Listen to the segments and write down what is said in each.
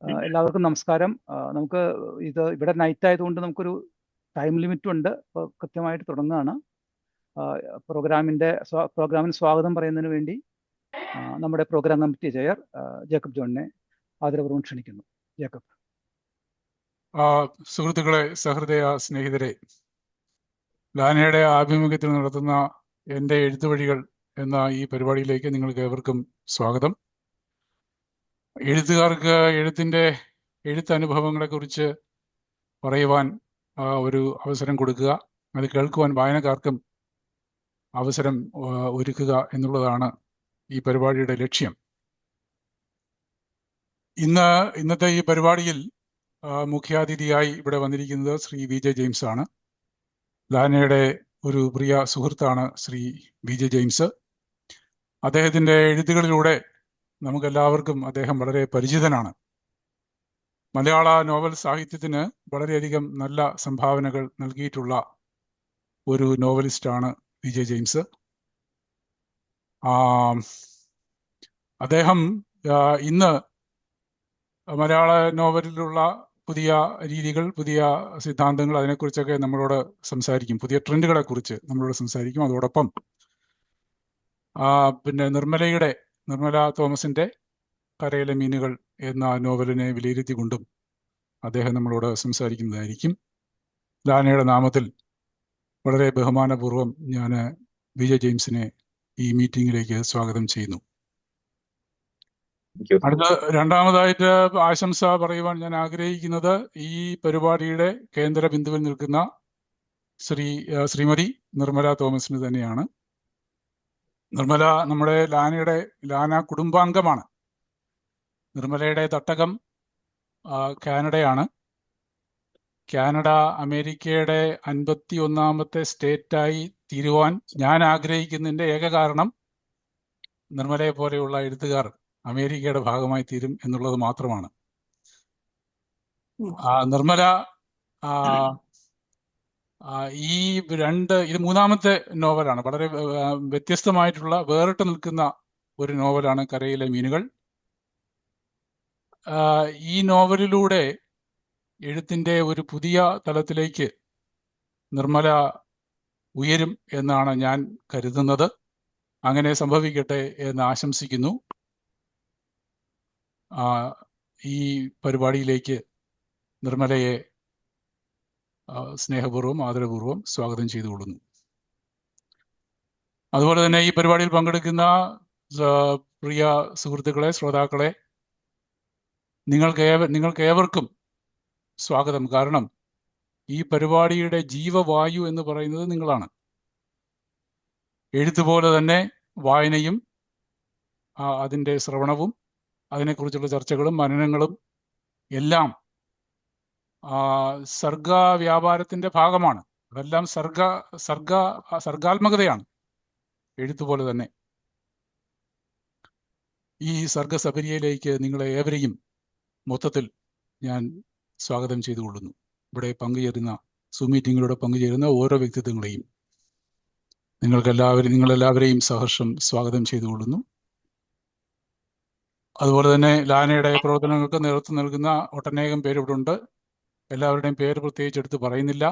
എല്ലാവർക്കും നമസ്കാരം. നമുക്ക് ഇവിടെ നൈറ്റ് ആയതുകൊണ്ട് നമുക്കൊരു ടൈം ലിമിറ്റും ഉണ്ട്. അപ്പോൾ കൃത്യമായിട്ട് തുടങ്ങുകയാണ്. പ്രോഗ്രാമിന് സ്വാഗതം പറയുന്നതിന് വേണ്ടി നമ്മുടെ പ്രോഗ്രാം കമ്മിറ്റി ചെയർ ജേക്കബ് ജോണിനെ ആദരപൂർവ്വം ക്ഷണിക്കുന്നു. ജേക്കബ്. സുഹൃത്തുക്കളെ, സഹൃദയ സ്നേഹിതരെ, ലാനയുടെ ആഭിമുഖ്യത്തിൽ നടത്തുന്ന എൻ്റെ എഴുത്തുവഴികൾ എന്ന ഈ പരിപാടിയിലേക്ക് നിങ്ങൾക്ക് ഏവർക്കും സ്വാഗതം. എഴുത്തുകാർക്ക് എഴുത്തനുഭവങ്ങളെക്കുറിച്ച് പറയുവാൻ ഒരു അവസരം കൊടുക്കുക, അത് കേൾക്കുവാൻ വായനക്കാർക്കും അവസരം ഒരുക്കുക എന്നുള്ളതാണ് ഈ പരിപാടിയുടെ ലക്ഷ്യം. ഇന്നത്തെ ഈ പരിപാടിയിൽ മുഖ്യാതിഥിയായി ഇവിടെ വന്നിരിക്കുന്നത് ശ്രീ VJ ജെയിംസ് ആണ്. ലാനയുടെ ഒരു പ്രിയ സുഹൃത്താണ് ശ്രീ VJ ജെയിംസ്. അദ്ദേഹത്തിൻ്റെ എഴുത്തുകളിലൂടെ നമുക്കെല്ലാവർക്കും അദ്ദേഹം വളരെ പരിചിതനാണ്. മലയാള നോവൽ സാഹിത്യത്തിന് വളരെയധികം നല്ല സംഭാവനകൾ നൽകിയിട്ടുള്ള ഒരു നോവലിസ്റ്റാണ് VJ ജെയിംസ്. അദ്ദേഹം ഇന്ന് മലയാള നോവലിലുള്ള പുതിയ രീതികൾ, പുതിയ സിദ്ധാന്തങ്ങൾ, അതിനെക്കുറിച്ചൊക്കെ നമ്മളോട് സംസാരിക്കും. പുതിയ ട്രെൻഡുകളെക്കുറിച്ച് നമ്മളോട് സംസാരിക്കും. അതോടൊപ്പം പിന്നെ നിർമ്മല തോമസിൻ്റെ കരയിലെ മീനുകൾ എന്ന നോവലിനെ വിലയിരുത്തിക്കൊണ്ടും അദ്ദേഹം നമ്മളോട് സംസാരിക്കുന്നതായിരിക്കും. ലാനയുടെ നാമത്തിൽ വളരെ ബഹുമാനപൂർവ്വം ഞാൻ VJ ജെയിംസിനെ ഈ മീറ്റിംഗിലേക്ക് സ്വാഗതം ചെയ്യുന്നു. രണ്ടാമതായിട്ട് ആശംസ പറയുവാൻ ഞാൻ ആഗ്രഹിക്കുന്നത് ഈ പരിപാടിയുടെ കേന്ദ്ര ബിന്ദുവിൽ നിൽക്കുന്ന ശ്രീമതി നിർമ്മല തോമസിന് തന്നെയാണ്. നിർമ്മല നമ്മുടെ ലാന കുടുംബാംഗമാണ്. നിർമ്മലയുടെ തട്ടകം കാനഡയാണ്. കാനഡ അമേരിക്കയുടെ 51ാമത്തെ സ്റ്റേറ്റായി തീരുവാൻ ഞാൻ ആഗ്രഹിക്കുന്നതിൻ്റെ ഏക കാരണം നിർമ്മലയെ പോലെയുള്ള എഴുത്തുകാർ അമേരിക്കയുടെ ഭാഗമായി തീരും എന്നുള്ളത് മാത്രമാണ്. നിർമ്മല ഇത് മൂന്നാമത്തെ നോവലാണ്. വളരെ വ്യത്യസ്തമായിട്ടുള്ള, വേറിട്ട് നിൽക്കുന്ന ഒരു നോവലാണ് കരയിലെ മീനുകൾ. ഈ നോവലിലൂടെ എഴുത്തിൻ്റെ ഒരു പുതിയ തലത്തിലേക്ക് നിർമ്മല ഉയരും എന്നാണ് ഞാൻ കരുതുന്നത്. അങ്ങനെ സംഭവിക്കട്ടെ എന്ന് ആശംസിക്കുന്നു. ഈ പരിപാടിയിലേക്ക് നിർമ്മലയെ സ്നേഹപൂർവ്വം ആദരപൂർവ്വം സ്വാഗതം ചെയ്തുകൊള്ളുന്നു. അതുപോലെ തന്നെ ഈ പരിപാടിയിൽ പങ്കെടുക്കുന്ന പ്രിയ സുഹൃത്തുക്കളെ, ശ്രോതാക്കളെ, നിങ്ങൾക്ക് ഏവർക്കും സ്വാഗതം. കാരണം ഈ പരിപാടിയുടെ ജീവവായു എന്ന് പറയുന്നത് നിങ്ങളാണ്. എഴുത്തുപോലെ തന്നെ വായനയും അതിൻ്റെ ശ്രവണവും അതിനെക്കുറിച്ചുള്ള ചർച്ചകളും മനനങ്ങളും എല്ലാം സർഗവ്യാപാരത്തിൻ്റെ ഭാഗമാണ്. അതെല്ലാം സർഗാത്മകതയാണ്. എഴുത്തുപോലെ തന്നെ ഈ സർഗസബരിയയിലേക്ക് നിങ്ങളെ ഏവരെയും മൊത്തത്തിൽ ഞാൻ സ്വാഗതം ചെയ്തുകൊള്ളുന്നു. ഇവിടെ മീറ്റിങ്ങിലൂടെ പങ്കുചേരുന്ന ഓരോ വ്യക്തിത്വങ്ങളെയും നിങ്ങളെല്ലാവരെയും സഹർഷം സ്വാഗതം ചെയ്തുകൊള്ളുന്നു. അതുപോലെ തന്നെ ലാനയുടെ പ്രവർത്തനങ്ങൾക്ക് നേതൃത്വം നൽകുന്ന ഒട്ടനേകം പേര് ഇവിടെ ഉണ്ട്. എല്ലാവരുടെയും പേര് പ്രത്യേകിച്ച് എടുത്ത് പറയുന്നില്ല.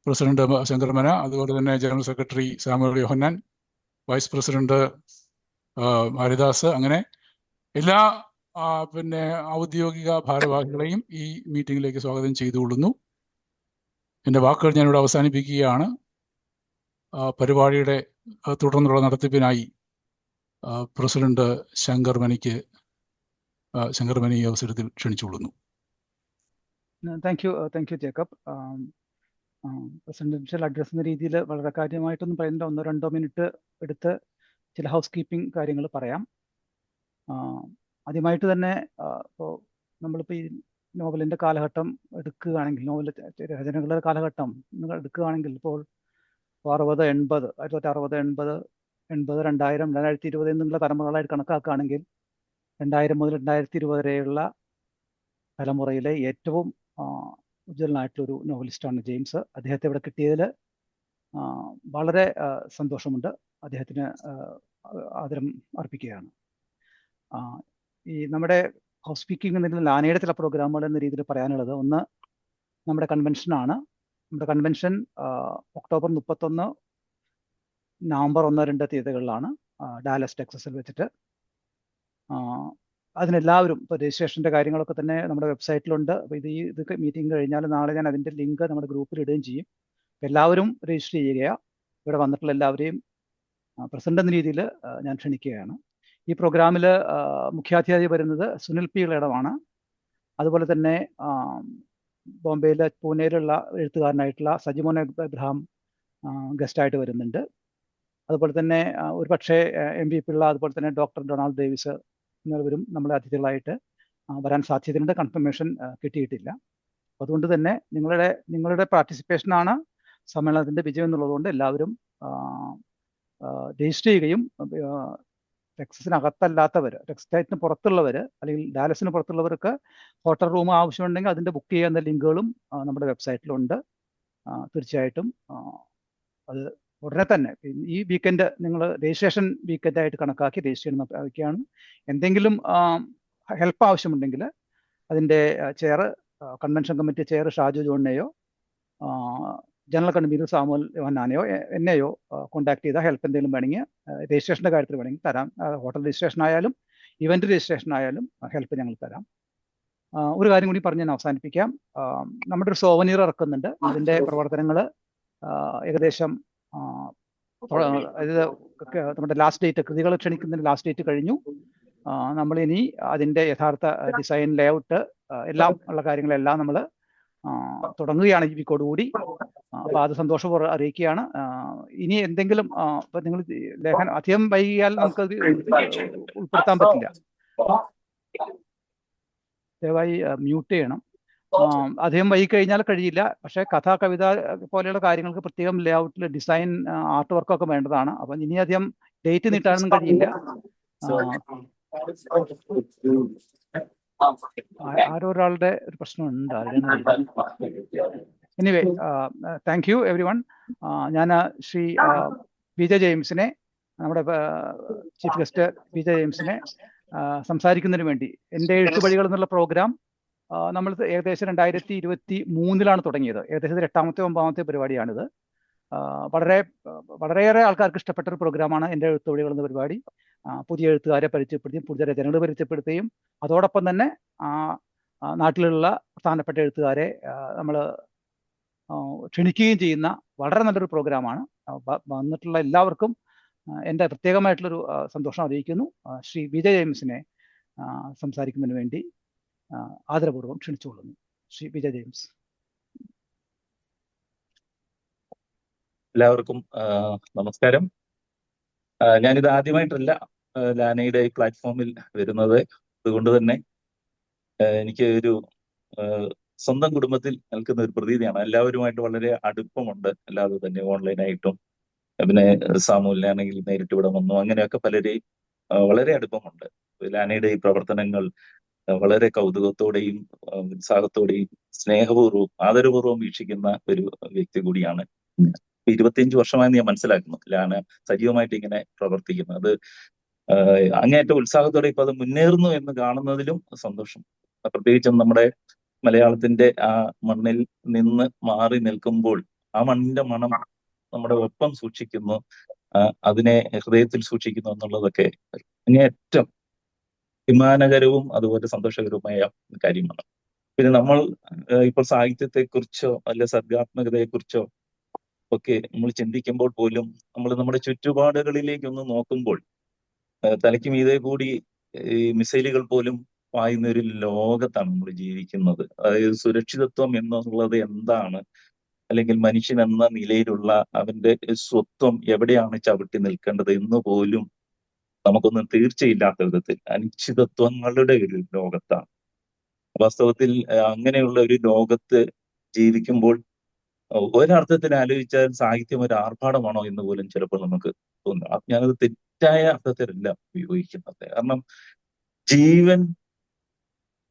പ്രസിഡന്റ് ശങ്കർമന, അതുപോലെ തന്നെ ജനറൽ സെക്രട്ടറി സാമുവൽ യോഹന്നാൻ, വൈസ് പ്രസിഡന്റ് ഹരിദാസ്, അങ്ങനെ എല്ലാ ഔദ്യോഗിക ഭാരവാഹികളെയും ഈ മീറ്റിംഗിലേക്ക് സ്വാഗതം ചെയ്തുകൊള്ളുന്നു. എൻ്റെ വാക്കുകൾ ഞാനിവിടെ അവസാനിപ്പിക്കുകയാണ്. പരിപാടിയുടെ തുടർന്നുള്ള നടത്തിപ്പിനായി പ്രസിഡന്റ് ശങ്കർമണി ഈ അവസരത്തിൽ ക്ഷണിച്ചുകൊള്ളുന്നു. Thank you Jacob. Presidential address എന്ന രീതിയിൽ വളരെ കാര്യമായിട്ടൊന്നും പറയുന്നില്ല. 1-2 മിനിറ്റ് എടുത്ത് ചില ഹൗസ് കീപ്പിംഗ് കാര്യങ്ങൾ പറയാം. ആദ്യമായിട്ട് തന്നെ ഇപ്പോൾ നമ്മളിപ്പോൾ ഈ നോവലിൻ്റെ കാലഘട്ടം എടുക്കുകയാണെങ്കിൽ, നോവൽ രചനകളുടെ കാലഘട്ടം നിങ്ങൾ എടുക്കുകയാണെങ്കിൽ, ഇപ്പോൾ 1960, 2000, 2020 എന്നുള്ള തലമുറകളായിട്ട് കണക്കാക്കുകയാണെങ്കിൽ 2000 മുതൽ 2020 വരെയുള്ള തലമുറയിലെ ഏറ്റവും ഉജ്ജ്വലനായിട്ടുള്ളൊരു നോവലിസ്റ്റാണ് ജെയിംസ്. അദ്ദേഹത്തെ ഇവിടെ കിട്ടിയതിൽ വളരെ സന്തോഷമുണ്ട്. അദ്ദേഹത്തിന് ആദരം അർപ്പിക്കുകയാണ്. ഈ നമ്മുടെ ഹൗസ് സ്പീക്കിംഗ് എന്ന ലാനയുടെ ചില പ്രോഗ്രാമുകൾ എന്ന രീതിയിൽ പറയാനുള്ളത്, ഒന്ന് നമ്മുടെ കൺവെൻഷനാണ്. നമ്മുടെ കൺവെൻഷൻ ഒക്ടോബർ 31, നവംബർ 1, 2 തീയതികളിലാണ് ഡാലസ് ടെക്സസിൽ വെച്ചിട്ട്. അതിനെല്ലാവരും ഇപ്പോൾ രജിസ്ട്രേഷൻ്റെ കാര്യങ്ങളൊക്കെ തന്നെ നമ്മുടെ വെബ്സൈറ്റിലുണ്ട്. അപ്പോൾ ഇത് മീറ്റിംഗ് കഴിഞ്ഞാൽ നാളെ ഞാൻ അതിൻ്റെ ലിങ്ക് നമ്മുടെ ഗ്രൂപ്പിൽ ഇടുകയും ചെയ്യും. എല്ലാവരും രജിസ്റ്റർ ചെയ്യുക. ഇവിടെ വന്നിട്ടുള്ള എല്ലാവരെയും പ്രസിഡന്റ് എന്ന രീതിയിൽ ഞാൻ ക്ഷണിക്കുകയാണ്. ഈ പ്രോഗ്രാമിൽ മുഖ്യാതിഥിയായി വരുന്നത് സുനിൽ പി ഇളയിടമാണ്. അതുപോലെ തന്നെ ബോംബെയിലെ പൂനെയിലുള്ള എഴുത്തുകാരനായിട്ടുള്ള സജിമോൻ എബ്രഹാം ഗസ്റ്റായിട്ട് വരുന്നുണ്ട്. അതുപോലെ തന്നെ ഒരു പക്ഷേ എം വി പിള്ള, അതുപോലെ തന്നെ ഡോക്ടർ ഡൊണാൾഡ് ഡേവിസ് എന്നിവരും നമ്മുടെ അതിഥികളായിട്ട് വരാൻ സാധ്യതയുണ്ട്. കൺഫർമേഷൻ കിട്ടിയിട്ടില്ല. അതുകൊണ്ട് തന്നെ നിങ്ങളുടെ പാർട്ടിസിപ്പേഷനാണ് സമ്മേളനത്തിൻ്റെ വിജയം എന്നുള്ളതുകൊണ്ട് എല്ലാവരും രജിസ്റ്റർ ചെയ്യുകയും ടെക്സസിനകത്തല്ലാത്തവർ, ടെക്സസിന് പുറത്തുള്ളവർ അല്ലെങ്കിൽ ഡാലസിന് പുറത്തുള്ളവർക്ക് ഹോട്ടൽ റൂം ആവശ്യമുണ്ടെങ്കിൽ അതിൻ്റെ ബുക്ക് ചെയ്യാവുന്ന ലിങ്കുകളും നമ്മുടെ വെബ്സൈറ്റിലുണ്ട്. തീർച്ചയായിട്ടും അത് ഉടനെ തന്നെ ഈ വീക്കെൻഡ് നിങ്ങൾ രജിസ്ട്രേഷൻ വീക്കെൻഡായിട്ട് കണക്കാക്കി രജിസ്റ്റർ ചെയ്യുന്നതൊക്കെയാണ്. എന്തെങ്കിലും ഹെൽപ്പ് ആവശ്യമുണ്ടെങ്കിൽ അതിൻ്റെ chair, convention committee chair Shaju ജോണിനെയോ ജനറൽ കൺവീനർ സാമുവൽ യോഹന്നാനെയോ എന്നെയോ കോൺടാക്ട് ചെയ്താൽ ഹെൽപ്പ് എന്തെങ്കിലും വേണമെങ്കിൽ, രജിസ്ട്രേഷൻ്റെ കാര്യത്തിൽ വേണമെങ്കിൽ തരാം. ഹോട്ടൽ രജിസ്ട്രേഷൻ ആയാലും ഇവൻറ്റ് രജിസ്ട്രേഷൻ ആയാലും ഹെൽപ്പ് ഞങ്ങൾ തരാം. ഒരു കാര്യം കൂടി പറഞ്ഞ് ഞാൻ അവസാനിപ്പിക്കാം. നമ്മുടെ ഒരു സോവനീർ ഇറക്കുന്നുണ്ട്. അതിൻ്റെ പ്രവർത്തനങ്ങൾ ഏകദേശം അതായത് നമ്മുടെ ലാസ്റ്റ് ഡേറ്റ്, കൃതികൾ ക്ഷണിക്കുന്നതിന് ലാസ്റ്റ് ഡേറ്റ് കഴിഞ്ഞു. നമ്മളിനി അതിൻ്റെ യഥാർത്ഥ ഡിസൈൻ, ലേഔട്ട് എല്ലാം ഉള്ള കാര്യങ്ങളെല്ലാം നമ്മൾ തുടങ്ങുകയാണ് ഈ വീക്കോടുകൂടി. അപ്പോൾ അത് സന്തോഷപൂർവ്വം അറിയിക്കുകയാണ്. ഇനി എന്തെങ്കിലും ഇപ്പം നിങ്ങൾ ലേഖനം അധികം വൈകിയാൽ നമുക്കത് ഉൾപ്പെടുത്താൻ പറ്റില്ല. ദയവായി മ്യൂട്ട് ചെയ്യണം. അധികം വൈകി കഴിഞ്ഞാൽ കഴിയില്ല. പക്ഷേ കഥ, കവിത പോലെയുള്ള കാര്യങ്ങൾക്ക് പ്രത്യേകം ലേഔട്ടിൽ ഡിസൈൻ, ആർട്ട് വർക്കൊക്കെ വേണ്ടതാണ്. അപ്പം ഇനി അധികം ഡേറ്റ് നീട്ടാനൊന്നും കഴിയില്ല. ആരോ ഒരാളുടെ ഒരു പ്രശ്നമുണ്ട്. Anyway, thank you every one. ഞാൻ ശ്രീ പി ജെ ജെയിംസിനെ, നമ്മുടെ ചീഫ് ഗസ്റ്റ് പി ജെ ജെയിംസിനെ സംസാരിക്കുന്നതിന് വേണ്ടി, എൻ്റെ എഴുത്തുവഴികൾ എന്നുള്ള പ്രോഗ്രാം നമ്മൾ ഏകദേശം 2023 തുടങ്ങിയത്. ഏകദേശം 8ാമത്തെ 9ാമത്തെ പരിപാടിയാണിത്. വളരെയേറെ ആൾക്കാർക്ക് ഇഷ്ടപ്പെട്ട ഒരു പ്രോഗ്രാമാണ് എൻ്റെ എഴുത്തുവഴികൾ എന്ന പരിപാടി. പുതിയ എഴുത്തുകാരെ പരിചയപ്പെടുത്തിയും പുതിയ രചനകൾ പരിചയപ്പെടുത്തുകയും അതോടൊപ്പം തന്നെ നാട്ടിലുള്ള പ്രധാനപ്പെട്ട എഴുത്തുകാരെ നമ്മൾ ക്ഷണിക്കുകയും ചെയ്യുന്ന വളരെ നല്ലൊരു പ്രോഗ്രാമാണ്. വന്നിട്ടുള്ള എല്ലാവർക്കും എൻ്റെ പ്രത്യേകമായിട്ടുള്ളൊരു സന്തോഷം അറിയിക്കുന്നു. ശ്രീ വിജയ് ജെയിംസിനെ സംസാരിക്കുന്നതിന് വേണ്ടി ആദരപൂർവ്വം ക്ഷണിച്ചുകൊള്ളുന്നു. ശ്രീ വിജയ് ജെയിംസ്. എല്ലാവർക്കും നമസ്കാരം. ഞാനിത് ആദ്യമായിട്ടല്ല ലാനയുടെ ഈ പ്ലാറ്റ്ഫോമിൽ വരുന്നത്. അതുകൊണ്ട് തന്നെ എനിക്ക് ഒരു സ്വന്തം കുടുംബത്തിൽ നിൽക്കുന്ന ഒരു പ്രതീതിയാണ്. എല്ലാവരുമായിട്ട് വളരെ അടുപ്പമുണ്ട്. അല്ലാതെ തന്നെ ഓൺലൈനായിട്ടും പിന്നെ സാമൂഹിലാണെങ്കിൽ നേരിട്ട് ഇവിടെ വന്നു, അങ്ങനെയൊക്കെ പലരെയും വളരെ അടുപ്പമുണ്ട്. ലാനയുടെ ഈ പ്രവർത്തനങ്ങൾ വളരെ കൗതുകത്തോടെയും ഉത്സാഹത്തോടെയും സ്നേഹപൂർവ്വവും ആദരപൂർവ്വം വീക്ഷിക്കുന്ന ഒരു വ്യക്തി കൂടിയാണ്. 25 വർഷമായി ഞാൻ മനസ്സിലാക്കുന്നു ലാന സജീവമായിട്ട് ഇങ്ങനെ പ്രവർത്തിക്കുന്നു. അത് അങ്ങേയറ്റം ഉത്സാഹത്തോടെ ഇപ്പൊ അത് മുന്നേറുന്നു എന്ന് കാണുന്നതിലും സന്തോഷം. പ്രത്യേകിച്ചും നമ്മുടെ മലയാളത്തിന്റെ ആ മണ്ണിൽ നിന്ന് മാറി നിൽക്കുമ്പോൾ ആ മണ്ണിന്റെ മണം നമ്മുടെ ഒപ്പം സൂക്ഷിക്കുന്നു, അതിനെ ഹൃദയത്തിൽ സൂക്ഷിക്കുന്നു എന്നുള്ളതൊക്കെ അങ്ങേയറ്റം അഭിമാനകരവും അതുപോലെ സന്തോഷകരവുമായ കാര്യമാണ്. പിന്നെ നമ്മൾ ഇപ്പോൾ സാഹിത്യത്തെക്കുറിച്ചോ അല്ലെ സർഗാത്മകതയെക്കുറിച്ചോ ഒക്കെ നമ്മൾ ചിന്തിക്കുമ്പോൾ പോലും നമ്മൾ നമ്മുടെ ചുറ്റുപാടുകളിലേക്കൊന്ന് നോക്കുമ്പോൾ തലയ്ക്ക് മീതെ കൂടി ഈ മിസൈലുകൾ പോലും പായുന്ന ഒരു ലോകത്താണ് നമ്മൾ ജീവിക്കുന്നത്. അതായത് സുരക്ഷിതത്വം എന്നുള്ളത് എന്താണ്, അല്ലെങ്കിൽ മനുഷ്യൻ എന്ന നിലയിലുള്ള അവന്റെ സ്വത്വം എവിടെയാണ് ചവിട്ടി നിൽക്കേണ്ടത് എന്ന് പോലും നമുക്കൊന്നും തീർച്ചയില്ലാത്ത വിധത്തിൽ അനിശ്ചിതത്വങ്ങളുടെ ഒരു ലോകത്താണ്. വാസ്തവത്തിൽ അങ്ങനെയുള്ള ഒരു ലോകത്ത് ജീവിക്കുമ്പോൾ ഒരർത്ഥത്തിൽ ആലോചിച്ചാൽ സാഹിത്യം ഒരു ആർഭാടമാണോ എന്ന് പോലും ചിലപ്പോൾ നമുക്ക് തോന്നും. ഞാനത് തെറ്റായ അർത്ഥത്തിലല്ല ഉപയോഗിക്കുന്നത്. കാരണം ജീവൻ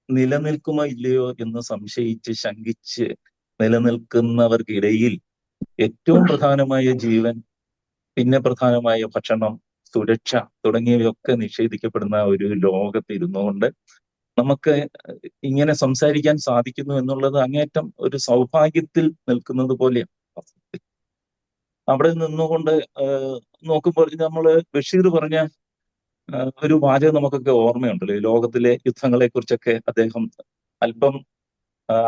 നിലനിൽക്കുമോ ഇല്ലയോ എന്ന് സംശയിച്ച് ശങ്കിച്ച് നിലനിൽക്കുന്നവർക്കിടയിൽ ഏറ്റവും പ്രധാനമായ ജീവൻ, പിന്നെ പ്രധാനമായ ഭക്ഷണം, സുരക്ഷ തുടങ്ങിയവയൊക്കെ നിഷേധിക്കപ്പെടുന്ന ഒരു ലോകത്ത് ഇരുന്നുകൊണ്ട് നമുക്ക് ഇങ്ങനെ സംസാരിക്കാൻ സാധിക്കുന്നു എന്നുള്ളത് അങ്ങേറ്റം ഒരു സൗഭാഗ്യത്തിൽ നിൽക്കുന്നത് പോലെയാണ്. അവിടെ നിന്നുകൊണ്ട് നോക്കുമ്പോൾ നമ്മള് ബഷീർ പറഞ്ഞ ഒരു വാചകം നമുക്കൊക്കെ ഓർമ്മയുണ്ടല്ലോ. ലോകത്തിലെ യുദ്ധങ്ങളെ കുറിച്ചൊക്കെ അദ്ദേഹം അല്പം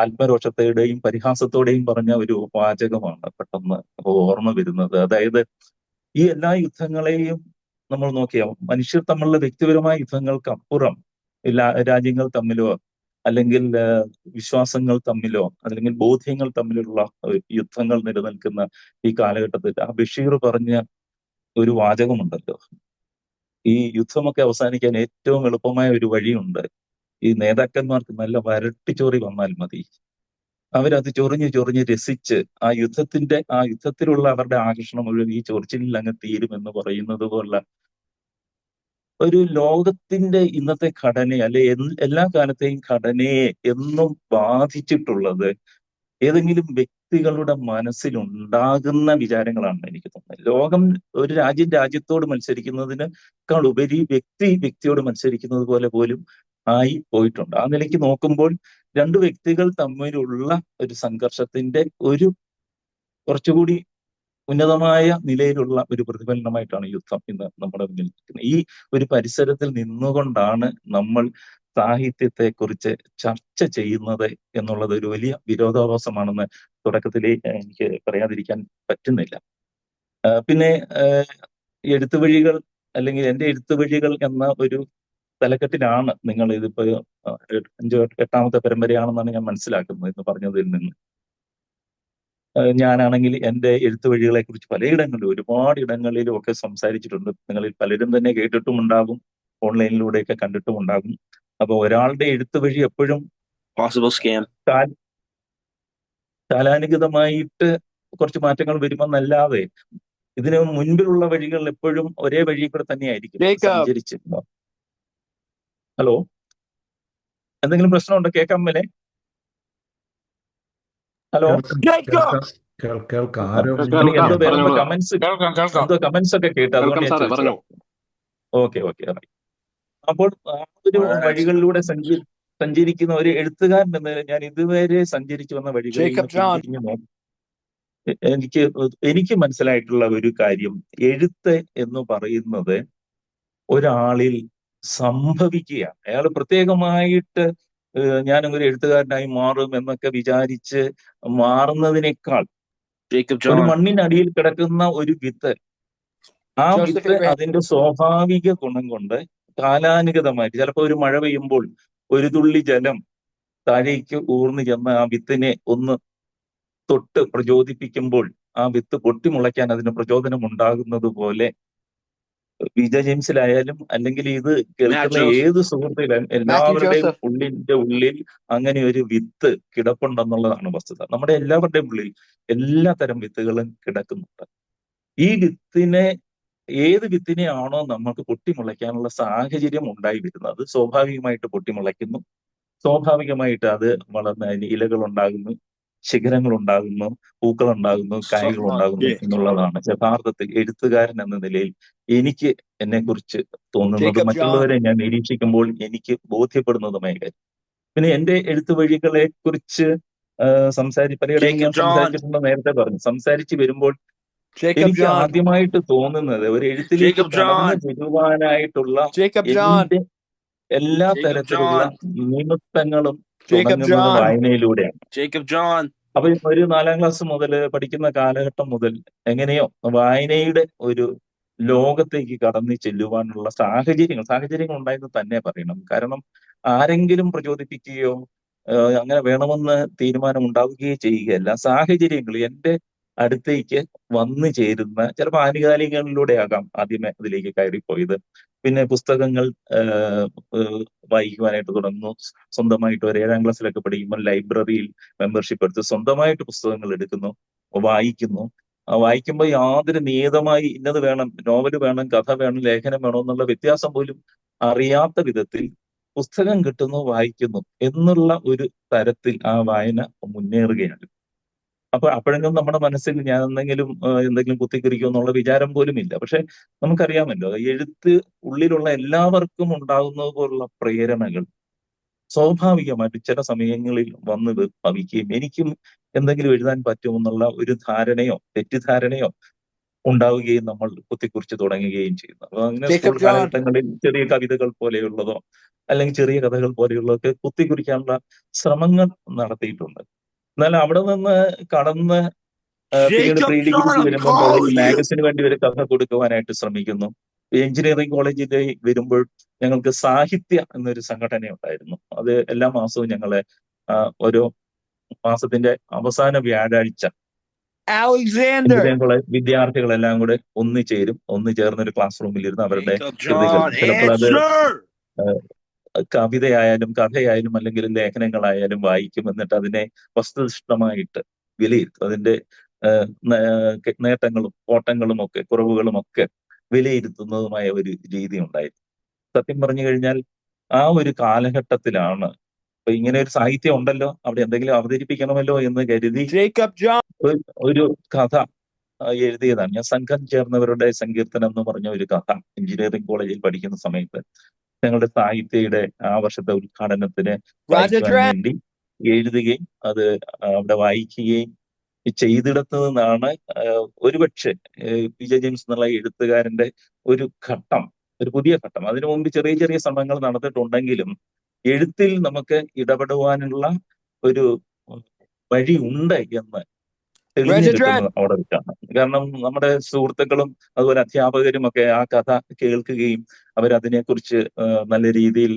ആത്മരോഷത്തോടെയും പരിഹാസത്തോടെയും പറഞ്ഞ ഒരു വാചകമാണ് പെട്ടെന്ന് ഓർമ്മ വരുന്നത്. അതായത് ഈ എല്ലാ യുദ്ധങ്ങളെയും നമ്മൾ നോക്കിയാൽ മനുഷ്യർ തമ്മിലുള്ള വ്യക്തിപരമായ യുദ്ധങ്ങൾക്ക് അപ്പുറം രാജ്യങ്ങൾ തമ്മിലോ അല്ലെങ്കിൽ വിശ്വാസങ്ങൾ തമ്മിലോ അല്ലെങ്കിൽ ബോധ്യങ്ങൾ തമ്മിലുള്ള യുദ്ധങ്ങൾ നിലനിൽക്കുന്ന ഈ കാലഘട്ടത്തിൽ ആ ബഷീർ പറഞ്ഞ ഒരു വാചകമുണ്ടല്ലോ, ഈ യുദ്ധമൊക്കെ അവസാനിക്കാൻ ഏറ്റവും എളുപ്പമായ ഒരു വഴിയുണ്ട്. ഈ നേതാക്കന്മാർക്ക് നല്ല വരട്ടിച്ചോറി വന്നാൽ മതി. അവരത് ചൊറിഞ്ഞ് ചൊറിഞ്ഞ് രസിച്ച് ആ യുദ്ധത്തിലുള്ള അവരുടെ ആകർഷണം മുഴുവൻ ഈ ചൊറിച്ചിലിൽ അങ്ങ് തീരുമെന്ന് പറയുന്നത് പോലുള്ള ഒരു ലോകത്തിന്റെ ഇന്നത്തെ ഘടനയെ അല്ലെ എല്ലാ കാലത്തെയും ഘടനയെ എന്നും ബാധിച്ചിട്ടുള്ളത് ഏതെങ്കിലും വ്യക്തികളുടെ മനസ്സിലുണ്ടാകുന്ന വിചാരങ്ങളാണ് എനിക്ക് തോന്നുന്നത്. ലോകം ഒരു രാജ്യത്തോട് മത്സരിക്കുന്നതിനേക്കാൾ ഉപരി വ്യക്തിയോട് മത്സരിക്കുന്നത് പോലെ പോലും ആയി പോയിട്ടുണ്ട്. ആ നിലയ്ക്ക് നോക്കുമ്പോൾ രണ്ടു വ്യക്തികൾ തമ്മിലുള്ള ഒരു സംഘർഷത്തിന്റെ ഒരു കുറച്ചുകൂടി ഉന്നതമായ നിലയിലുള്ള ഒരു പ്രതിഫലനമായിട്ടാണ് യുദ്ധം ഇന്ന് നമ്മുടെ മുന്നിൽ നിൽക്കുന്നത്. ഈ ഒരു പരിസരത്തിൽ നിന്നുകൊണ്ടാണ് നമ്മൾ സാഹിത്യത്തെ കുറിച്ച് ചർച്ച ചെയ്യുന്നത് എന്നുള്ളത് ഒരു വലിയ വിരോധാഭാസമാണെന്ന് തുടക്കത്തിലേ എനിക്ക് പറയാതിരിക്കാൻ പറ്റുന്നില്ല. പിന്നെ എഴുത്തുവഴികൾ അല്ലെങ്കിൽ എൻ്റെ എഴുത്തുവഴികൾ എന്ന ഒരു തലക്കെട്ടിലാണ് നിങ്ങൾ ഇതിപ്പോ 8ാമത്തെ പരമ്പരയാണെന്നാണ് ഞാൻ മനസ്സിലാക്കുന്നത് എന്ന് പറഞ്ഞതിൽ നിന്ന്. ഞാനാണെങ്കിൽ എൻ്റെ എഴുത്തുവഴികളെ കുറിച്ച് പലയിടങ്ങളിലും ഒരുപാട് ഇടങ്ങളിലും ഒക്കെ സംസാരിച്ചിട്ടുണ്ട്. നിങ്ങളിൽ പലരും തന്നെ കേട്ടിട്ടും ഉണ്ടാകും, ഓൺലൈനിലൂടെയൊക്കെ കണ്ടിട്ടും ഉണ്ടാകും. അപ്പൊ ഒരാളുടെ എഴുത്തുവഴി എപ്പോഴും കാലാനുഗതമായിട്ട് കുറച്ച് മാറ്റങ്ങൾ വരുമെന്നല്ലാതെ ഇതിന് മുൻപിലുള്ള വഴികൾ എപ്പോഴും ഒരേ വഴി കൂടെ തന്നെയായിരിക്കും സഞ്ചരിച്ച്. ഹലോ, എന്തെങ്കിലും പ്രശ്നമുണ്ടോ? കേൾക്കാൻ മേലെ? ഹലോ, എന്തോ വേറെ കമന്റ്സ് ഒക്കെ കേട്ടു, അതുകൊണ്ട് ഞാൻ ചോദിച്ചത്. ഓക്കെ. അപ്പോൾ ആ ഒരു വഴികളിലൂടെ സഞ്ചരിക്കുന്ന ഒരു എഴുത്തുകാരൻ എന്ന ഞാൻ ഇതുവരെ സഞ്ചരിച്ചു വന്ന വഴികളിൽ എനിക്ക് മനസ്സിലായിട്ടുള്ള ഒരു കാര്യം, എഴുത്ത് എന്ന് പറയുന്നത് ഒരാളിൽ സംഭവിക്കുകയാണ്. അയാൾ പ്രത്യേകമായിട്ട് ഞാനൊരു എഴുത്തുകാരനായി മാറും എന്നൊക്കെ വിചാരിച്ച് മാറുന്നതിനേക്കാൾ ഒരു മണ്ണിനടിയിൽ കിടക്കുന്ന ഒരു വിത്ത്, ആ വിത്ത് അതിന്റെ സ്വാഭാവിക ഗുണം കൊണ്ട് കാലാനുഗതമായിട്ട് ചിലപ്പോൾ ഒരു മഴ പെയ്യുമ്പോൾ ഒരു തുള്ളി ജലം താഴേക്ക് ഊർന്നു ചെന്ന് ആ വിത്തിനെ ഒന്ന് തൊട്ട് പ്രചോദിപ്പിക്കുമ്പോൾ ആ വിത്ത് പൊട്ടിമുളയ്ക്കാൻ അതിന് പ്രചോദനം ഉണ്ടാകുന്നത് പോലെ വിജയ ജെയിംസിലായാലും അല്ലെങ്കിൽ ഇത് കേൾക്കുന്ന ഏത് സുഹൃത്തിലും എല്ലാവരുടെയും ഉള്ളിൽ അങ്ങനെ ഒരു വിത്ത് കിടപ്പുണ്ടെന്നുള്ളതാണ് വസ്തുത. നമ്മുടെ എല്ലാവരുടെയും ഉള്ളിൽ എല്ലാ തരം വിത്തുകളും കിടക്കുന്നുണ്ട്. ഈ ഏത് വിത്തിനെയാണോ നമുക്ക് പൊട്ടിമുളയ്ക്കാനുള്ള സാഹചര്യം ഉണ്ടായി വരുന്നത്, അത് സ്വാഭാവികമായിട്ട് പൊട്ടിമുളയ്ക്കുന്നു. സ്വാഭാവികമായിട്ട് അത് വളർന്ന് അതിന് ഇലകൾ ഉണ്ടാകുന്നു, ശിഖരങ്ങൾ ഉണ്ടാകുന്നു, പൂക്കൾ ഉണ്ടാകുന്നു, കായകൾ ഉണ്ടാകുന്നു എന്നുള്ളതാണ് യഥാർത്ഥത്തിൽ എഴുത്തുകാരൻ എന്ന നിലയിൽ എനിക്ക് എന്നെ കുറിച്ച് തോന്നുന്നത്, മറ്റുള്ളവരെ ഞാൻ നിരീക്ഷിക്കുമ്പോൾ എനിക്ക് ബോധ്യപ്പെടുന്നതുമായ കാര്യം. പിന്നെ എൻ്റെ എഴുത്തുവഴികളെ കുറിച്ച് പലയിടങ്ങളിൽ ഞാൻ സംസാരിച്ചിട്ടുണ്ടോ നേരത്തെ പറഞ്ഞു. സംസാരിച്ച് വരുമ്പോൾ എനിക്ക് ആദ്യമായിട്ട് തോന്നുന്നത് ഒരു എഴുത്തിലേക്ക് കടന്നു വരുവാനായിട്ടുള്ള എന്റെ എല്ലാ തരത്തിലുള്ള നിമിത്തങ്ങളും തുടങ്ങുന്നത് വായനയിലൂടെയാണ്. അപ്പൊ ഒരു 4ാം ക്ലാസ് മുതൽ പഠിക്കുന്ന കാലഘട്ടം മുതൽ എങ്ങനെയോ വായനയുടെ ഒരു ലോകത്തേക്ക് കടന്നു ചെല്ലുവാനുള്ള സാഹചര്യങ്ങൾ ഉണ്ടായെന്ന് തന്നെ പറയണം. കാരണം ആരെങ്കിലും പ്രചോദിപ്പിക്കുകയോ അങ്ങനെ വേണമെന്ന് തീരുമാനം ഉണ്ടാവുകയോ ചെയ്യുകയല്ല. സാഹചര്യങ്ങൾ എൻ്റെ അടുത്തേക്ക് വന്നു ചേരുന്ന, ചിലപ്പോൾ ആനുകാലികളിലൂടെ ആകാം ആദ്യമേ അതിലേക്ക് കയറിപ്പോയത്. പിന്നെ പുസ്തകങ്ങൾ വായിക്കുവാനായിട്ട് തുടങ്ങുന്നു. സ്വന്തമായിട്ട് ഒരു 7ാം ക്ലാസ്സിലൊക്കെ പഠിക്കുമ്പോൾ ലൈബ്രറിയിൽ മെമ്പർഷിപ്പ് എടുത്ത് സ്വന്തമായിട്ട് പുസ്തകങ്ങൾ എടുക്കുന്നു, വായിക്കുന്നു. വായിക്കുമ്പോൾ യാതൊരു നിയതമായി ഇന്നത് വേണം, നോവൽ വേണം, കഥ വേണം, ലേഖനം വേണം എന്നുള്ള വ്യത്യാസം പോലും അറിയാത്ത വിധത്തിൽ പുസ്തകം കിട്ടുന്നു, വായിക്കുന്നു എന്നുള്ള ഒരു തരത്തിൽ ആ വായന മുന്നേറുകയാണ്. അപ്പൊ അപ്പോഴെങ്കിലും നമ്മുടെ മനസ്സിൽ ഞാൻ എന്തെങ്കിലും കുത്തിക്കുറിക്കും എന്നുള്ള വിചാരം പോലും ഇല്ല. പക്ഷെ നമുക്കറിയാമല്ലോ, എഴുത്ത് ഉള്ളിലുള്ള എല്ലാവർക്കും ഉണ്ടാകുന്നത് പോലുള്ള പ്രേരണകൾ സ്വാഭാവികമായിട്ട് ചില സമയങ്ങളിൽ വന്ന് ഭവിക്കുകയും എനിക്കും എന്തെങ്കിലും എഴുതാൻ പറ്റുമെന്നുള്ള ഒരു ധാരണയോ തെറ്റിദ്ധാരണയോ ഉണ്ടാവുകയും നമ്മൾ കുത്തിക്കുറിച്ച് തുടങ്ങുകയും ചെയ്യുന്നു. അപ്പൊ അങ്ങനെ സ്കൂൾ Jacob John. കാലഘട്ടങ്ങളിൽ ചെറിയ കവിതകൾ പോലെയുള്ളതോ അല്ലെങ്കിൽ ചെറിയ കഥകൾ പോലെയുള്ളതൊക്കെ കുത്തിക്കുറിക്കാനുള്ള ശ്രമങ്ങൾ നടത്തിയിട്ടുണ്ട്. എന്നാൽ അവിടെ നിന്ന് കടന്ന് പിന്നീട് Jacob പ്രീ John, ഡിഗ്രിക്ക് I'm വരുമ്പോൾ ഒരു calling you. മാഗസിന് വേണ്ടി ഒരു കഥ കൊടുക്കുവാനായിട്ട് ശ്രമിക്കുന്നു. എഞ്ചിനീയറിംഗ് കോളേജിൽ വരുമ്പോൾ ഞങ്ങൾക്ക് സാഹിത്യ എന്നൊരു സംഘടന ഉണ്ടായിരുന്നു. അത് എല്ലാ മാസവും ഞങ്ങളെ ഓരോ മാസത്തിന്റെ അവസാന വ്യാഴാഴ്ച Alexander. എഞ്ചിനീയറിംഗ് കോളേജ് വിദ്യാർത്ഥികളെല്ലാം കൂടെ ഒന്നു ചേർന്ന് ഒരു ക്ലാസ് റൂമിൽ ഇരുന്ന് അവരുടെ Jacob കൃതികൾ, John, ചിലപ്പോൾ അത് answer. കവിതയായാലും കഥയായാലും അല്ലെങ്കിൽ ലേഖനങ്ങളായാലും വായിക്കും. എന്നിട്ട് അതിനെ വസ്തുനിഷ്ഠമായിട്ട് വിലയിരുത്തും. അതിന്റെ നേട്ടങ്ങളും കോട്ടങ്ങളും ഒക്കെ കുറവുകളും ഒക്കെ വിലയിരുത്തുന്നതുമായ ഒരു രീതി ഉണ്ടായിരുന്നു. സത്യം പറഞ്ഞു കഴിഞ്ഞാൽ ആ ഒരു കാലഘട്ടത്തിലാണ് ഇപ്പൊ ഇങ്ങനെ ഒരു സാഹിത്യം ഉണ്ടല്ലോ, അവിടെ എന്തെങ്കിലും അവതരിപ്പിക്കണമല്ലോ എന്ന് കരുതി Jacob John. ഒരു കഥ എഴുതിയതാണ്. ഞാൻ സംഘം ചേർന്നവരുടെ സങ്കീർത്തനം എന്ന് പറഞ്ഞ ഒരു കഥ എഞ്ചിനീയറിംഗ് കോളേജിൽ പഠിക്കുന്ന സമയത്ത് ഞങ്ങളുടെ സാഹിത്യയുടെ ആ വർഷത്തെ ഉദ്ഘാടനത്തിന് വായിക്കുവാൻ വേണ്ടി എഴുതുകയും അത് അവിടെ വായിക്കുകയും ചെയ്തിടത്തു നിന്നാണ് ഒരുപക്ഷെ പി ജെ ജെയിംസ് എന്നുള്ള എഴുത്തുകാരന്റെ ഒരു പുതിയ ഘട്ടം. അതിനു മുമ്പ് ചെറിയ ചെറിയ ശ്രമങ്ങൾ നടന്നിട്ടുണ്ടെങ്കിലും എഴുത്തിൽ നമുക്ക് ഇടപെടുവാനുള്ള ഒരു വഴി ഉണ്ട് എന്ന് തെളിഞ്ഞു കിട്ടുന്നത് അവിടെ വെച്ചാണ്. കാരണം നമ്മുടെ സുഹൃത്തുക്കളും അതുപോലെ അധ്യാപകരും ഒക്കെ ആ കഥ കേൾക്കുകയും അവരതിനെക്കുറിച്ച് നല്ല രീതിയിൽ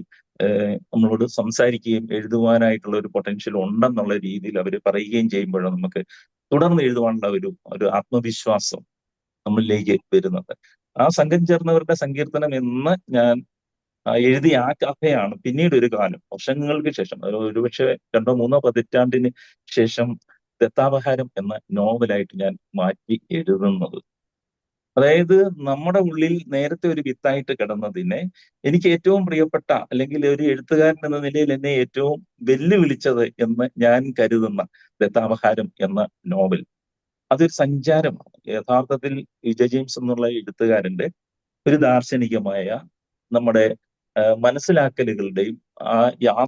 നമ്മളോട് സംസാരിക്കുകയും എഴുതുവാനായിട്ടുള്ള ഒരു പൊട്ടൻഷ്യൽ ഉണ്ടെന്നുള്ള രീതിയിൽ അവർ പറയുകയും ചെയ്യുമ്പോഴാണ് നമുക്ക് തുടർന്ന് എഴുതുവാനുള്ള ഒരു ആത്മവിശ്വാസം നമ്മളിലേക്ക് വരുന്നത്. ആ സംഘം ചേർന്നവരുടെ സങ്കീർത്തനം എന്ന് ഞാൻ എഴുതിയ ആ കഥയാണ് പിന്നീട് ഒരു കാലം വർഷങ്ങൾക്ക് ശേഷം, ഒരുപക്ഷെ 2-3 പതിറ്റാണ്ടിന് ശേഷം ദത്താവഹാരം എന്ന നോവലായിട്ട് ഞാൻ മാറ്റി എഴുതുന്നത്. അതായത് നമ്മുടെ ഉള്ളിൽ നേരത്തെ ഒരു വിത്തായിട്ട് കിടന്നതിനെ എനിക്ക് ഏറ്റവും പ്രിയപ്പെട്ട അല്ലെങ്കിൽ ഒരു എഴുത്തുകാരൻ എന്ന നിലയിൽ എന്നെ ഏറ്റവും വെല്ലുവിളിച്ചത് എന്ന് ഞാൻ കരുതുന്ന ദത്താവഹാരം എന്ന നോവൽ, അതൊരു സഞ്ചാരമാണ്. യഥാർത്ഥത്തിൽ പി ജെ ജെയിംസ് എന്നുള്ള എഴുത്തുകാരന്റെ ഒരു ദാർശനികമായ നമ്മുടെ മനസ്സിലാക്കലുകളുടെയും ആ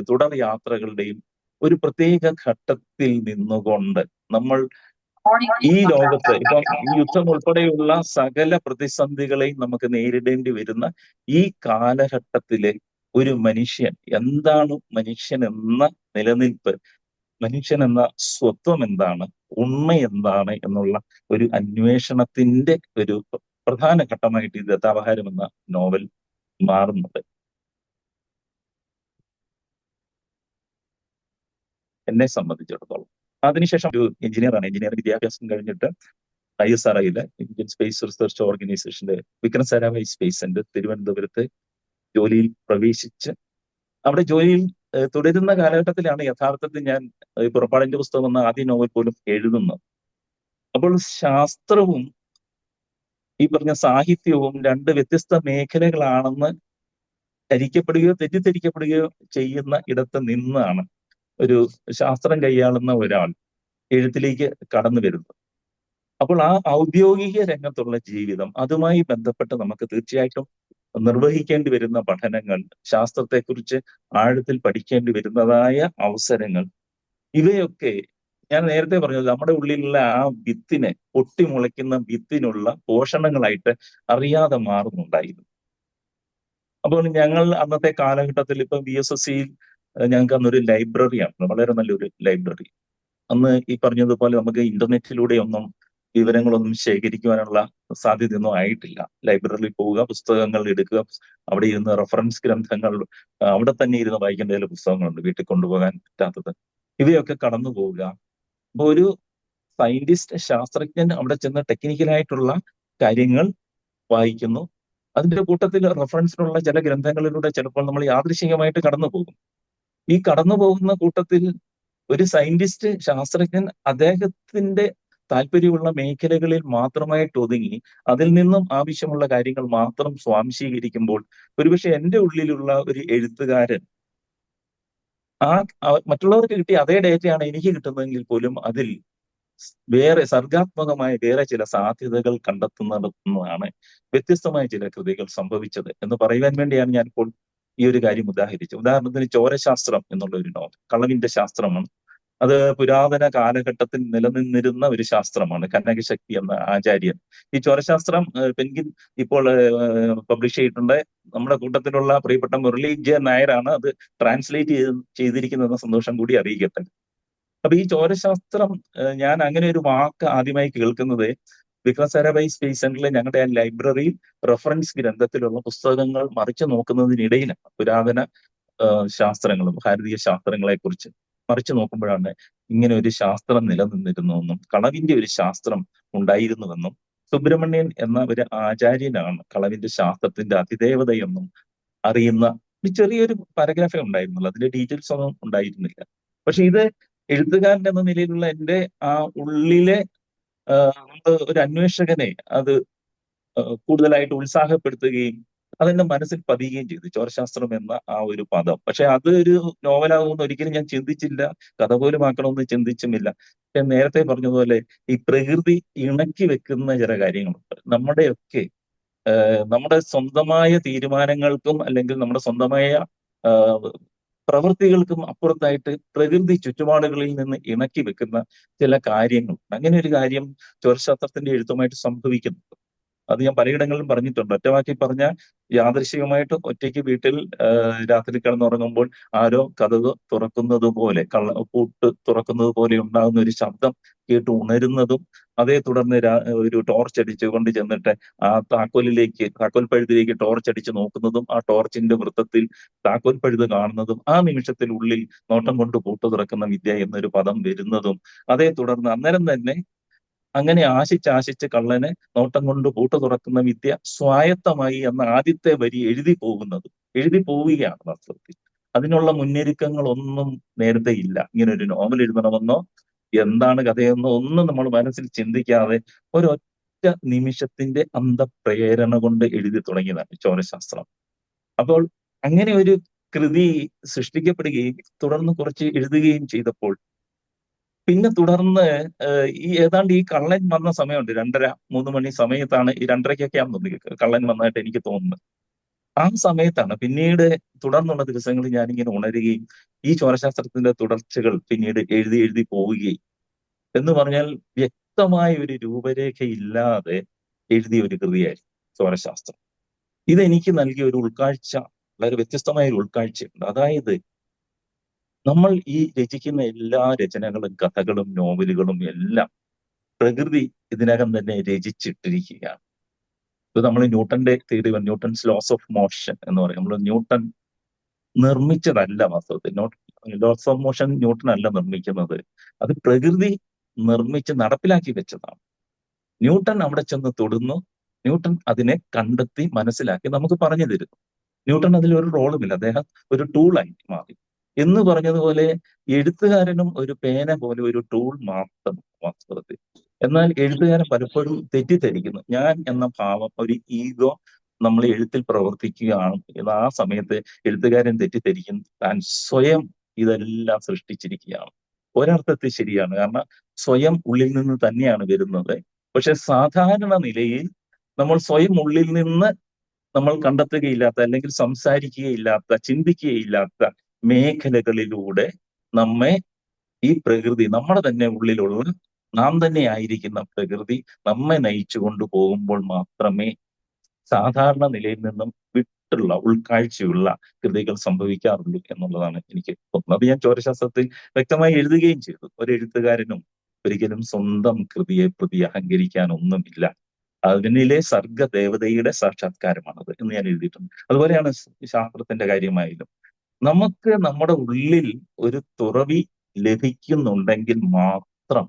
തുടർ യാത്രകളുടെയും ഒരു പ്രത്യേക ഘട്ടത്തിൽ നിന്നുകൊണ്ട് നമ്മൾ ഈ ലോകത്ത് ഇപ്പം ഈ യുദ്ധം ഉൾപ്പെടെയുള്ള സകല പ്രതിസന്ധികളെയും നമുക്ക് നേരിടേണ്ടി വരുന്ന ഈ കാലഘട്ടത്തിലെ ഒരു മനുഷ്യൻ എന്താണ്, മനുഷ്യൻ എന്ന നിലനിൽപ്പ്, മനുഷ്യൻ എന്ന സ്വത്വം എന്താണ്, ഉണ്മ എന്താണ് എന്നുള്ള ഒരു അന്വേഷണത്തിന്റെ ഒരു പ്രധാന ഘട്ടമായിട്ട് ഈ ദത്താവഹാരം എന്ന നോവൽ മാറുന്നത്. എന്നെ സംബന്ധിച്ചിടത്തോളം അതിനുശേഷം ഒരു എഞ്ചിനീയറാണ്. എഞ്ചിനീയറിംഗ് വിദ്യാഭ്യാസം കഴിഞ്ഞിട്ട് ISROയിലെ ഇന്ത്യൻ സ്പേസ് റിസർച്ച് ഓർഗനൈസേഷന്റെ വിക്രം സാരാഭായ് സ്പേസ് സെന്റർ തിരുവനന്തപുരത്ത് ജോലിയിൽ പ്രവേശിച്ച് അവിടെ ജോലിയിൽ തുടരുന്ന കാലഘട്ടത്തിലാണ് യഥാർത്ഥത്തിൽ ഞാൻ പുറപ്പാടിന്റെ പുസ്തകം എന്ന ആദ്യ നോവൽ പോലും എഴുതുന്നത്. അപ്പോൾ ശാസ്ത്രവും ഈ പറഞ്ഞ സാഹിത്യവും രണ്ട് വ്യത്യസ്ത മേഖലകളാണെന്ന് തെറ്റിദ്ധരിക്കപ്പെടുകയോ ചെയ്യുന്ന ഇടത്ത് നിന്നാണ് ഒരു ശാസ്ത്രം കൈയാളുന്ന ഒരാൾ എഴുത്തിലേക്ക് കടന്നു വരുന്നത്. അപ്പോൾ ആ ഔദ്യോഗിക രംഗത്തുള്ള ജീവിതം, അതുമായി ബന്ധപ്പെട്ട് നമുക്ക് തീർച്ചയായിട്ടും നിർവഹിക്കേണ്ടി വരുന്ന പഠനങ്ങൾ, ശാസ്ത്രത്തെക്കുറിച്ച് ആഴത്തിൽ പഠിക്കേണ്ടി വരുന്നതായ അവസരങ്ങൾ, ഇവയൊക്കെ ഞാൻ നേരത്തെ പറഞ്ഞത് നമ്മുടെ ഉള്ളിലുള്ള ആ വിത്തിനെ, പൊട്ടിമുളയ്ക്കുന്ന വിത്തിനുള്ള പോഷണങ്ങളായിട്ട് അറിയാതെ മാറുന്നുണ്ടായിരുന്നു. അപ്പോൾ ഞങ്ങൾ അന്നത്തെ കാലഘട്ടത്തിൽ ഇപ്പം BSSCയിൽ ഞങ്ങൾക്ക് അന്നൊരു ലൈബ്രറിയാണ്, വളരെ നല്ലൊരു ലൈബ്രറി. അന്ന് ഈ പറഞ്ഞതുപോലെ നമുക്ക് ഇന്റർനെറ്റിലൂടെ ഒന്നും വിവരങ്ങളൊന്നും ശേഖരിക്കുവാനുള്ള സാധ്യതയൊന്നും ആയിട്ടില്ല. ലൈബ്രറിയിൽ പോവുക, പുസ്തകങ്ങൾ എടുക്കുക, അവിടെ ഇരുന്ന് റെഫറൻസ് ഗ്രന്ഥങ്ങൾ അവിടെ തന്നെ ഇരുന്ന് വായിക്കേണ്ട ചില പുസ്തകങ്ങളുണ്ട്, വീട്ടിൽ കൊണ്ടുപോകാൻ പറ്റാത്തത്. ഇവയൊക്കെ കടന്നു പോവുക. അപ്പൊ ഒരു സയന്റിസ്റ്റ്, ശാസ്ത്രജ്ഞൻ അവിടെ ചെന്ന് ടെക്നിക്കലായിട്ടുള്ള കാര്യങ്ങൾ വായിക്കുന്നു. അതിന്റെ കൂട്ടത്തിൽ റെഫറൻസിനുള്ള ചില ഗ്രന്ഥങ്ങളിലൂടെ ചിലപ്പോൾ നമ്മൾ യാദൃശ്ചികമായിട്ട് കടന്നു പോകും. ഈ കടന്നു പോകുന്ന കൂട്ടത്തിൽ ഒരു സയന്റിസ്റ്റ്, ശാസ്ത്രജ്ഞൻ അദ്ദേഹത്തിന്റെ താല്പര്യമുള്ള മേഖലകളിൽ മാത്രമായിട്ട് ഒതുങ്ങി അതിൽ നിന്നും ആവശ്യമുള്ള കാര്യങ്ങൾ മാത്രം സ്വാംശീകരിക്കുമ്പോൾ ഒരുപക്ഷെ എൻ്റെ ഉള്ളിലുള്ള ഒരു എഴുത്തുകാരൻ മറ്റുള്ളവർക്ക് കിട്ടിയ അതേ ഡേറ്റയാണ് എനിക്ക് കിട്ടുന്നതെങ്കിൽ പോലും അതിൽ വേറെ സർഗാത്മകമായ വേറെ ചില സാധ്യതകൾ കണ്ടെത്തുന്നിടത്തുനിന്നാണ് വ്യത്യസ്തമായ ചില കൃതികൾ സംഭവിച്ചത് എന്ന് പറയുവാൻ വേണ്ടിയാണ് ഞാൻ ഇപ്പോൾ ഈ ഒരു കാര്യം ഉദാഹരിച്ചത്. ഉദാഹരണത്തിന് ചോരശാസ്ത്രം എന്നുള്ള ഒരു നോവൽ, കളവിന്റെ ശാസ്ത്രമാണ്. അത് പുരാതന കാലഘട്ടത്തിൽ നിലനിന്നിരുന്ന ഒരു ശാസ്ത്രമാണ്. കനകശക്തി എന്ന ആചാര്യൻ ഈ ചോരശാസ്ത്രം പെൻഗിൻ ഇപ്പോൾ പബ്ലിഷ് ചെയ്തിട്ടുണ്ട്. നമ്മുടെ കൂട്ടത്തിലുള്ള പ്രിയപ്പെട്ട മുരളി ജെ നായരാണ് അത് ട്രാൻസ്ലേറ്റ് ചെയ്തിരിക്കുന്നതെന്ന സന്തോഷം കൂടി അറിയിക്കട്ടെ. അപ്പൊ ഈ ചോരശാസ്ത്രം ഞാൻ അങ്ങനെ ഒരു വാക്ക് ആദ്യമായി കേൾക്കുന്നത് വിക്രം സാരാഭായ് സ്പേസ് സെന്ററിലെ ഞങ്ങളുടെ ആ ലൈബ്രറിയിൽ റെഫറൻസ് ഗ്രന്ഥത്തിലുള്ള പുസ്തകങ്ങൾ മറിച്ചു നോക്കുന്നതിനിടയിലാണ് പുരാതന ശാസ്ത്രങ്ങളും ഭാരതീയ ശാസ്ത്രങ്ങളെ കുറിച്ച് മറിച്ചു നോക്കുമ്പോഴാണ് ഇങ്ങനെ ഒരു ശാസ്ത്രം നിലനിന്നിരുന്നുവെന്നും കളവിന്റെ ഒരു ശാസ്ത്രം ഉണ്ടായിരുന്നുവെന്നും സുബ്രഹ്മണ്യൻ എന്ന ഒരു ആചാര്യനാണ് കളവിന്റെ ശാസ്ത്രത്തിന്റെ അതിദേവതയെന്നും അറിയുന്ന ഒരു ചെറിയൊരു പാരഗ്രാഫേ ഉണ്ടായിരുന്നുള്ളൂ. അതിന്റെ ഡീറ്റെയിൽസ് ഒന്നും ഉണ്ടായിരുന്നില്ല. പക്ഷെ ഇത് എഴുത്തുകാരൻ എന്ന നിലയിലുള്ള എൻ്റെ ആ ഉള്ളിലെ ഒരു അന്വേഷകനെ അത് കൂടുതലായിട്ട് ഉത്സാഹപ്പെടുത്തുകയും അതെന്റെ മനസ്സിൽ പതിയുകയും ചെയ്തു, ചോരശാസ്ത്രം എന്ന ആ ഒരു പദം. പക്ഷെ അത് ഒരു നോവലാകുമെന്ന് ഒരിക്കലും ഞാൻ ചിന്തിച്ചില്ല, കഥ പോലും ആക്കണമെന്ന് ചിന്തിച്ചുമില്ല. ഞാൻ നേരത്തെ പറഞ്ഞതുപോലെ ഈ പ്രകൃതി ഇണക്കി വെക്കുന്ന ചില കാര്യങ്ങളുണ്ട്. നമ്മുടെയൊക്കെ നമ്മുടെ സ്വന്തമായ തീരുമാനങ്ങൾക്കും അല്ലെങ്കിൽ നമ്മുടെ സ്വന്തമായ പ്രവൃത്തികൾക്കും അപ്പുറത്തായിട്ട് പ്രകൃതി ചുറ്റുപാടുകളിൽ നിന്ന് ഇണക്കി വെക്കുന്ന ചില കാര്യങ്ങൾ. അങ്ങനെ ഒരു കാര്യം ചോരശാസ്ത്രത്തിന്റെ എഴുത്തുമായിട്ട് സംഭവിക്കുന്നുണ്ട്. അത് ഞാൻ പലയിടങ്ങളിലും പറഞ്ഞിട്ടുണ്ട്. ഒറ്റവാക്കി പറഞ്ഞ യാദൃശികമായിട്ട് ഒറ്റയ്ക്ക് വീട്ടിൽ രാത്രി കിടന്നുറങ്ങുമ്പോൾ ആരോ കതക് തുറക്കുന്നത് പോലെ, പൂട്ട് തുറക്കുന്നത് പോലെ ഉണ്ടാകുന്ന ഒരു ശബ്ദം കേട്ട് ഉണരുന്നതും അതേ തുടർന്ന് ഒരു ടോർച്ച് അടിച്ചുകൊണ്ട് ചെന്നിട്ട് ആ താക്കോൽ പഴുതിലേക്ക് ടോർച്ച് അടിച്ച് നോക്കുന്നതും ആ ടോർച്ചിന്റെ വൃത്തത്തിൽ താക്കോൽ പഴുത് കാണുന്നതും ആ നിമിഷത്തിൽ ഉള്ളിൽ നോട്ടം കൊണ്ട് പൂട്ട് തുറക്കുന്ന വിദ്യ എന്നൊരു പദം വരുന്നതും അതേ തുടർന്ന് അന്നേരം തന്നെ അങ്ങനെ ആശിച്ച് കള്ളന് നോട്ടം കൊണ്ട് പൂട്ട് തുറക്കുന്ന വിദ്യ സ്വായത്തമായി എന്ന ആദ്യത്തെ വരി എഴുതി പോവുകയാണ് വാസ്തവത്തിൽ. അതിനുള്ള മുന്നൊരുക്കങ്ങളൊന്നും നേരത്തെ ഇല്ല. ഇങ്ങനെ ഒരു നോവൽ എഴുതണമെന്നോ എന്താണ് കഥയെന്നോ ഒന്നും നമ്മൾ മനസ്സിൽ ചിന്തിക്കാതെ ഒരൊറ്റ നിമിഷത്തിന്റെ അന്തപ്രേരണ കൊണ്ട് എഴുതി തുടങ്ങിയതാണ് ചോരശാസ്ത്രം. അപ്പോൾ അങ്ങനെ ഒരു കൃതി സൃഷ്ടിക്കപ്പെടുകയും തുടർന്ന് കുറച്ച് എഴുതുകയും ചെയ്തപ്പോൾ പിന്നെ തുടർന്ന് ഈ ഏതാണ്ട് ഈ കള്ളൻ വന്ന സമയമുണ്ട്, 2:30-3 മണി സമയത്താണ്, ഈ 2:30-ക്കൊക്കെയാണെന്ന് തോന്നുന്നു കള്ളൻ വന്നതായിട്ട് എനിക്ക് തോന്നുന്നത്. ആ സമയത്താണ് പിന്നീട് തുടർന്നുള്ള ദിവസങ്ങളിൽ ഞാനിങ്ങനെ ഉണരുകയും ഈ ചോരശാസ്ത്രത്തിന്റെ തുടർച്ചകൾ പിന്നീട് എഴുതി പോവുകയും എന്ന് പറഞ്ഞാൽ വ്യക്തമായ ഒരു രൂപരേഖയില്ലാതെ എഴുതിയ ഒരു കൃതിയായിരുന്നു ചോരശാസ്ത്രം. ഇതെനിക്ക് നൽകിയ ഒരു ഉൾക്കാഴ്ച, വളരെ വ്യത്യസ്തമായ ഒരു ഉൾക്കാഴ്ചയുണ്ട്. അതായത് നമ്മൾ ഈ രചിക്കുന്ന എല്ലാ രചനകളും കഥകളും നോവലുകളും എല്ലാം പ്രകൃതി ഇതിനകം തന്നെ രചിച്ചിട്ടിരിക്കുകയാണ്. ഇത് നമ്മൾ ന്യൂട്ടന്റെ theory, Newton's loss of motion എന്ന് പറയും. നമ്മൾ ന്യൂട്ടൺ നിർമ്മിച്ചതല്ല വാസ്തവത്തിൽ. ലോസ് ഓഫ് മോഷൻ ന്യൂട്ടൺ അല്ല നിർമ്മിക്കുന്നത്, അത് പ്രകൃതി നിർമ്മിച്ച് നടപ്പിലാക്കി വെച്ചതാണ്. ന്യൂട്ടൺ അവിടെ ചെന്ന് തൊടുന്നു, ന്യൂട്ടൺ അതിനെ കണ്ടെത്തി മനസ്സിലാക്കി നമുക്ക് പറഞ്ഞു തരുന്നു. ന്യൂട്ടൺ അതിൽ ഒരു റോളുമില്ല, അദ്ദേഹം ഒരു ടൂളായി മാറി. എന്ന് പറഞ്ഞതുപോലെ എഴുത്തുകാരനും ഒരു പേന പോലെ ഒരു ടൂൾ മാത്രം വാസ്തവത്തിൽ. എന്നാൽ എഴുത്തുകാരൻ പലപ്പോഴും തെറ്റിദ്ധരിക്കുന്നു. ഞാൻ എന്ന ഭാവം, ഒരു ഈഗോ നമ്മൾ എഴുത്തിൽ പ്രവർത്തിക്കുകയാണ് എന്ന് ആ സമയത്ത് എഴുത്തുകാരൻ തെറ്റിദ്ധരിക്കുന്നു. താൻ സ്വയം ഇതെല്ലാം സൃഷ്ടിച്ചിരിക്കുകയാണ്. ഒരർത്ഥത്തിൽ ശരിയാണ്, കാരണം സ്വയം ഉള്ളിൽ നിന്ന് തന്നെയാണ് വരുന്നത്. പക്ഷെ സാധാരണ നിലയിൽ നമ്മൾ സ്വയം ഉള്ളിൽ നിന്ന് നമ്മൾ കണ്ടെത്തുകയില്ലാത്ത, അല്ലെങ്കിൽ സംസാരിക്കുകയില്ലാത്ത, ചിന്തിക്കുകയില്ലാത്ത മേഖലകളിലൂടെ നമ്മെ ഈ പ്രകൃതി, നമ്മുടെ തന്നെ ഉള്ളിലുള്ള നാം തന്നെ ആയിരിക്കുന്ന പ്രകൃതി നമ്മെ നയിച്ചു കൊണ്ടുപോകുമ്പോൾ മാത്രമേ സാധാരണ നിലയിൽ നിന്നും വിട്ടുള്ള ഉൾക്കാഴ്ചയുള്ള കൃതികൾ സംഭവിക്കാറുള്ളൂ എന്നുള്ളതാണ് എനിക്ക് തോന്നുന്നത്. ഞാൻ ചോരശാസ്ത്രത്തിൽ വ്യക്തമായി എഴുതുകയും ചെയ്തു. ഒരു എഴുത്തുകാരനും ഒരിക്കലും സ്വന്തം കൃതിയെ പ്രതി അഹങ്കരിക്കാനൊന്നുമില്ല. അതിനിലെ സർഗദേവതയുടെ സാക്ഷാത്കാരമാണത് എന്ന് ഞാൻ എഴുതിയിട്ടുണ്ട്. അതുപോലെയാണ് ശാസ്ത്രത്തിന്റെ കാര്യമായാലും. നമുക്ക് നമ്മുടെ ഉള്ളിൽ ഒരു തുറവി ലഭിക്കുന്നുണ്ടെങ്കിൽ മാത്രം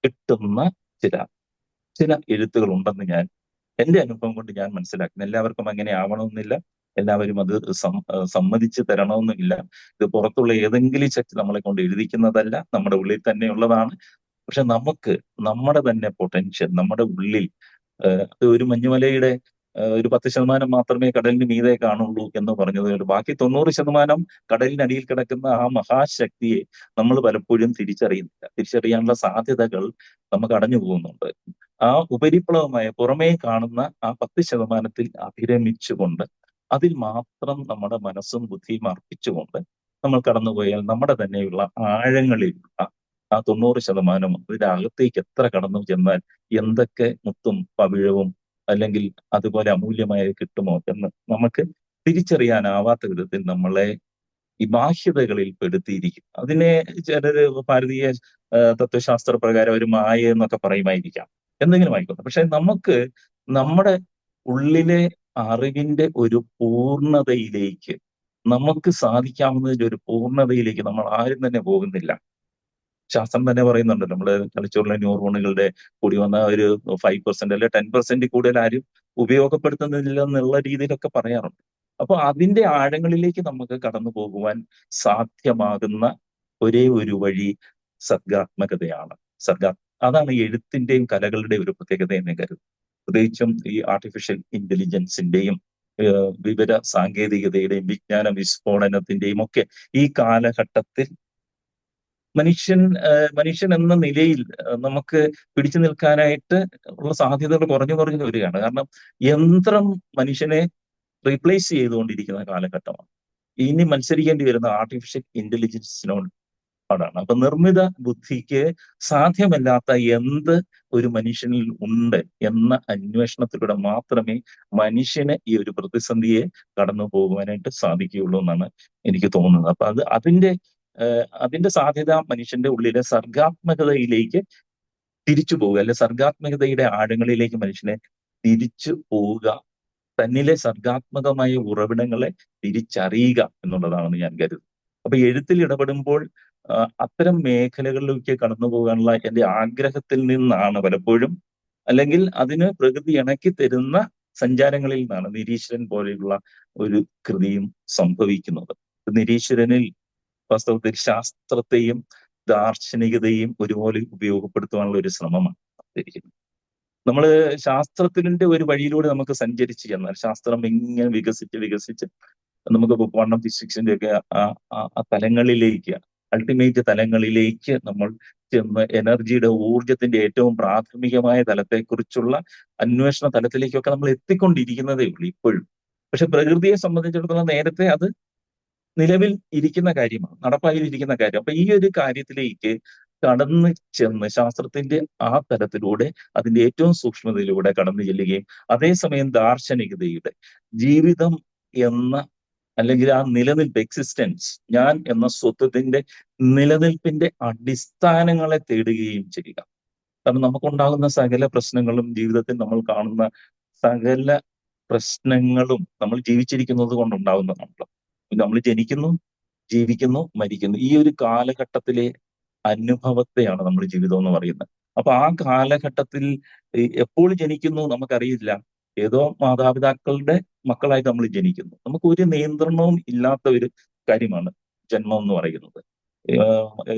കിട്ടുന്ന ചില എഴുത്തുകൾ ഉണ്ടെന്ന് ഞാൻ എൻ്റെ അനുഭവം കൊണ്ട് ഞാൻ മനസ്സിലാക്കുന്നു. എല്ലാവർക്കും അങ്ങനെ ആവണമെന്നില്ല, എല്ലാവരും അത് സമ്മതിച്ചു തരണമെന്നുമില്ല. ഇത് പുറത്തുള്ള ഏതെങ്കിലും ശക്തി നമ്മളെ കൊണ്ട് എഴുതിക്കുന്നതല്ല, നമ്മുടെ ഉള്ളിൽ തന്നെ ഉള്ളതാണ്. പക്ഷെ നമുക്ക് നമ്മുടെ തന്നെ പൊട്ടൻഷ്യൽ, നമ്മുടെ ഉള്ളിൽ ഒരു മഞ്ഞുമലയുടെ ഒരു 10% മാത്രമേ കടലിന് മീതെ കാണുള്ളൂ എന്ന് പറഞ്ഞതുകൊണ്ട് ബാക്കി 90% കടലിനടിയിൽ കിടക്കുന്ന ആ മഹാശക്തിയെ നമ്മൾ പലപ്പോഴും തിരിച്ചറിയുന്നില്ല. തിരിച്ചറിയാനുള്ള സാധ്യതകൾ നമുക്ക് അടഞ്ഞു പോകുന്നുണ്ട്. ആ ഉപരിപ്ലവമായ പുറമേ കാണുന്ന ആ 10% അഭിരമിച്ചുകൊണ്ട് അതിൽ മാത്രം നമ്മുടെ മനസ്സും ബുദ്ധിയും അർപ്പിച്ചുകൊണ്ട് നമ്മൾ കടന്നുപോയാൽ നമ്മുടെ തന്നെയുള്ള ആഴങ്ങളിലുള്ള ആ 90% അതിന്റെ അകത്തേക്ക് എത്ര കടന്നു ചെന്നാൽ എന്തൊക്കെ മുത്തും പവിഴവും അല്ലെങ്കിൽ അതുപോലെ അമൂല്യമായ കിട്ടുമോ എന്ന് നമുക്ക് തിരിച്ചറിയാനാവാത്ത വിധത്തിൽ നമ്മളെ ഈ ബാഹ്യതകളിൽ പെടുത്തിയിരിക്കും. അതിനെ ചിലര് ഭാരതീയ തത്വശാസ്ത്ര പ്രകാരം ഒരു മായ എന്നൊക്കെ പറയുമായിരിക്കാം, എന്തെങ്കിലും ആയിക്കോട്ടെ. പക്ഷെ നമുക്ക് നമ്മുടെ ഉള്ളിലെ അറിവിന്റെ ഒരു പൂർണ്ണതയിലേക്ക് നമുക്ക് സാധിക്കാവുന്നതിന്റെ ഒരു പൂർണ്ണതയിലേക്ക് നമ്മൾ ആരും തന്നെ പോകുന്നില്ല. ശാസ്ത്രം തന്നെ പറയുന്നുണ്ടല്ലോ, നമ്മുടെ തലച്ചോറിലെ ന്യൂറോണുകളുടെ കൂടി വന്ന ഒരു 5% അല്ലെ 10% കൂടുതൽ ആരും ഉപയോഗപ്പെടുത്തുന്നില്ല എന്നുള്ള രീതിയിലൊക്കെ പറയാറുണ്ട്. അപ്പൊ അതിന്റെ ആഴങ്ങളിലേക്ക് നമുക്ക് കടന്നു പോകുവാൻ സാധ്യമാകുന്ന ഒരേ ഒരു വഴി സർഗാത്മകതയാണ്. അതാണ് എഴുത്തിന്റെയും കലകളുടെയും ഒരു പ്രത്യേകത എന്ന് കരുതുന്നു. പ്രത്യേകിച്ചും ഈ ആർട്ടിഫിഷ്യൽ ഇന്റലിജൻസിന്റെയും വിവര സാങ്കേതികതയുടെയും വിജ്ഞാന വിസ്ഫോടനത്തിന്റെയും ഒക്കെ ഈ കാലഘട്ടത്തിൽ മനുഷ്യൻ എന്ന നിലയിൽ നമുക്ക് പിടിച്ചു നിൽക്കാനായിട്ട് ഉള്ള സാധ്യതകൾ കുറഞ്ഞു വരികയാണ്. കാരണം യന്ത്രം മനുഷ്യനെ റീപ്ലേസ് ചെയ്തുകൊണ്ടിരിക്കുന്ന കാലഘട്ടമാണ്. ഇനി മത്സരിക്കേണ്ടി വരുന്ന ആർട്ടിഫിഷ്യൽ ഇന്റലിജൻസിനോടാണ്. അപ്പൊ നിർമ്മിത ബുദ്ധിക്ക് സാധ്യമല്ലാത്ത എന്ത് ഒരു മനുഷ്യനിൽ ഉണ്ട് എന്ന അന്വേഷണത്തിലൂടെ മാത്രമേ മനുഷ്യന് ഈ ഒരു പ്രതിസന്ധിയെ കടന്നു പോകുവാനായിട്ട് സാധിക്കുകയുള്ളൂ എന്നാണ് എനിക്ക് തോന്നുന്നത്. അപ്പൊ അതിന്റെ സാധ്യത മനുഷ്യന്റെ ഉള്ളിലെ സർഗാത്മകതയിലേക്ക് തിരിച്ചു പോവുക, അല്ലെ സർഗാത്മകതയുടെ ആഴങ്ങളിലേക്ക് മനുഷ്യനെ തിരിച്ചു പോവുക, തന്നിലെ സർഗാത്മകമായ ഉറവിടങ്ങളെ തിരിച്ചറിയുക എന്നുള്ളതാണെന്ന് ഞാൻ കരുതുന്നു. അപ്പൊ എഴുത്തിൽ ഇടപെടുമ്പോൾ അത്തരം മേഖലകളിലേക്ക് കടന്നു പോകാനുള്ള എന്റെ ആഗ്രഹത്തിൽ നിന്നാണ് പലപ്പോഴും, അല്ലെങ്കിൽ അതിന് പ്രകൃതി ഇണക്കി തരുന്ന സഞ്ചാരങ്ങളിൽ നിന്നാണ് നിരീശ്വരൻ പോലെയുള്ള ഒരു കൃതിയും സംഭവിക്കുന്നത്. നിരീശ്വരനിൽ വാസ്തവത്തിൽ ശാസ്ത്രത്തെയും ദാർശനികതയും ഒരുപോലെ ഉപയോഗപ്പെടുത്തുവാനുള്ള ഒരു ശ്രമമാണ് നടത്തിയിരിക്കുന്നത്. നമ്മൾ ശാസ്ത്രത്തിന്റെ ഒരു വഴിയിലൂടെ നമുക്ക് സഞ്ചരിച്ച് ചെന്നാൽ ശാസ്ത്രം ഇങ്ങനെ വികസിച്ച് നമുക്ക് ക്വാണ്ടം ഫിസിക്സിന്റെ ഒക്കെ ആ തലങ്ങളിലേക്ക്, അൾട്ടിമേറ്റ് തലങ്ങളിലേക്ക് നമ്മൾ ചെന്ന് എനർജിയുടെ ഊർജത്തിന്റെ ഏറ്റവും പ്രാഥമികമായ തലത്തെക്കുറിച്ചുള്ള അന്വേഷണ തലത്തിലേക്കൊക്കെ നമ്മൾ എത്തിക്കൊണ്ടിരിക്കുന്നതേ ഉള്ളൂ ഇപ്പോഴും. പക്ഷെ പ്രകൃതിയെ സംബന്ധിച്ചിടത്തോളം നേരത്തെ അത് നിലവിൽ ഇരിക്കുന്ന കാര്യമാണ്, നടപ്പായിരിക്കുന്ന കാര്യം. അപ്പൊ ഈ ഒരു കാര്യത്തിലേക്ക് കടന്നു ചെന്ന് ശാസ്ത്രത്തിന്റെ ആ തലത്തിലൂടെ അതിന്റെ ഏറ്റവും സൂക്ഷ്മതയിലൂടെ കടന്നു ചെല്ലുകയും അതേസമയം ദാർശനികതയുടെ ജീവിതം എന്ന അല്ലെങ്കിൽ ആ നിലനിൽപ്പ്, എക്സിസ്റ്റൻസ്, ഞാൻ എന്ന സ്വത്വത്തിന്റെ നിലനിൽപ്പിന്റെ അടിസ്ഥാനങ്ങളെ തേടുകയും ചെയ്യുക. കാരണം നമുക്കുണ്ടാകുന്ന സകല പ്രശ്നങ്ങളും, ജീവിതത്തിൽ നമ്മൾ കാണുന്ന സകല പ്രശ്നങ്ങളും നമ്മൾ ജീവിച്ചിരിക്കുന്നത് കൊണ്ടുണ്ടാകുന്നതാണല്ലോ. നമ്മൾ ജനിക്കുന്നു, ജീവിക്കുന്നു, മരിക്കുന്നു. ഈ ഒരു കാലഘട്ടത്തിലെ അനുഭവത്തെയാണ് നമ്മൾ ജീവിതം എന്ന് പറയുന്നത്. അപ്പൊ ആ കാലഘട്ടത്തിൽ എപ്പോൾ ജനിക്കുന്നു നമുക്കറിയില്ല. ഏതോ മാതാപിതാക്കളുടെ മക്കളായിട്ട് നമ്മൾ ജനിക്കുന്നു. നമുക്ക് ഒരു നിയന്ത്രണവും ഇല്ലാത്ത ഒരു കാര്യമാണ് ജന്മം എന്ന് പറയുന്നത്.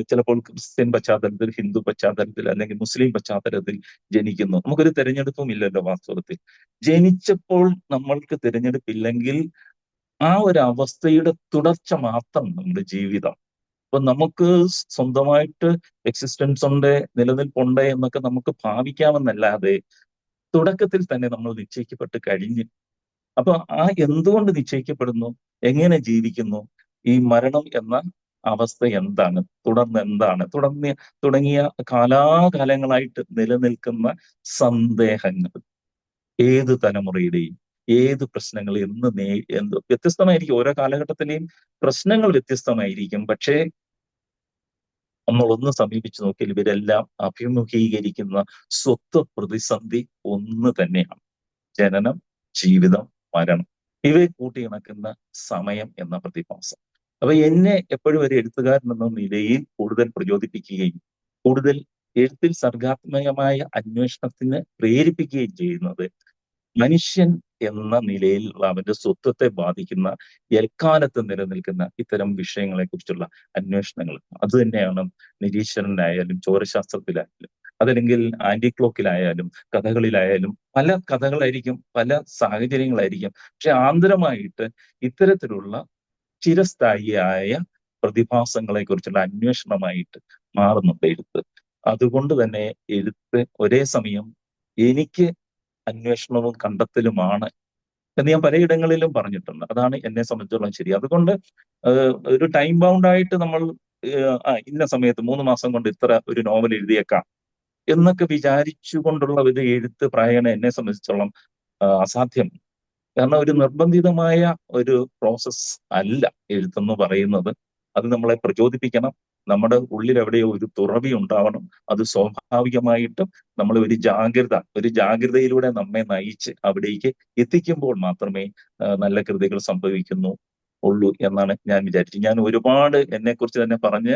ചിലപ്പോൾ ക്രിസ്ത്യൻ പശ്ചാത്തലത്തിൽ, ഹിന്ദു പശ്ചാത്തലത്തിൽ, അല്ലെങ്കിൽ മുസ്ലിം പശ്ചാത്തലത്തിൽ ജനിക്കുന്നു. നമുക്കൊരു തിരഞ്ഞെടുപ്പും ഇല്ലല്ലോ വാസ്തവത്തിൽ. ജനിച്ചപ്പോൾ നമ്മൾക്ക് തിരഞ്ഞെടുപ്പില്ലെങ്കിൽ ആ ഒരു അവസ്ഥയുടെ തുടർച്ച മാത്രം നമ്മുടെ ജീവിതം. അപ്പൊ നമുക്ക് സ്വന്തമായിട്ട് എക്സിസ്റ്റൻസ് ഉണ്ട്, നിലനിൽപ്പുണ്ട് എന്നൊക്കെ നമുക്ക് ഭാവിക്കാമെന്നല്ലാതെ തുടക്കത്തിൽ തന്നെ നമ്മൾ നിശ്ചയിക്കപ്പെട്ട് കഴിഞ്ഞു. അപ്പൊ ആ എന്തുകൊണ്ട് നിശ്ചയിക്കപ്പെടുന്നു, എങ്ങനെ ജീവിക്കുന്നു, ഈ മരണം എന്ന അവസ്ഥ എന്താണ്, തുടർന്ന് എന്താണ്, തുടങ്ങിയ കാലാകാലങ്ങളായിട്ട് നിലനിൽക്കുന്ന സന്ദേഹങ്ങൾ ഏത് തലമുറയുടെയും ഏത് പ്രശ്നങ്ങൾ എന്ത് വ്യത്യസ്തമായിരിക്കും. ഓരോ കാലഘട്ടത്തിലെയും പ്രശ്നങ്ങൾ വ്യത്യസ്തമായിരിക്കും. പക്ഷേ നമ്മളൊന്ന് സമീപിച്ചു നോക്കിയാൽ ഇവരെല്ലാം അഭിമുഖീകരിക്കുന്ന സ്വത്വ പ്രതിസന്ധി ഒന്ന് തന്നെയാണ്: ജനനം, ജീവിതം, മരണം. ഇവയെ കൂട്ടിയിണക്കുന്ന സമയം എന്ന പ്രതിഭാസം. അപ്പൊ എന്നെ എപ്പോഴും ഒരു എഴുത്തുകാരൻ എന്ന നിലയിൽ കൂടുതൽ പ്രചോദിപ്പിക്കുകയും കൂടുതൽ എഴുത്തിൽ സർഗാത്മകമായ അന്വേഷണത്തിന് പ്രേരിപ്പിക്കുകയും ചെയ്യുന്നത് മനുഷ്യൻ എന്ന നിലയിൽ അവന്റെ സ്വത്വത്തെ ബാധിക്കുന്ന എക്കാലത്ത് നിലനിൽക്കുന്ന ഇത്തരം വിഷയങ്ങളെ കുറിച്ചുള്ള അന്വേഷണങ്ങൾ. അത് തന്നെയാണ് നിരീശ്വരനായാലും ചോരശാസ്ത്രത്തിലായാലും അതല്ലെങ്കിൽ ആന്റി ക്ലോക്കിലായാലും കഥകളിലായാലും പല കഥകളായിരിക്കും, പല സാഹചര്യങ്ങളായിരിക്കും. പക്ഷെ ആന്തരമായിട്ട് ഇത്തരത്തിലുള്ള ചിരസ്ഥായിയായ പ്രതിഭാസങ്ങളെ കുറിച്ചുള്ള അന്വേഷണമായിട്ട് മാറുന്നുണ്ട് എഴുത്ത്. അതുകൊണ്ട് തന്നെ എഴുത്ത് ഒരേ സമയം എനിക്ക് അന്വേഷണവും കണ്ടെത്തലുമാണ് എന്ന് ഞാൻ പലയിടങ്ങളിലും പറഞ്ഞിട്ടുണ്ട്. അതാണ് എന്നെ സംബന്ധിച്ചിടത്തോളം ശരി. അതുകൊണ്ട് ഒരു ടൈം ബൗണ്ട് ആയിട്ട് നമ്മൾ ഇന്ന സമയത്ത് 3 മാസം കൊണ്ട് ഇത്ര ഒരു നോവൽ എഴുതിയേക്കാം എന്നൊക്കെ വിചാരിച്ചുകൊണ്ടുള്ള ഒരു എഴുത്ത് പ്രായണ എന്നെ സംബന്ധിച്ചിടത്തോളം അസാധ്യം. കാരണം ഒരു നിർബന്ധിതമായ ഒരു പ്രോസസ് അല്ല എഴുത്തെന്ന് പറയുന്നത്. അത് നമ്മളെ പ്രചോദിപ്പിക്കണം. നമ്മുടെ ഉള്ളിൽ എവിടെയോ ഒരു തുറവി ഉണ്ടാവണം. അത് സ്വാഭാവികമായിട്ടും നമ്മൾ ഒരു ജാഗ്രതയിലൂടെ നമ്മെ നയിച്ച് അവിടേക്ക് എത്തിക്കുമ്പോൾ മാത്രമേ നല്ല കൃതികൾ ഉള്ളൂ എന്നാണ് ഞാൻ വിചാരിച്ചത്. ഞാൻ ഒരുപാട് എന്നെക്കുറിച്ച് തന്നെ പറഞ്ഞ്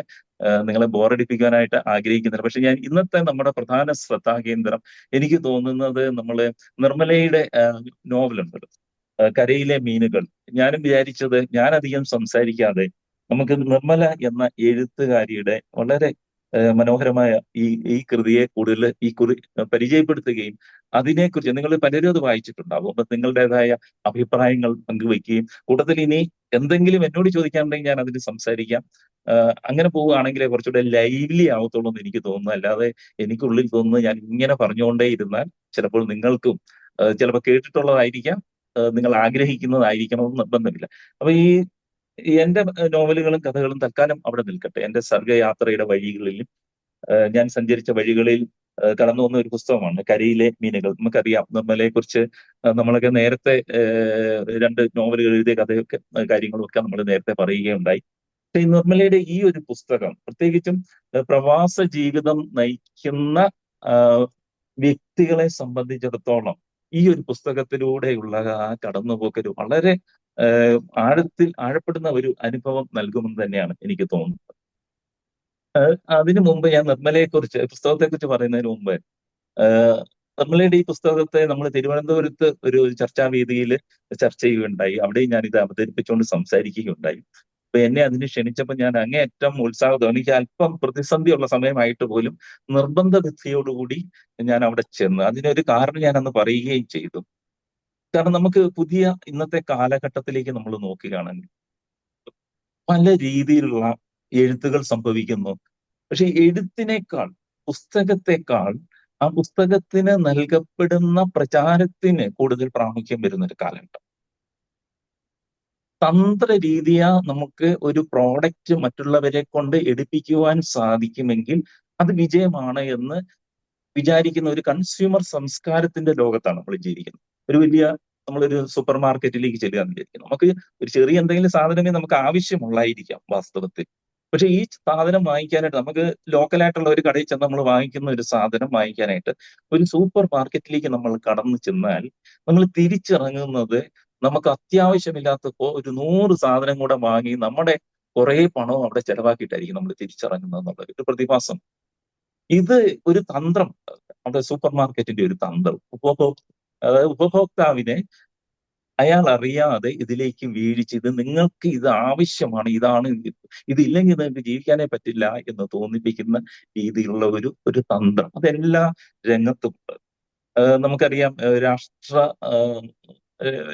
നിങ്ങളെ ബോറടിപ്പിക്കാനായിട്ട് ആഗ്രഹിക്കുന്നില്ല. പക്ഷെ ഞാൻ ഇന്നത്തെ നമ്മുടെ പ്രധാന ശ്രദ്ധാകേന്ദ്രം എനിക്ക് തോന്നുന്നത് നമ്മള് നിർമ്മലയുടെ നോവലുണ്ടല്ലോ, കരയിലെ മീനുകൾ. ഞാനും വിചാരിച്ചത് ഞാനധികം സംസാരിക്കാതെ നമുക്ക് നിർമ്മല എന്ന എഴുത്തുകാരിയുടെ വളരെ മനോഹരമായ ഈ കൃതിയെ കൂടുതൽ പരിചയപ്പെടുത്തുകയും അതിനെക്കുറിച്ച് നിങ്ങൾ പലരും അത് വായിച്ചിട്ടുണ്ടാവും. അപ്പൊ നിങ്ങളുടേതായ അഭിപ്രായങ്ങൾ പങ്കുവയ്ക്കുകയും കൂട്ടത്തിൽ ഇനി എന്തെങ്കിലും എന്നോട് ചോദിക്കാനുണ്ടെങ്കിൽ ഞാൻ അതിന് സംസാരിക്കാം. അങ്ങനെ പോവുകയാണെങ്കിൽ കുറച്ചുകൂടെ ലൈവ്ലി ആവത്തുള്ളൂ എന്ന് എനിക്ക് തോന്നുന്നു. അല്ലാതെ എനിക്കുള്ളിൽ തോന്നുന്നു ഞാൻ ഇങ്ങനെ പറഞ്ഞുകൊണ്ടേ ഇരുന്നാൽ ചിലപ്പോൾ നിങ്ങൾക്കും ചിലപ്പോൾ കേട്ടിട്ടുള്ളതായിരിക്കാം, നിങ്ങൾ ആഗ്രഹിക്കുന്നതായിരിക്കണമെന്ന് നിർബന്ധമില്ല. അപ്പൊ എന്റെ നോവലുകളും കഥകളും തൽക്കാലം അവിടെ നിൽക്കട്ടെ. എന്റെ സർഗയാത്രയുടെ വഴികളിലും ഞാൻ സഞ്ചരിച്ച വഴികളിൽ കടന്നു വന്ന ഒരു പുസ്തകമാണ് കരയിലെ മീനുകൾ. നമുക്കറിയാം നിർമ്മലയെ കുറിച്ച് നമ്മളൊക്കെ നേരത്തെ 2 നോവലുകൾ എഴുതിയ കഥയൊക്കെ കാര്യങ്ങളും ഒക്കെ നമ്മൾ നേരത്തെ പറയുകയുണ്ടായി. പക്ഷെ ഈ നിർമ്മലയുടെ ഈ ഒരു പുസ്തകം പ്രത്യേകിച്ചും പ്രവാസ ജീവിതം നയിക്കുന്ന വ്യക്തികളെ സംബന്ധിച്ചിടത്തോളം ഈ ഒരു പുസ്തകത്തിലൂടെയുള്ള ആ കടന്നുപോക്കൊരു വളരെ ആഴപ്പെടുന്ന ഒരു അനുഭവം നൽകുമെന്ന് തന്നെയാണ് എനിക്ക് തോന്നുന്നത്. അതിനു മുമ്പ് ഞാൻ നിർമ്മലയെക്കുറിച്ച് പുസ്തകത്തെക്കുറിച്ച് പറയുന്നതിന് മുമ്പ് നിർമ്മലയുടെ ഈ പുസ്തകത്തെ നമ്മൾ തിരുവനന്തപുരത്ത് ഒരു ചർച്ചാവേദിയിൽ ചർച്ച ചെയ്യുകയുണ്ടായി. അവിടെയും ഞാൻ ഇത് അവതരിപ്പിച്ചുകൊണ്ട് സംസാരിക്കുകയുണ്ടായി. അപ്പൊ എന്നെ അതിന് ക്ഷണിച്ചപ്പോൾ ഞാൻ അങ്ങേയറ്റം ഉത്സാഹം, എനിക്ക് അല്പം പ്രതിസന്ധിയുള്ള സമയമായിട്ട് പോലും നിർബന്ധ ബുദ്ധിയോടുകൂടി ഞാൻ അവിടെ ചെന്ന് അതിനൊരു കാരണം ഞാൻ അന്ന് പറയുകയും ചെയ്തു. കാരണം നമുക്ക് പുതിയ ഇന്നത്തെ കാലഘട്ടത്തിലേക്ക് നമ്മൾ നോക്കുകയാണെങ്കിൽ പല രീതിയിലുള്ള എഴുത്തുകൾ സംഭവിക്കുന്നു. പക്ഷെ എഴുത്തിനേക്കാൾ പുസ്തകത്തെക്കാൾ ആ പുസ്തകത്തിന് നൽകപ്പെടുന്ന പ്രചാരത്തിന് കൂടുതൽ പ്രാമുഖ്യം വരുന്ന ഒരു കാലഘട്ടം. തന്ത്രരീതിയാ നമുക്ക് ഒരു പ്രോഡക്റ്റ് മറ്റുള്ളവരെ കൊണ്ട് എടുപ്പിക്കുവാൻ സാധിക്കുമെങ്കിൽ അത് വിജയമാണ് എന്ന് വിചാരിക്കുന്ന ഒരു കൺസ്യൂമർ സംസ്കാരത്തിന്റെ ലോകത്താണ് നമ്മൾ ജീവിക്കുന്നത്. നമ്മളൊരു സൂപ്പർ മാർക്കറ്റിലേക്ക് ചെല്ലുക എന്ന് വിചാരിക്കുന്നു. നമുക്ക് ഒരു ചെറിയ എന്തെങ്കിലും സാധനമേ നമുക്ക് ആവശ്യമുള്ളായിരിക്കാം വാസ്തവത്തിൽ. പക്ഷെ ഈ സാധനം വാങ്ങിക്കാനായിട്ട് നമുക്ക് ലോക്കലായിട്ടുള്ള ഒരു കടയിൽ ചെന്ന് നമ്മൾ വാങ്ങിക്കുന്ന ഒരു സാധനം വാങ്ങിക്കാനായിട്ട് ഒരു സൂപ്പർ മാർക്കറ്റിലേക്ക് നമ്മൾ കടന്നു ചെന്നാൽ നമ്മൾ തിരിച്ചിറങ്ങുന്നത് നമുക്ക് അത്യാവശ്യമില്ലാത്തപ്പോ ഒരു 100 സാധനം കൂടെ വാങ്ങി നമ്മുടെ കുറെ പണവും അവിടെ ചെലവാക്കിയിട്ടായിരിക്കും നമ്മൾ തിരിച്ചിറങ്ങുന്നത് എന്നുള്ള ഒരു പ്രതിഭാസം. ഇത് ഒരു തന്ത്രം, നമ്മുടെ സൂപ്പർ മാർക്കറ്റിന്റെ ഒരു തന്ത്രം. ഉപഭോക്താവിനെ അയാൾ അറിയാതെ ഇതിലേക്ക് വീഴിച്ച് ഇത് നിങ്ങൾക്ക് ഇത് ആവശ്യമാണ്, ഇതില്ലെങ്കിൽ നിങ്ങൾക്ക് ജീവിക്കാനേ പറ്റില്ല എന്ന് തോന്നിപ്പിക്കുന്ന രീതിയിലുള്ള ഒരു തന്ത്രം അതെല്ലാ രംഗത്തും നമുക്കറിയാം.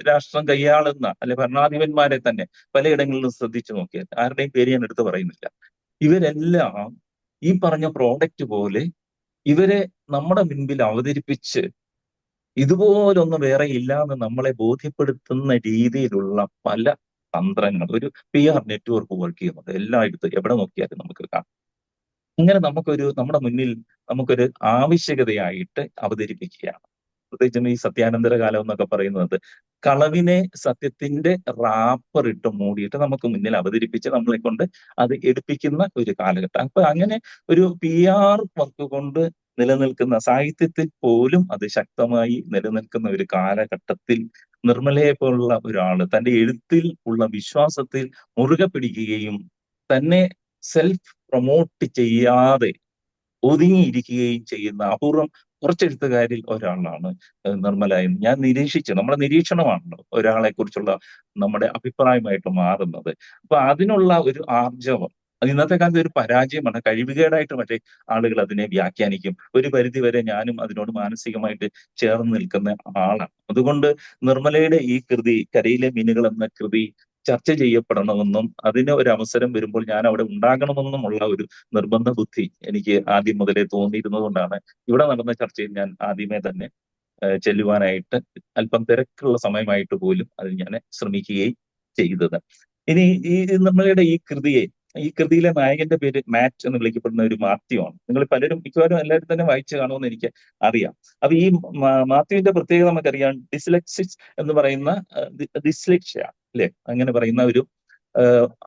രാഷ്ട്രം കൈയാളുന്ന അല്ലെ ഭരണാധിപന്മാരെ തന്നെ പലയിടങ്ങളിലും ശ്രദ്ധിച്ചു നോക്കിയാൽ ആരുടെയും പേര് ഞാൻ എടുത്തു പറയുന്നില്ല. ഇവരെല്ലാം ഈ പറഞ്ഞ പ്രോഡക്റ്റ് പോലെ ഇവരെ നമ്മുടെ മുൻപിൽ അവതരിപ്പിച്ച് ഇതുപോലൊന്നും വേറെ ഇല്ല എന്ന് നമ്മളെ ബോധ്യപ്പെടുത്തുന്ന രീതിയിലുള്ള പല തന്ത്രങ്ങൾ ഒരു PR നെറ്റ്വർക്ക് വർക്ക് ചെയ്യുന്നുണ്ട് എല്ലായിടത്തും. എവിടെ നോക്കിയാലും നമുക്ക് കാണാം. അങ്ങനെ നമ്മുടെ മുന്നിൽ നമുക്കൊരു ആവശ്യകതയായിട്ട് അവതരിപ്പിക്കുകയാണ്. പ്രത്യേകിച്ചും ഈ സത്യാനന്തര കാലം എന്നൊക്കെ പറയുന്നത് കളവിനെ സത്യത്തിന്റെ റാപ്പർ ഇട്ട് മൂടിയിട്ട് നമുക്ക് മുന്നിൽ അവതരിപ്പിച്ച് നമ്മളെ കൊണ്ട് അത് എടുപ്പിക്കുന്ന ഒരു കാലഘട്ടം. അപ്പൊ അങ്ങനെ ഒരു PR വർക്ക് കൊണ്ട് നിലനിൽക്കുന്ന സാഹിത്യത്തിൽ പോലും അത് ശക്തമായി നിലനിൽക്കുന്ന ഒരു കാലഘട്ടത്തിൽ നിർമ്മലയെ പോലുള്ള ഒരാള് തന്റെ എഴുത്തിൽ ഉള്ള വിശ്വാസത്തിൽ മുറുകെ പിടിക്കുകയും തന്നെ സെൽഫ് പ്രൊമോട്ട് ചെയ്യാതെ ഒതുങ്ങിയിരിക്കുകയും ചെയ്യുന്ന അപൂർവം കുറച്ചെഴുത്തുകാരിൽ ഒരാളാണ് നിർമ്മല എന്ന് ഞാൻ നമ്മുടെ നിരീക്ഷണമാണല്ലോ ഒരാളെ കുറിച്ചുള്ള നമ്മുടെ അഭിപ്രായമായിട്ട് മാറുന്നത്. അപ്പൊ അതിനുള്ള ഒരു ആർജവം അത് ഇന്നത്തെ കാലത്ത് ഒരു പരാജയമാണ്, കഴിവുകേടായിട്ട് മറ്റേ ആളുകൾ അതിനെ വ്യാഖ്യാനിക്കും. ഒരു പരിധി വരെ ഞാനും അതിനോട് മാനസികമായിട്ട് ചേർന്ന് നിൽക്കുന്ന ആളാണ്. അതുകൊണ്ട് നിർമ്മലയുടെ ഈ കൃതി, കരയിലെ മീനുകൾ എന്ന കൃതി ചർച്ച ചെയ്യപ്പെടണമെന്നും അതിന് ഒരു അവസരം വരുമ്പോൾ ഞാൻ അവിടെ ഉണ്ടാകണമെന്നുമുള്ള ഒരു നിർബന്ധ ബുദ്ധി എനിക്ക് ആദ്യം മുതലേ തോന്നിയിരുന്നത് കൊണ്ടാണ് ഇവിടെ നടന്ന ചർച്ചയിൽ ഞാൻ ആദ്യമേ തന്നെ ചെല്ലുവാനായിട്ട് അല്പം തിരക്കുള്ള സമയമായിട്ട് പോലും അതിന് ഞാൻ ശ്രമിക്കുകയും ചെയ്തത്. ഇനി ഈ നിർമ്മലയുടെ ഈ കൃതിയിലെ നായകന്റെ പേര് മാറ്റ് എന്ന് വിളിക്കപ്പെടുന്ന ഒരു മാത്യു ആണ്. നിങ്ങൾ പലരും മിക്കവാറും എല്ലാവരും തന്നെ വായിച്ചു കാണുമെന്ന് എനിക്ക് അറിയാം. അപ്പൊ ഈ മാത്യുവിന്റെ പ്രത്യേകത നമുക്കറിയാം, ഡിസ്ലെക്സിസ് എന്ന് പറയുന്ന ഡിസ്ലെക്ഷ്യ അല്ലെ, അങ്ങനെ പറയുന്ന ഒരു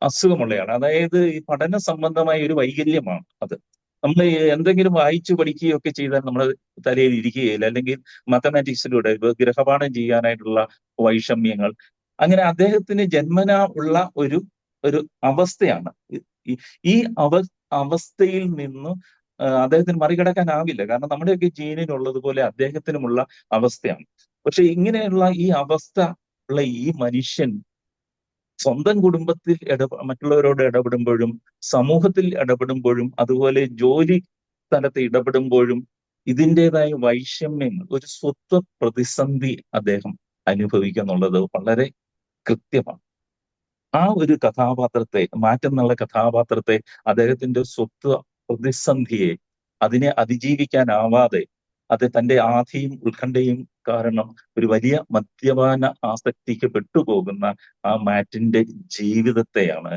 അസുഖമുള്ളയാണ്. അതായത് ഈ പഠന സംബന്ധമായ ഒരു വൈകല്യമാണ് അത്. നമ്മൾ എന്തെങ്കിലും വായിച്ചു പഠിക്കുകയൊക്കെ ചെയ്താൽ നമ്മുടെ തലയിൽ ഇരിക്കുകയില്ല, അല്ലെങ്കിൽ മാത്തമാറ്റിക്സിലൂടെ ഗൃഹപാഠം ചെയ്യാനായിട്ടുള്ള വൈഷമ്യങ്ങൾ, അങ്ങനെ അദ്ദേഹത്തിന് ജന്മനാ ഉള്ള ഒരു അവസ്ഥയാണ്. ഈ അവസ്ഥയിൽ നിന്ന് അദ്ദേഹത്തിന് മറികടക്കാനാവില്ല. കാരണം നമ്മുടെയൊക്കെ ജീനിനുള്ളതുപോലെ അദ്ദേഹത്തിനുമുള്ള അവസ്ഥയാണ്. പക്ഷെ ഇങ്ങനെയുള്ള ഈ അവസ്ഥ ഉള്ള ഈ മനുഷ്യൻ സ്വന്തം കുടുംബത്തിൽ മറ്റുള്ളവരോട് ഇടപെടുമ്പോഴും, സമൂഹത്തിൽ ഇടപെടുമ്പോഴും, അതുപോലെ ജോലി സ്ഥലത്ത് ഇടപെടുമ്പോഴും ഇതിൻ്റെതായ വൈഷമ്യങ്ങൾ, ഒരു സ്വത്വ പ്രതിസന്ധി അദ്ദേഹം അനുഭവിക്കുക എന്നുള്ളത് വളരെ കൃത്യമാണ്. ആ ഒരു കഥാപാത്രത്തെ, മാറ്റെന്നുള്ള കഥാപാത്രത്തെ, അദ്ദേഹത്തിന്റെ സ്വത്വ പ്രതിസന്ധിയെ, അതിനെ അതിജീവിക്കാനാവാതെ അത് തന്റെ ആധിയും ഉത്കണ്ഠയും കാരണം ഒരു വലിയ മദ്യപാന ആസക്തിക്ക് പെട്ടുപോകുന്ന ആ മാറ്റിന്റെ ജീവിതത്തെയാണ്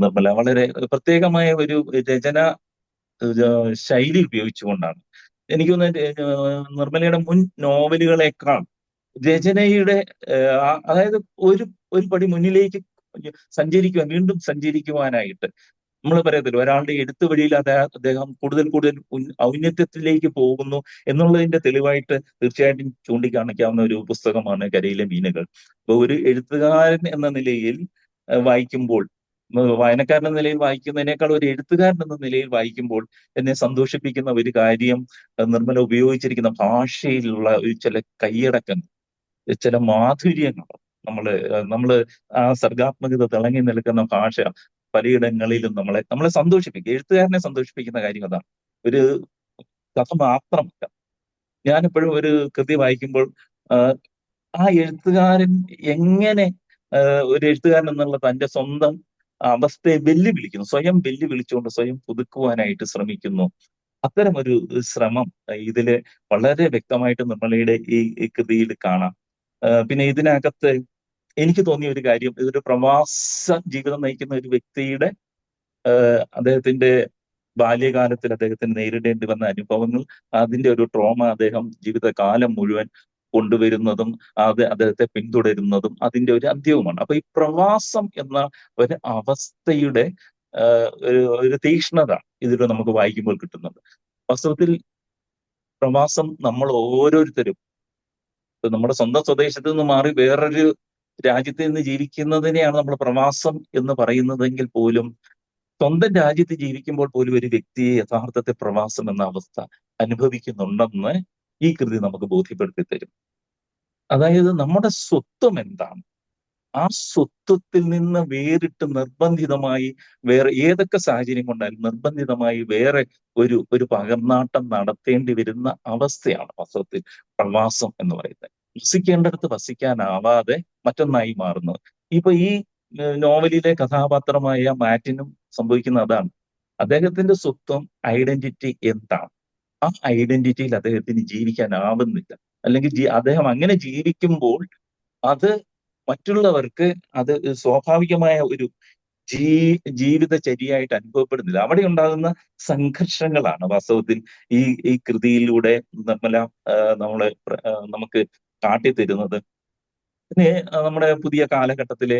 നിർമ്മല വളരെ പ്രത്യേകമായ ഒരു രചന ശൈലി ഉപയോഗിച്ചുകൊണ്ടാണ്. എനിക്ക് തോന്നുന്നത് നിർമ്മലയുടെ മുൻ നോവലുകളെക്കാൾ രചനയുടെ അതായത് ഒരു പടി മുന്നിലേക്ക് വീണ്ടും സഞ്ചരിക്കുവാനായിട്ട്, നമ്മൾ പറയത്തില്ല ഒരാളുടെ എഴുത്ത് വഴിയിൽ അദ്ദേഹം കൂടുതൽ ഔന്നത്യത്തിലേക്ക് പോകുന്നു എന്നുള്ളതിന്റെ തെളിവായിട്ട് തീർച്ചയായിട്ടും ചൂണ്ടിക്കാണിക്കാവുന്ന ഒരു പുസ്തകമാണ് കരയിലെ മീനുകൾ. അപ്പൊ ഒരു എഴുത്തുകാരൻ എന്ന നിലയിൽ വായിക്കുമ്പോൾ, വായനക്കാരൻ എന്ന നിലയിൽ വായിക്കുന്നതിനേക്കാൾ ഒരു എഴുത്തുകാരൻ എന്ന നിലയിൽ വായിക്കുമ്പോൾ എന്നെ സന്തോഷിപ്പിക്കുന്ന ഒരു കാര്യം, നിർമ്മല ഉപയോഗിച്ചിരിക്കുന്ന ഭാഷയിലുള്ള ഒരു ചില കൈയടക്കങ്ങൾ, ചില മാധുര്യങ്ങൾ, നമ്മള് ആ സർഗാത്മകത തിളങ്ങി നിൽക്കുന്ന ഭാഷ പലയിടങ്ങളിലും നമ്മളെ സന്തോഷിപ്പിക്കും. എഴുത്തുകാരനെ സന്തോഷിപ്പിക്കുന്ന കാര്യം അതാണ്. ഒരു കഥ മാത്രമല്ല. ഞാനെപ്പോഴും ഒരു കൃതി വായിക്കുമ്പോൾ ആ എഴുത്തുകാരൻ എങ്ങനെ ഒരു എഴുത്തുകാരൻ എന്നുള്ള തന്റെ സ്വന്തം അവസ്ഥയെ വെല്ലുവിളിക്കുന്നു, സ്വയം വെല്ലുവിളിച്ചുകൊണ്ട് സ്വയം പുതുക്കുവാനായിട്ട് ശ്രമിക്കുന്നു. അത്തരം ഒരു ശ്രമം ഇതില് വളരെ വ്യക്തമായിട്ട് നിർമ്മലയുടെ ഈ കൃതിയിൽ കാണാം. പിന്നെ ഇതിനകത്ത് എനിക്ക് തോന്നിയ ഒരു കാര്യം, ഇതൊരു പ്രവാസ ജീവിതം നയിക്കുന്ന ഒരു വ്യക്തിയുടെ അദ്ദേഹത്തിന്റെ ബാല്യകാലത്തിൽ അദ്ദേഹത്തിന് നേരിടേണ്ടി വന്ന അനുഭവങ്ങൾ, അതിന്റെ ഒരു ട്രോമ അദ്ദേഹം ജീവിതകാലം മുഴുവൻ കൊണ്ടുവരുന്നതും അദ്ദേഹത്തെ പിന്തുടരുന്നതും അതിന്റെ ഒരു അന്ത്യവുമാണ്. അപ്പൊ ഈ പ്രവാസം എന്ന ഒരു അവസ്ഥയുടെ ഒരു തീക്ഷ്ണത ഇതിലൂടെ നമുക്ക് വായിക്കുമ്പോൾ കിട്ടുന്നുണ്ട്. വാസ്തവത്തിൽ പ്രവാസം നമ്മൾ ഓരോരുത്തരും നമ്മുടെ സ്വന്തം സ്വദേശത്ത് നിന്ന് മാറി വേറൊരു രാജ്യത്ത് നിന്ന് ജീവിക്കുന്നതിനെയാണ് നമ്മൾ പ്രവാസം എന്ന് പറയുന്നതെങ്കിൽ പോലും, സ്വന്തം രാജ്യത്ത് ജീവിക്കുമ്പോൾ പോലും ഒരു വ്യക്തിയെ യഥാർത്ഥത്തെ പ്രവാസം എന്ന അവസ്ഥ അനുഭവിക്കുന്നുണ്ടെന്ന് ഈ കൃതി നമുക്ക് ബോധ്യപ്പെടുത്തി തരും. അതായത് നമ്മുടെ സ്വത്വം എന്താണ്, ആ സ്വത്വത്തിൽ നിന്ന് വേറിട്ട് നിർബന്ധിതമായി വേറെ ഏതൊക്കെ സാഹചര്യം കൊണ്ടാലും നിർബന്ധിതമായി വേറെ ഒരു പകർന്നാട്ടം നടത്തേണ്ടി വരുന്ന അവസ്ഥയാണ് വാസ്തവത്തിൽ പ്രവാസം എന്ന് പറയുന്നത്. വസിക്കേണ്ടടുത്ത് വസിക്കാനാവാതെ മറ്റൊന്നായി മാറുന്നത്. ഇപ്പൊ ഈ നോവലിലെ കഥാപാത്രമായ മാറ്റിനും സംഭവിക്കുന്ന അതാണ്. അദ്ദേഹത്തിന്റെ സ്വത്വം, ഐഡന്റിറ്റി എന്താണ്, ആ ഐഡന്റിറ്റിയിൽ അദ്ദേഹത്തിന് ജീവിക്കാനാവുന്നില്ല. അല്ലെങ്കിൽ അദ്ദേഹം അങ്ങനെ ജീവിക്കുമ്പോൾ അത് മറ്റുള്ളവർക്ക് അത് സ്വാഭാവികമായ ഒരു ജീവിതചര്യയായിട്ട് അനുഭവപ്പെടുന്നില്ല. അവിടെ ഉണ്ടാകുന്ന സംഘർഷങ്ങളാണ് വാസ്തവത്തിൽ ഈ കൃതിയിലൂടെ നിർമ്മല നമുക്ക് കാട്ടിത്തരുന്നത്. പിന്നെ നമ്മുടെ പുതിയ കാലഘട്ടത്തിലെ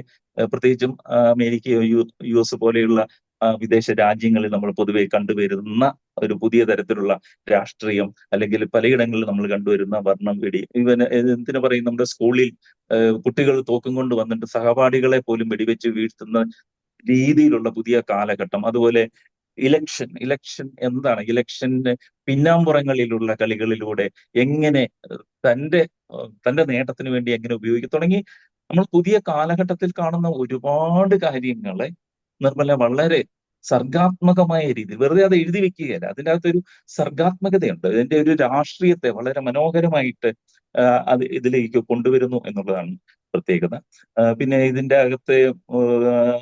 പ്രത്യേകിച്ചും അമേരിക്കയോ US പോലെയുള്ള വിദേശ രാജ്യങ്ങളിൽ നമ്മൾ പൊതുവെ കണ്ടുവരുന്ന ഒരു പുതിയ തരത്തിലുള്ള രാഷ്ട്രീയം, അല്ലെങ്കിൽ പലയിടങ്ങളിൽ നമ്മൾ കണ്ടുവരുന്ന വർണ്ണം വെടി, എന്തിനു പറയും, നമ്മുടെ സ്കൂളിൽ കുട്ടികൾ തോക്കും കൊണ്ട് വന്നിട്ട് സഹപാഠികളെ പോലും വെടിവെച്ച് വീഴ്ത്തുന്ന രീതിയിലുള്ള പുതിയ കാലഘട്ടം. അതുപോലെ ഇലക്ഷൻ എന്താണ്, ഇലക്ഷന്റെ പിന്നാമ്പുറങ്ങളിലുള്ള കളികളിലൂടെ എങ്ങനെ തന്റെ നേട്ടത്തിന് വേണ്ടി എങ്ങനെ ഉപയോഗിക്കും തുടങ്ങി നമ്മൾ പുതിയ കാലഘട്ടത്തിൽ കാണുന്ന ഒരുപാട് കാര്യങ്ങളെ നിർമ്മല വളരെ സർഗാത്മകമായ രീതിയിൽ വെറുതെ അത് എഴുതി വെക്കുകയല്ല, അതിൻ്റെ അകത്തൊരു സർഗാത്മകതയുണ്ട്. ഇതിന്റെ ഒരു രാഷ്ട്രീയത്തെ വളരെ മനോഹരമായിട്ട് അത് ഇതിലേക്ക് കൊണ്ടുവരുന്നു എന്നുള്ളതാണ് പ്രത്യേകത. പിന്നെ ഇതിന്റെ അകത്ത്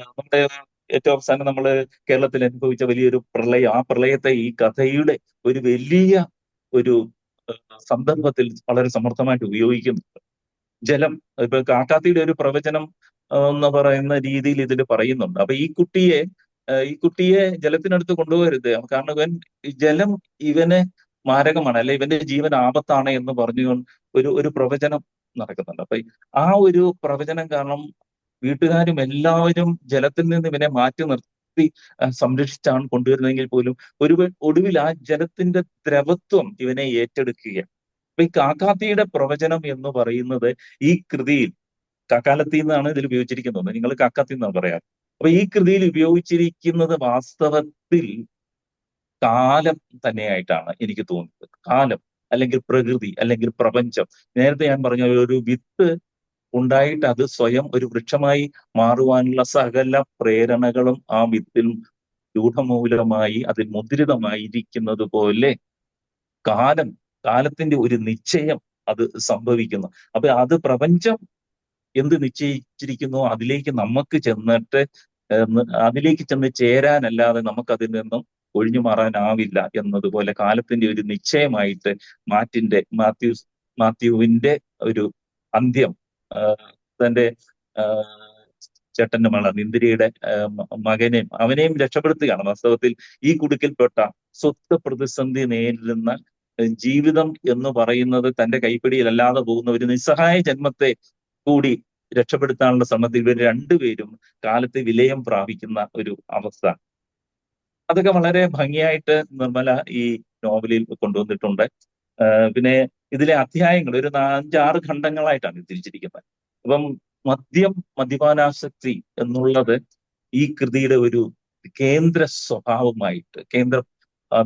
നമ്മുടെ ഏറ്റവും അവസാനം നമ്മൾ കേരളത്തിൽ അനുഭവിച്ച വലിയൊരു പ്രളയം, ആ പ്രളയത്തെ ഈ കഥയുടെ ഒരു വലിയ ഒരു സന്ദർഭത്തിൽ വളരെ സമർത്ഥമായിട്ട് ഉപയോഗിക്കുന്നുണ്ട്. ജലം, ഇപ്പൊ കാക്കാത്തിയുടെ ഒരു പ്രവചനം എന്ന് പറയുന്ന രീതിയിൽ ഇതിൽ പറയുന്നുണ്ട്. അപ്പൊ ഈ കുട്ടിയെ ജലത്തിനടുത്ത് കൊണ്ടുപോകരുത്, കാരണം ജലം ഇവന് മാരകമാണ്, അല്ലെ ഇവന്റെ ജീവൻ ആപത്താണ് എന്ന് പറഞ്ഞുകൊണ്ട് ഒരു പ്രവചനം നടക്കുന്നുണ്ട്. അപ്പൊ ആ ഒരു പ്രവചനം കാരണം വീട്ടുകാരും എല്ലാവരും ജലത്തിൽ നിന്ന് ഇവനെ മാറ്റി നിർത്തി സംരക്ഷിച്ചാണ് കൊണ്ടുവരുന്നതെങ്കിൽ പോലും ഒടുവിൽ ആ ജലത്തിന്റെ ദ്രവത്വം ഇവനെ ഏറ്റെടുക്കുകയാണ്. അപ്പൊ ഈ കാക്കാത്തിയുടെ പ്രവചനം എന്ന് പറയുന്നത് ഈ കൃതിയിൽ കാക്കാലത്തി എന്നാണ് ഇതിൽ ഉപയോഗിച്ചിരിക്കുന്നത്, നിങ്ങൾ കാക്കാത്തി എന്നാണ് പറയാറ്. അപ്പൊ ഈ കൃതിയിൽ ഉപയോഗിച്ചിരിക്കുന്നത് വാസ്തവത്തിൽ കാലം തന്നെയായിട്ടാണ് എനിക്ക് തോന്നുന്നത്. കാലം അല്ലെങ്കിൽ പ്രകൃതി അല്ലെങ്കിൽ പ്രപഞ്ചം. നേരത്തെ ഞാൻ പറഞ്ഞ ഒരു വിത്ത് ഉണ്ടായിട്ട് അത് സ്വയം ഒരു വൃക്ഷമായി മാറുവാനുള്ള സകല പ്രേരണകളും ആ വിത്തിൽ രൂഢമൂലമായി അതിൽ മുദ്രിതമായിരിക്കുന്നത് പോലെ കാലത്തിന്റെ ഒരു നിശ്ചയം അത് സംഭവിക്കുന്നു. അപ്പൊ അത് പ്രപഞ്ചം എന്ത് നിശ്ചയിച്ചിരിക്കുന്നു അതിലേക്ക് നമുക്ക് അതിലേക്ക് ചെന്ന് ചേരാനല്ലാതെ നമുക്കതിൽ നിന്നും ഒഴിഞ്ഞു മാറാനാവില്ല എന്നതുപോലെ കാലത്തിന്റെ ഒരു നിശ്ചയമായിട്ട് മാത്യുവിന്റെ ഒരു അന്ത്യം തന്റെ ചേട്ടന്റെ മകൾ ഇന്ദിരയുടെ അവനെയും രക്ഷപ്പെടുത്തുകയാണ്. വാസ്തവത്തിൽ ഈ കുടുക്കിൽപ്പെട്ട സ്വത്ത് പ്രതിസന്ധി നേരിടുന്ന ജീവിതം എന്ന് പറയുന്നത് തന്റെ കൈപ്പിടിയിലല്ലാതെ പോകുന്ന ഒരു നിസ്സഹായ ജന്മത്തെ കൂടി രക്ഷപ്പെടുത്താനുള്ള ശ്രമത്തിൽ ഇവർ രണ്ടുപേരും കാലത്ത് വിലയം പ്രാപിക്കുന്ന ഒരു അവസ്ഥ. അതൊക്കെ വളരെ ഭംഗിയായിട്ട് നിർമ്മല ഈ നോവലിൽ കൊണ്ടുവന്നിട്ടുണ്ട്. പിന്നെ ഇതിലെ അധ്യായങ്ങൾ ഒരു 5-6 ഖണ്ഡങ്ങളായിട്ടാണ് തിരിച്ചിരിക്കുന്നത്. അപ്പം മദ്യപാനാസക്തി എന്നുള്ളത് ഈ കൃതിയുടെ ഒരു കേന്ദ്ര സ്വഭാവമായിട്ട്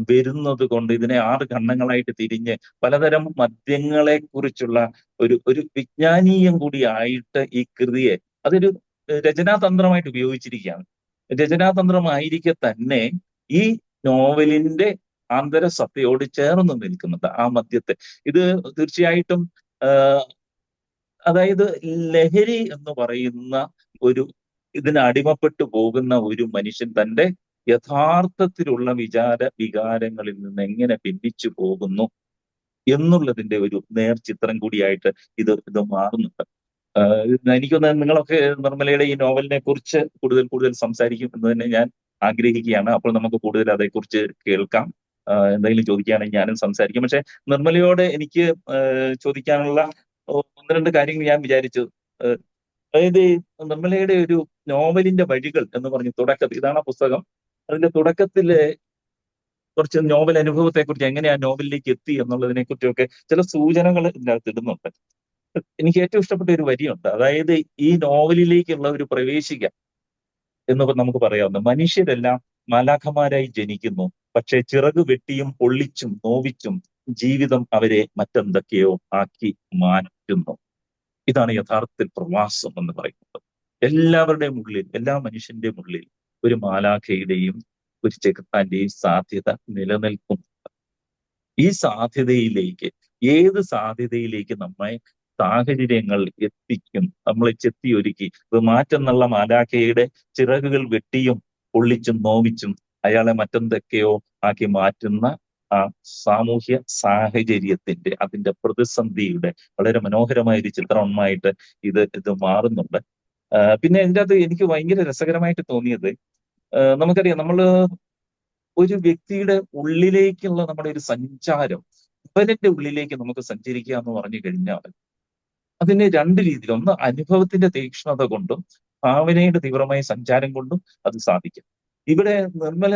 വരുന്നത് കൊണ്ട് ഇതിനെ 6 ഖണ്ഡങ്ങളായിട്ട് തിരിഞ്ഞ് പലതരം മദ്യങ്ങളെ കുറിച്ചുള്ള ഒരു വിജ്ഞാനീയം കൂടിയായിട്ട് ഈ കൃതിയെ അതൊരു രചനാതന്ത്രമായിട്ട് ഉപയോഗിച്ചിരിക്കുകയാണ്. രചനാതന്ത്രമായിരിക്കെ തന്നെ ഈ നോവലിന്റെ ആന്തരസത്തയോട് ചേർന്ന് നിൽക്കുന്നുണ്ട് ആ മദ്യത്തെ. ഇത് തീർച്ചയായിട്ടും അതായത് ലഹരി എന്ന് പറയുന്ന ഇതിന് അടിമപ്പെട്ടു പോകുന്ന ഒരു മനുഷ്യൻ തന്റെ യഥാർത്ഥത്തിലുള്ള വികാരങ്ങളിൽ നിന്ന് എങ്ങനെ ഭിന്നിച്ചു പോകുന്നു എന്നുള്ളതിന്റെ ഒരു നേർചിത്രം കൂടിയായിട്ട് ഇത് മാറുന്നുണ്ട്. എനിക്കൊന്ന് നിങ്ങളൊക്കെ നിർമ്മലയുടെ ഈ നോവലിനെ കുറിച്ച് കൂടുതൽ സംസാരിക്കും എന്ന് തന്നെ ഞാൻ ആഗ്രഹിക്കുകയാണ്. അപ്പോൾ നമുക്ക് കൂടുതൽ അതേക്കുറിച്ച് കേൾക്കാം. എന്തെങ്കിലും ചോദിക്കുകയാണെങ്കിൽ ഞാനും സംസാരിക്കും. പക്ഷെ നിർമ്മലയോട് എനിക്ക് ചോദിക്കാനുള്ള 1-2 കാര്യങ്ങൾ ഞാൻ വിചാരിച്ചു. അതായത് നിർമ്മലയുടെ ഒരു നോവലിന്റെ വഴികൾ എന്ന് പറഞ്ഞു തുടക്കത്തിൽ, ഇതാണ് ആ പുസ്തകം, അതിന്റെ തുടക്കത്തില് കുറച്ച് നോവൽ അനുഭവത്തെ കുറിച്ച് എങ്ങനെ ആ നോവലിലേക്ക് എത്തി എന്നുള്ളതിനെ കുറിച്ചൊക്കെ ചില സൂചനകൾ ഇതിനകത്ത് ഇടുന്നുണ്ട്. എനിക്ക് ഏറ്റവും ഇഷ്ടപ്പെട്ട ഒരു വരിയുണ്ട്. അതായത് ഈ നോവലിലേക്കുള്ള ഒരു പ്രവേശിക എന്ന് നമുക്ക് പറയാവുന്ന, മനുഷ്യരെല്ലാം മാലാഖമാരായി ജനിക്കുന്നു, പക്ഷെ ചിറക് വെട്ടിയും പൊള്ളിച്ചും നോവിച്ചും ജീവിതം അവരെ മറ്റെന്തൊക്കെയോ ആക്കി മാറ്റുന്നു. ഇതാണ് യഥാർത്ഥത്തിൽ പ്രവാസം എന്ന് പറയുന്നത്. എല്ലാവരുടെയും ഉള്ളിൽ, എല്ലാ മനുഷ്യന്റെ ഉള്ളിൽ ഒരു മാലാഖയുടെയും ഒരു ചെകുത്താന്റെയും സാധ്യത നിലനിൽക്കും. ഈ സാധ്യതയിലേക്ക്, ഏത് സാധ്യതയിലേക്ക് നമ്മെ സാഹചര്യങ്ങൾ എത്തിക്കും, നമ്മളെ ചെത്തിയൊരുക്കി മാറ്റെന്നുള്ള മാലാഖയുടെ ചിറകുകൾ വെട്ടിയും പൊള്ളിച്ചും നോവിച്ചും അയാളെ മറ്റെന്തൊക്കെയോ ആക്കി മാറ്റുന്ന ആ സാമൂഹ്യ സാഹചര്യത്തിന്റെ, അതിന്റെ പ്രതിസന്ധിയുടെ വളരെ മനോഹരമായ ഒരു ചിത്രമായിട്ട് ഇത് മാറുന്നുണ്ട്. പിന്നെ ഇതിൻ്റെ അകത്ത് എനിക്ക് ഭയങ്കര രസകരമായിട്ട് തോന്നിയത്, നമുക്കറിയാം ഒരു വ്യക്തിയുടെ ഉള്ളിലേക്കുള്ള നമ്മുടെ ഒരു സഞ്ചാരം, അവന്റെ ഉള്ളിലേക്ക് നമുക്ക് സഞ്ചരിക്കുക എന്ന് പറഞ്ഞു കഴിഞ്ഞാൽ അതിന് 2 രീതിയിൽ, ഒന്ന് അനുഭവത്തിന്റെ തീക്ഷ്ണത കൊണ്ടും ഭാവനയുടെ തീവ്രമായ സഞ്ചാരം കൊണ്ടും അത് സാധിക്കും. ഇവിടെ നിർമ്മല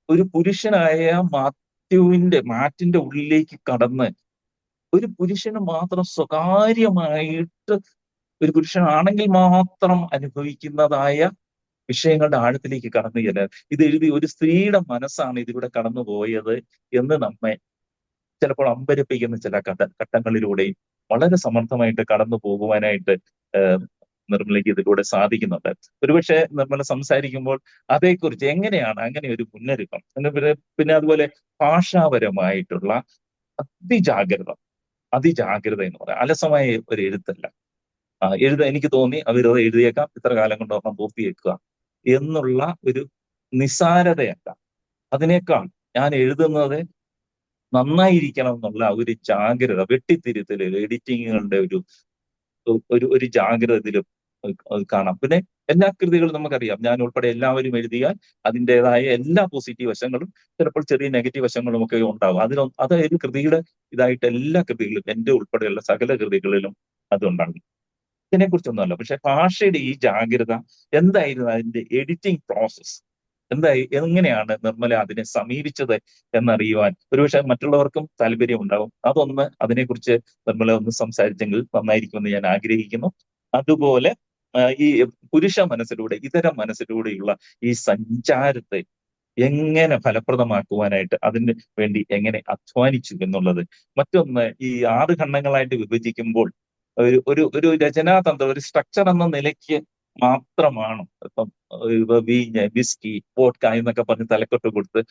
ഒരു പുരുഷനായ മാറ്റിന്റെ ഉള്ളിലേക്ക് കടന്ന് ഒരു പുരുഷന് മാത്രം സ്വകാര്യമായിട്ട്, ഒരു പുരുഷനാണെങ്കിൽ മാത്രം അനുഭവിക്കുന്നതായ വിഷയങ്ങളുടെ ആഴത്തിലേക്ക് കടന്നു ചെല്ലാൻ ഇത് എഴുതി ഒരു സ്ത്രീയുടെ മനസ്സാണ് ഇതിലൂടെ കടന്നു പോയത് എന്ന് നമ്മെ ചിലപ്പോൾ അമ്പരപ്പിക്കുന്ന ചില ഘട്ടങ്ങളിലൂടെയും വളരെ സമർത്ഥമായിട്ട് കടന്നു പോകുവാനായിട്ട് നിർമ്മലയ്ക്ക് ഇതിലൂടെ സാധിക്കുന്നുണ്ട്. ഒരുപക്ഷെ നിർമ്മല സംസാരിക്കുമ്പോൾ അതേക്കുറിച്ച് എങ്ങനെയാണ് അങ്ങനെ ഒരു മുന്നൊരുക്കം, പിന്നെ അതുപോലെ ഭാഷാപരമായിട്ടുള്ള അതിജാഗ്രത എന്ന് പറയാം. അലസമായ ഒരു എഴുത്തല്ല. എനിക്ക് തോന്നി അവരത് എഴുതിയേക്കാം, ഇത്ര കാലം കൊണ്ട് ഒരെണ്ണം പൂർത്തിയേക്കുക എന്നുള്ള ഒരു നിസ്സാരതയല്ല. അതിനേക്കാൾ ഞാൻ എഴുതുന്നത് നന്നായിരിക്കണം എന്നുള്ള ഒരു ജാഗ്രത, വെട്ടിത്തിരുത്തല്, എഡിറ്റിങ്ങുകളുടെ ഒരു ജാഗ്രത ഇതിലും കാണാം. പിന്നെ എല്ലാ കൃതികളും നമുക്കറിയാം, ഞാൻ ഉൾപ്പെടെ എല്ലാവരും എഴുതിയാൽ അതിൻ്റെതായ എല്ലാ പോസിറ്റീവ് വശങ്ങളും ചിലപ്പോൾ ചെറിയ നെഗറ്റീവ് വശങ്ങളും ഒക്കെ ഉണ്ടാവും. അത് ഒരു കൃതിയുടെ ഇതായിട്ട് എല്ലാ കൃതികളിലും, എൻ്റെ ഉൾപ്പെടെയുള്ള സകല കൃതികളിലും അതുണ്ടാകും. ഇതിനെക്കുറിച്ചൊന്നുമല്ല. പക്ഷെ ഭാഷയുടെ ഈ ജാഗ്രത എന്തായിരുന്നു, അതിന്റെ എഡിറ്റിംഗ് പ്രോസസ് എങ്ങനെയാണ് നിർമ്മല അതിനെ സമീപിച്ചത് എന്നറിയുവാൻ ഒരുപക്ഷെ മറ്റുള്ളവർക്കും താല്പര്യം ഉണ്ടാവും. അതിനെക്കുറിച്ച് നിർമ്മല ഒന്ന് സംസാരിച്ചെങ്കിൽ നന്നായിരിക്കുമെന്ന് ഞാൻ ആഗ്രഹിക്കുന്നു. അതുപോലെ ഈ പുരുഷ മനസ്സിലൂടെ, ഇതര മനസ്സിലൂടെയുള്ള ഈ സഞ്ചാരത്തെ എങ്ങനെ ഫലപ്രദമാക്കുവാനായിട്ട് അതിന് വേണ്ടി എങ്ങനെ അധ്വാനിച്ചു എന്നുള്ളത്. മറ്റൊന്ന്, ഈ 6 ഖണ്ഡങ്ങളായിട്ട് വിഭജിക്കുമ്പോൾ ഒരു രചനാതന്ത്രം, ഒരു സ്ട്രക്ചർ എന്ന നിലയ്ക്ക് മാത്രമാണ് ഇപ്പം വീഞ്ഞ്, വിസ്കി, വോഡ്ക എന്നൊക്കെ പറഞ്ഞ് തലക്കെട്ട് കൊടുത്ത്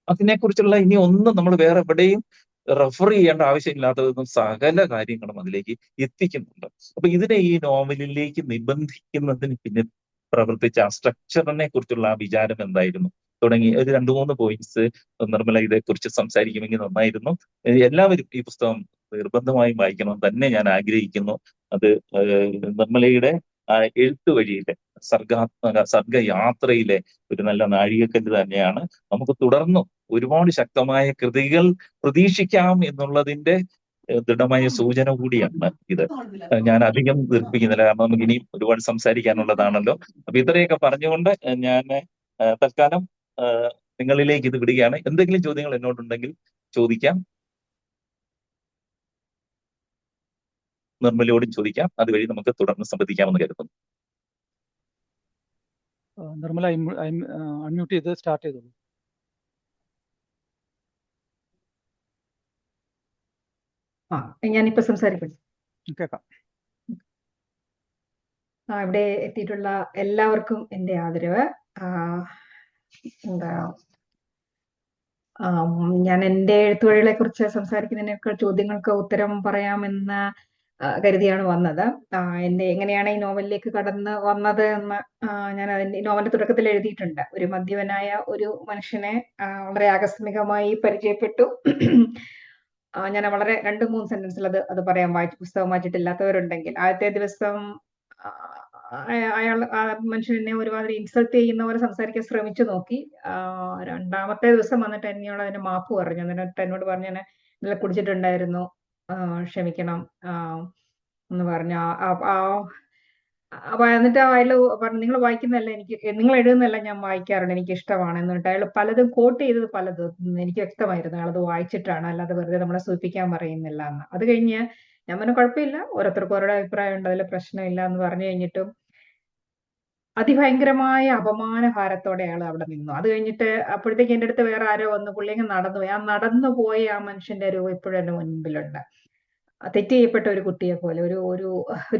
അതിനെക്കുറിച്ചുള്ള ഇനി ഒന്നും നമ്മൾ വേറെ എവിടെയും റെഫർ ചെയ്യേണ്ട ആവശ്യമില്ലാത്തതൊന്നും സകല കാര്യങ്ങളും അതിലേക്ക് എത്തിക്കുന്നുണ്ട്. അപ്പൊ ഇതിനെ ഈ നോവലിലേക്ക് നിബന്ധിക്കുന്നതിന് പിന്നെ പ്രവർത്തിച്ച ആ സ്ട്രക്ചറിനെ കുറിച്ചുള്ള ആ വിചാരം എന്തായിരുന്നു തുടങ്ങി ഒരു 2-3 പോയിന്റ്സ് നിർമ്മല ഇതേക്കുറിച്ച് സംസാരിക്കുമെങ്കിൽ നന്നായിരുന്നു. എല്ലാവരും ഈ പുസ്തകം നിർബന്ധമായും വായിക്കണം തന്നെ ഞാൻ ആഗ്രഹിക്കുന്നു. അത് നിർമ്മലയുടെ എഴുത്തു വഴിയിലെ സർഗയാത്രയിലെ ഒരു നല്ല നാഴികക്കല്ല് തന്നെയാണ്. നമുക്ക് തുടർന്നും ഒരുപാട് ശക്തമായ കൃതികൾ പ്രതീക്ഷിക്കാം എന്നുള്ളതിന്റെ ദൃഢമായ സൂചന കൂടിയാണ് ഇത്. ഞാൻ അധികം ദീർഘിപ്പിക്കുന്നില്ല, കാരണം നമുക്ക് ഇനിയും ഒരുപാട് സംസാരിക്കാനുള്ളതാണല്ലോ. അപ്പൊ ഇത്രയൊക്കെ പറഞ്ഞുകൊണ്ട് ഞാൻ തൽക്കാലം നിങ്ങളിലേക്ക് ഇത് വിടുകയാണ്. എന്തെങ്കിലും ചോദ്യങ്ങൾ എന്നോടുണ്ടെങ്കിൽ ചോദിക്കാം, നിർമ്മലയോടും ചോദിക്കാം. അതുവഴി നമുക്ക് തുടർന്ന് സംവദിക്കാമെന്ന് കരുതുന്നു. നിർമ്മല അൺമ്യൂട്ട് ചെയ്ത് സ്റ്റാർട്ട് ചെയ്തോളൂ. ഞാനിപ്പോ സംസാരിക്കുന്നു. കേൾക്കാം. ഇവിടെ എത്തിയിട്ടുള്ള എല്ലാവർക്കും എൻ്റെ ആദരവ്. ഞാൻ എൻ്റെ എഴുത്തുവഴികളെ കുറിച്ച് സംസാരിക്കുന്നതിനേക്കാൾ ചോദ്യങ്ങൾക്ക് ഉത്തരം പറയാമെന്ന് കരുതിയാണ് വന്നത്. എങ്ങനെയാണ് ഈ നോവലിലേക്ക് കടന്ന് വന്നത് എന്ന് ഞാൻ അതിന്റെ നോവലിന്റെ തുടക്കത്തിൽ എഴുതിയിട്ടുണ്ട്. ഒരു മദ്യപനായ ഒരു മനുഷ്യനെ വളരെ ആകസ്മികമായി പരിചയപ്പെട്ടു. ഞാൻ വളരെ 2-3 സെന്റൻസിൽ അത് പറയാം, പുസ്തകം വായിച്ചിട്ടില്ലാത്തവരുണ്ടെങ്കിൽ. ആദ്യത്തെ ദിവസം അയാൾ മനുഷ്യനെ ഒരുമാതിരി ഇൻസൾട്ട് ചെയ്യുന്ന പോലെ സംസാരിക്കാൻ ശ്രമിച്ചു നോക്കി. 2ാമത്തെ ദിവസം വന്നിട്ട് എന്നോട് അതിന് മാപ്പ് പറഞ്ഞു. എന്നിട്ട് എന്നോട് പറഞ്ഞു, ഞാൻ ഇന്നലെ കുടിച്ചിട്ടുണ്ടായിരുന്നു, ക്ഷമിക്കണം എന്ന് പറഞ്ഞു. അപ്പൊ എന്നിട്ട് അയാൾ പറഞ്ഞു, നിങ്ങൾ വായിക്കുന്നതല്ല നിങ്ങൾ എഴുതുന്നതല്ല ഞാൻ വായിക്കാറുണ്ട്, എനിക്ക് ഇഷ്ടമാണ്. എന്നിട്ട് അയാൾ പലതും കോട്ട് ചെയ്തത് പലതും എനിക്ക് വ്യക്തമായിരുന്നു അയാളത് വായിച്ചിട്ടാണ്, അല്ലാതെ വെറുതെ നമ്മളെ സൂചിപ്പിക്കാൻ പറയുന്നില്ല എന്ന്. അത് കഴിഞ്ഞ് ഞാൻ പറഞ്ഞു, കുഴപ്പമില്ല, ഓരോരുത്തർക്കും ഓരോ അഭിപ്രായം ഉണ്ട്, അതിൽ പ്രശ്നമില്ല എന്ന് പറഞ്ഞു കഴിഞ്ഞിട്ടും അതിഭയങ്കരമായ അപമാനഭാരത്തോടെ അയാൾ അവിടെ നിന്നു. അത് കഴിഞ്ഞിട്ട് അപ്പോഴത്തേക്ക് എൻ്റെ അടുത്ത് വേറെ ആരോ വന്ന്, പുള്ളിങ്ങ് നടന്നുപോയി. നടന്നുപോയി ആ മനുഷ്യന്റെ രൂപം ഇപ്പോഴും എൻ്റെ മുൻപിലുണ്ട്. തെറ്റ് ചെയ്യപ്പെട്ട ഒരു കുട്ടിയെ പോലെ, ഒരു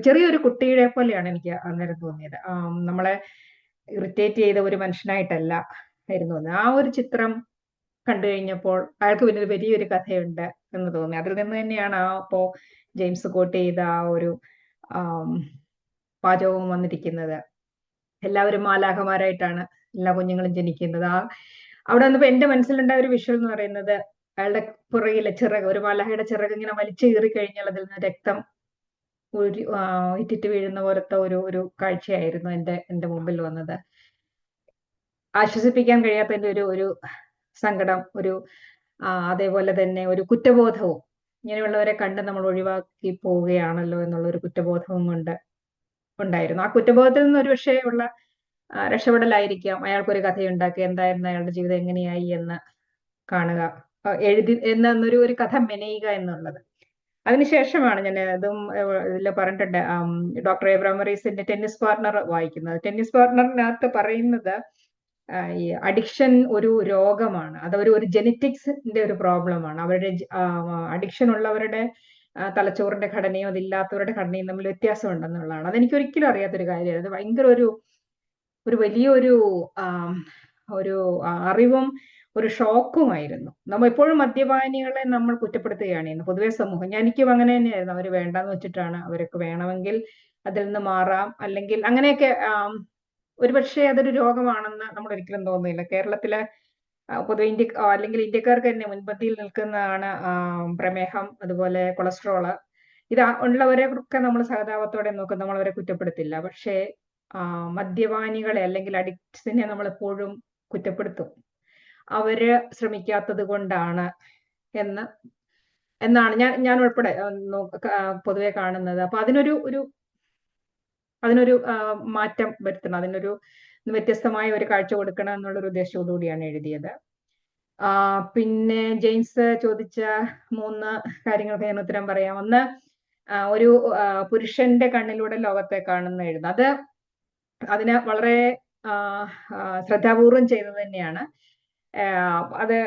ചെറിയൊരു കുട്ടിയുടെ പോലെയാണ് എനിക്ക് അന്നേരം തോന്നിയത്. നമ്മളെ ഇറിറ്റേറ്റ് ചെയ്ത ഒരു മനുഷ്യനായിട്ടല്ല ആയിരുന്നു തോന്നിയത്. ആ ഒരു ചിത്രം കണ്ടു കഴിഞ്ഞപ്പോൾ അയാൾക്ക് പിന്നെ വലിയൊരു കഥയുണ്ട് എന്ന് തോന്നി. അതിൽ നിന്ന് തന്നെയാണ് അപ്പോ ജെയിംസ് കോട്ട് ചെയ്ത ആ ഒരു വാചകവും വന്നിരിക്കുന്നത്. എല്ലാവരും മാലാഖമാരായിട്ടാണ് എല്ലാ കുഞ്ഞുങ്ങളും ജനിക്കുന്നത്. അവിടെ വന്നപ്പോ എന്റെ മനസ്സിലുണ്ടായ ഒരു വിഷ്വൽ എന്ന് പറയുന്നത്, അയാളുടെ പുറകിലെ ചിറക്, ഒരു മാലാഖയുടെ ചിറക് ഇങ്ങനെ വലിച്ചു കീറി കഴിഞ്ഞാൽ അതിൽ നിന്ന് രക്തം ഇറ്റിറ്റ് വീഴുന്ന പോലത്തെ ഒരു കാഴ്ചയായിരുന്നു എന്റെ മുമ്പിൽ വന്നത്. ആശ്വസിപ്പിക്കാൻ കഴിയാത്തതിന്റെ ഒരു സങ്കടം, അതേപോലെ തന്നെ ഒരു കുറ്റബോധവും, ഇങ്ങനെയുള്ളവരെ കണ്ട് നമ്മൾ ഒഴിവാക്കി പോവുകയാണല്ലോ എന്നുള്ള ഒരു കുറ്റബോധവും ഉണ്ടായിരുന്നു. ആ കുറ്റബോധത്തിൽ നിന്ന് ഒരു പക്ഷേ ഉള്ള രക്ഷപ്പെടലായിരിക്കാം അയാൾക്കൊരു കഥയുണ്ടാക്കി എന്തായിരുന്നു അയാളുടെ ജീവിതം എങ്ങനെയായി എന്ന് കാണുക, എന്നൊരു കഥ മെനയുക എന്നുള്ളത്. അതിനുശേഷമാണ് ഞാൻ ഇതും ഇതിൽ പറഞ്ഞിട്ടുണ്ട്, ഡോക്ടർ എബ്രഹാം മൊറീസിന്റെ ടെന്നീസ് പാർട്ണർ വായിക്കുന്നത്. ടെന്നീസ് പാർട്ണറിനകത്ത് പറയുന്നത് ഈ അഡിക്ഷൻ ഒരു രോഗമാണ്, അതൊരു ജെനറ്റിക്സിന്റെ ഒരു പ്രോബ്ലമാണ്. അവരുടെ അഡിക്ഷൻ ഉള്ളവരുടെ തലച്ചോറിന്റെ ഘടനയും അതില്ലാത്തവരുടെ ഘടനയും തമ്മിൽ വ്യത്യാസം ഉണ്ടെന്നുള്ളതാണ്. അതെനിക്ക് ഒരിക്കലും അറിയാത്തൊരു കാര്യമാണ്. അത് ഭയങ്കര ഒരു വലിയൊരു ഒരു അറിവും ഒരു ഷോക്കുമായിരുന്നു. നമ്മൾ എപ്പോഴും മദ്യപാനികളെ നമ്മൾ കുറ്റപ്പെടുത്തുകയാണ് ചെയ്യുന്നത്, പൊതുവെ സമൂഹം. എനിക്കും അങ്ങനെ തന്നെയായിരുന്നു. അവർ വേണ്ടാന്ന് വെച്ചിട്ടാണ്, അവർക്ക് വേണമെങ്കിൽ അതിൽ നിന്ന് മാറാം, അല്ലെങ്കിൽ അങ്ങനെയൊക്കെ. ഒരുപക്ഷെ അതൊരു രോഗമാണെന്ന് നമ്മൾ ഒരിക്കലും തോന്നുന്നില്ല. കേരളത്തിലെ പൊതുവെ അല്ലെങ്കിൽ ഇന്ത്യക്കാർക്ക് തന്നെ മുൻപന്തിയിൽ നിൽക്കുന്നതാണ് പ്രമേഹം, അതുപോലെ കൊളസ്ട്രോള്. ഇത് ഉള്ളവരെ ഒക്കെ നമ്മൾ സഹതാപത്തോടെ നോക്കും, നമ്മൾ അവരെ കുറ്റപ്പെടുത്തില്ല. പക്ഷേ മദ്യപാനികളെ അല്ലെങ്കിൽ അഡിക്ട്സിനെ നമ്മൾ എപ്പോഴും കുറ്റപ്പെടുത്തും. അവര് ശ്രമിക്കാത്തത് കൊണ്ടാണ് എന്നാണ് ഞാൻ ഉൾപ്പെടെ പൊതുവെ കാണുന്നത്. അപ്പൊ അതിനൊരു മാറ്റം വരുത്തണം, അതിനൊരു വ്യത്യസ്തമായ ഒരു കാഴ്ച കൊടുക്കണം എന്നുള്ളൊരു ഉദ്ദേശത്തോടുകൂടിയാണ് എഴുതിയത്. പിന്നെ ജെയിംസ് ചോദിച്ച 3 കാര്യങ്ങൾക്ക് ഞാൻ ഉത്തരം പറയാം. ഒന്ന്, ഒരു പുരുഷന്റെ കണ്ണിലൂടെ ലോകത്തെ കാണുന്ന എഴുതുന്നത്. അതിന് വളരെ ശ്രദ്ധാപൂർവം ചെയ്തത് തന്നെയാണ്. അത്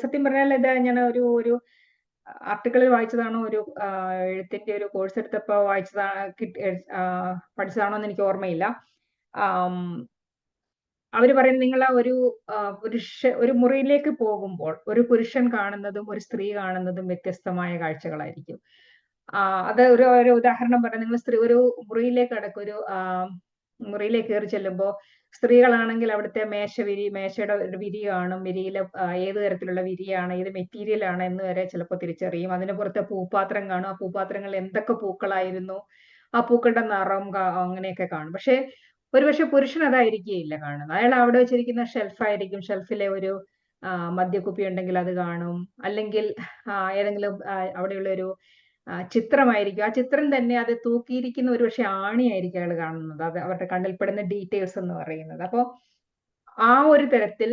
സത്യം പറഞ്ഞാൽ ഇത് ഞാൻ ഒരു ആർട്ടിക്കിളിൽ വായിച്ചതാണോ, ഒരു എഴുത്തിന്റെ ഒരു കോഴ്സ് എടുത്തപ്പോ പഠിച്ചതാണോ എന്ന് എനിക്ക് ഓർമ്മയില്ല. അവര് പറയുന്നത്, നിങ്ങൾ ഒരു മുറിയിലേക്ക് പോകുമ്പോൾ ഒരു പുരുഷൻ കാണുന്നതും ഒരു സ്ത്രീ കാണുന്നതും വ്യത്യസ്തമായ കാഴ്ചകളായിരിക്കും. അത് ഒരു ഉദാഹരണം പറഞ്ഞാൽ, നിങ്ങൾ ഒരു മുറിയിലേക്ക് കയറി ചെല്ലുമ്പോൾ സ്ത്രീകളാണെങ്കിൽ അവിടുത്തെ മേശയുടെ വിരി കാണും. വിരിയിലെ ഏത് തരത്തിലുള്ള വിരിയാണ്, ഏത് മെറ്റീരിയൽ ആണ് എന്ന് വരെ ചിലപ്പോൾ തിരിച്ചറിയും. അതിന് പുറത്തെ പൂപ്പാത്രം കാണും. ആ പൂപ്പാത്രങ്ങൾ എന്തൊക്കെ പൂക്കളായിരുന്നു, ആ പൂക്കളുടെ നിറം അങ്ങനെയൊക്കെ കാണും. ഒരുപക്ഷെ പുരുഷൻ അതായിരിക്കുകയില്ല കാണുന്നത്. അയാൾ അവിടെ വെച്ചിരിക്കുന്ന ഷെൽഫായിരിക്കും. ഷെൽഫിലെ ഒരു മദ്യക്കുപ്പി ഉണ്ടെങ്കിൽ അത് കാണും, അല്ലെങ്കിൽ ഏതെങ്കിലും അവിടെയുള്ള ഒരു ചിത്രമായിരിക്കും. ആ ചിത്രം തന്നെ അത് തൂക്കിയിരിക്കുന്ന ഒരുപക്ഷെ ആണിയായിരിക്കും അയാൾ കാണുന്നത്. അത് അവരുടെ കണ്ണിൽപ്പെടുന്ന ഡീറ്റെയിൽസ് എന്ന് പറയുന്നത്. അപ്പോൾ ആ ഒരു തരത്തിൽ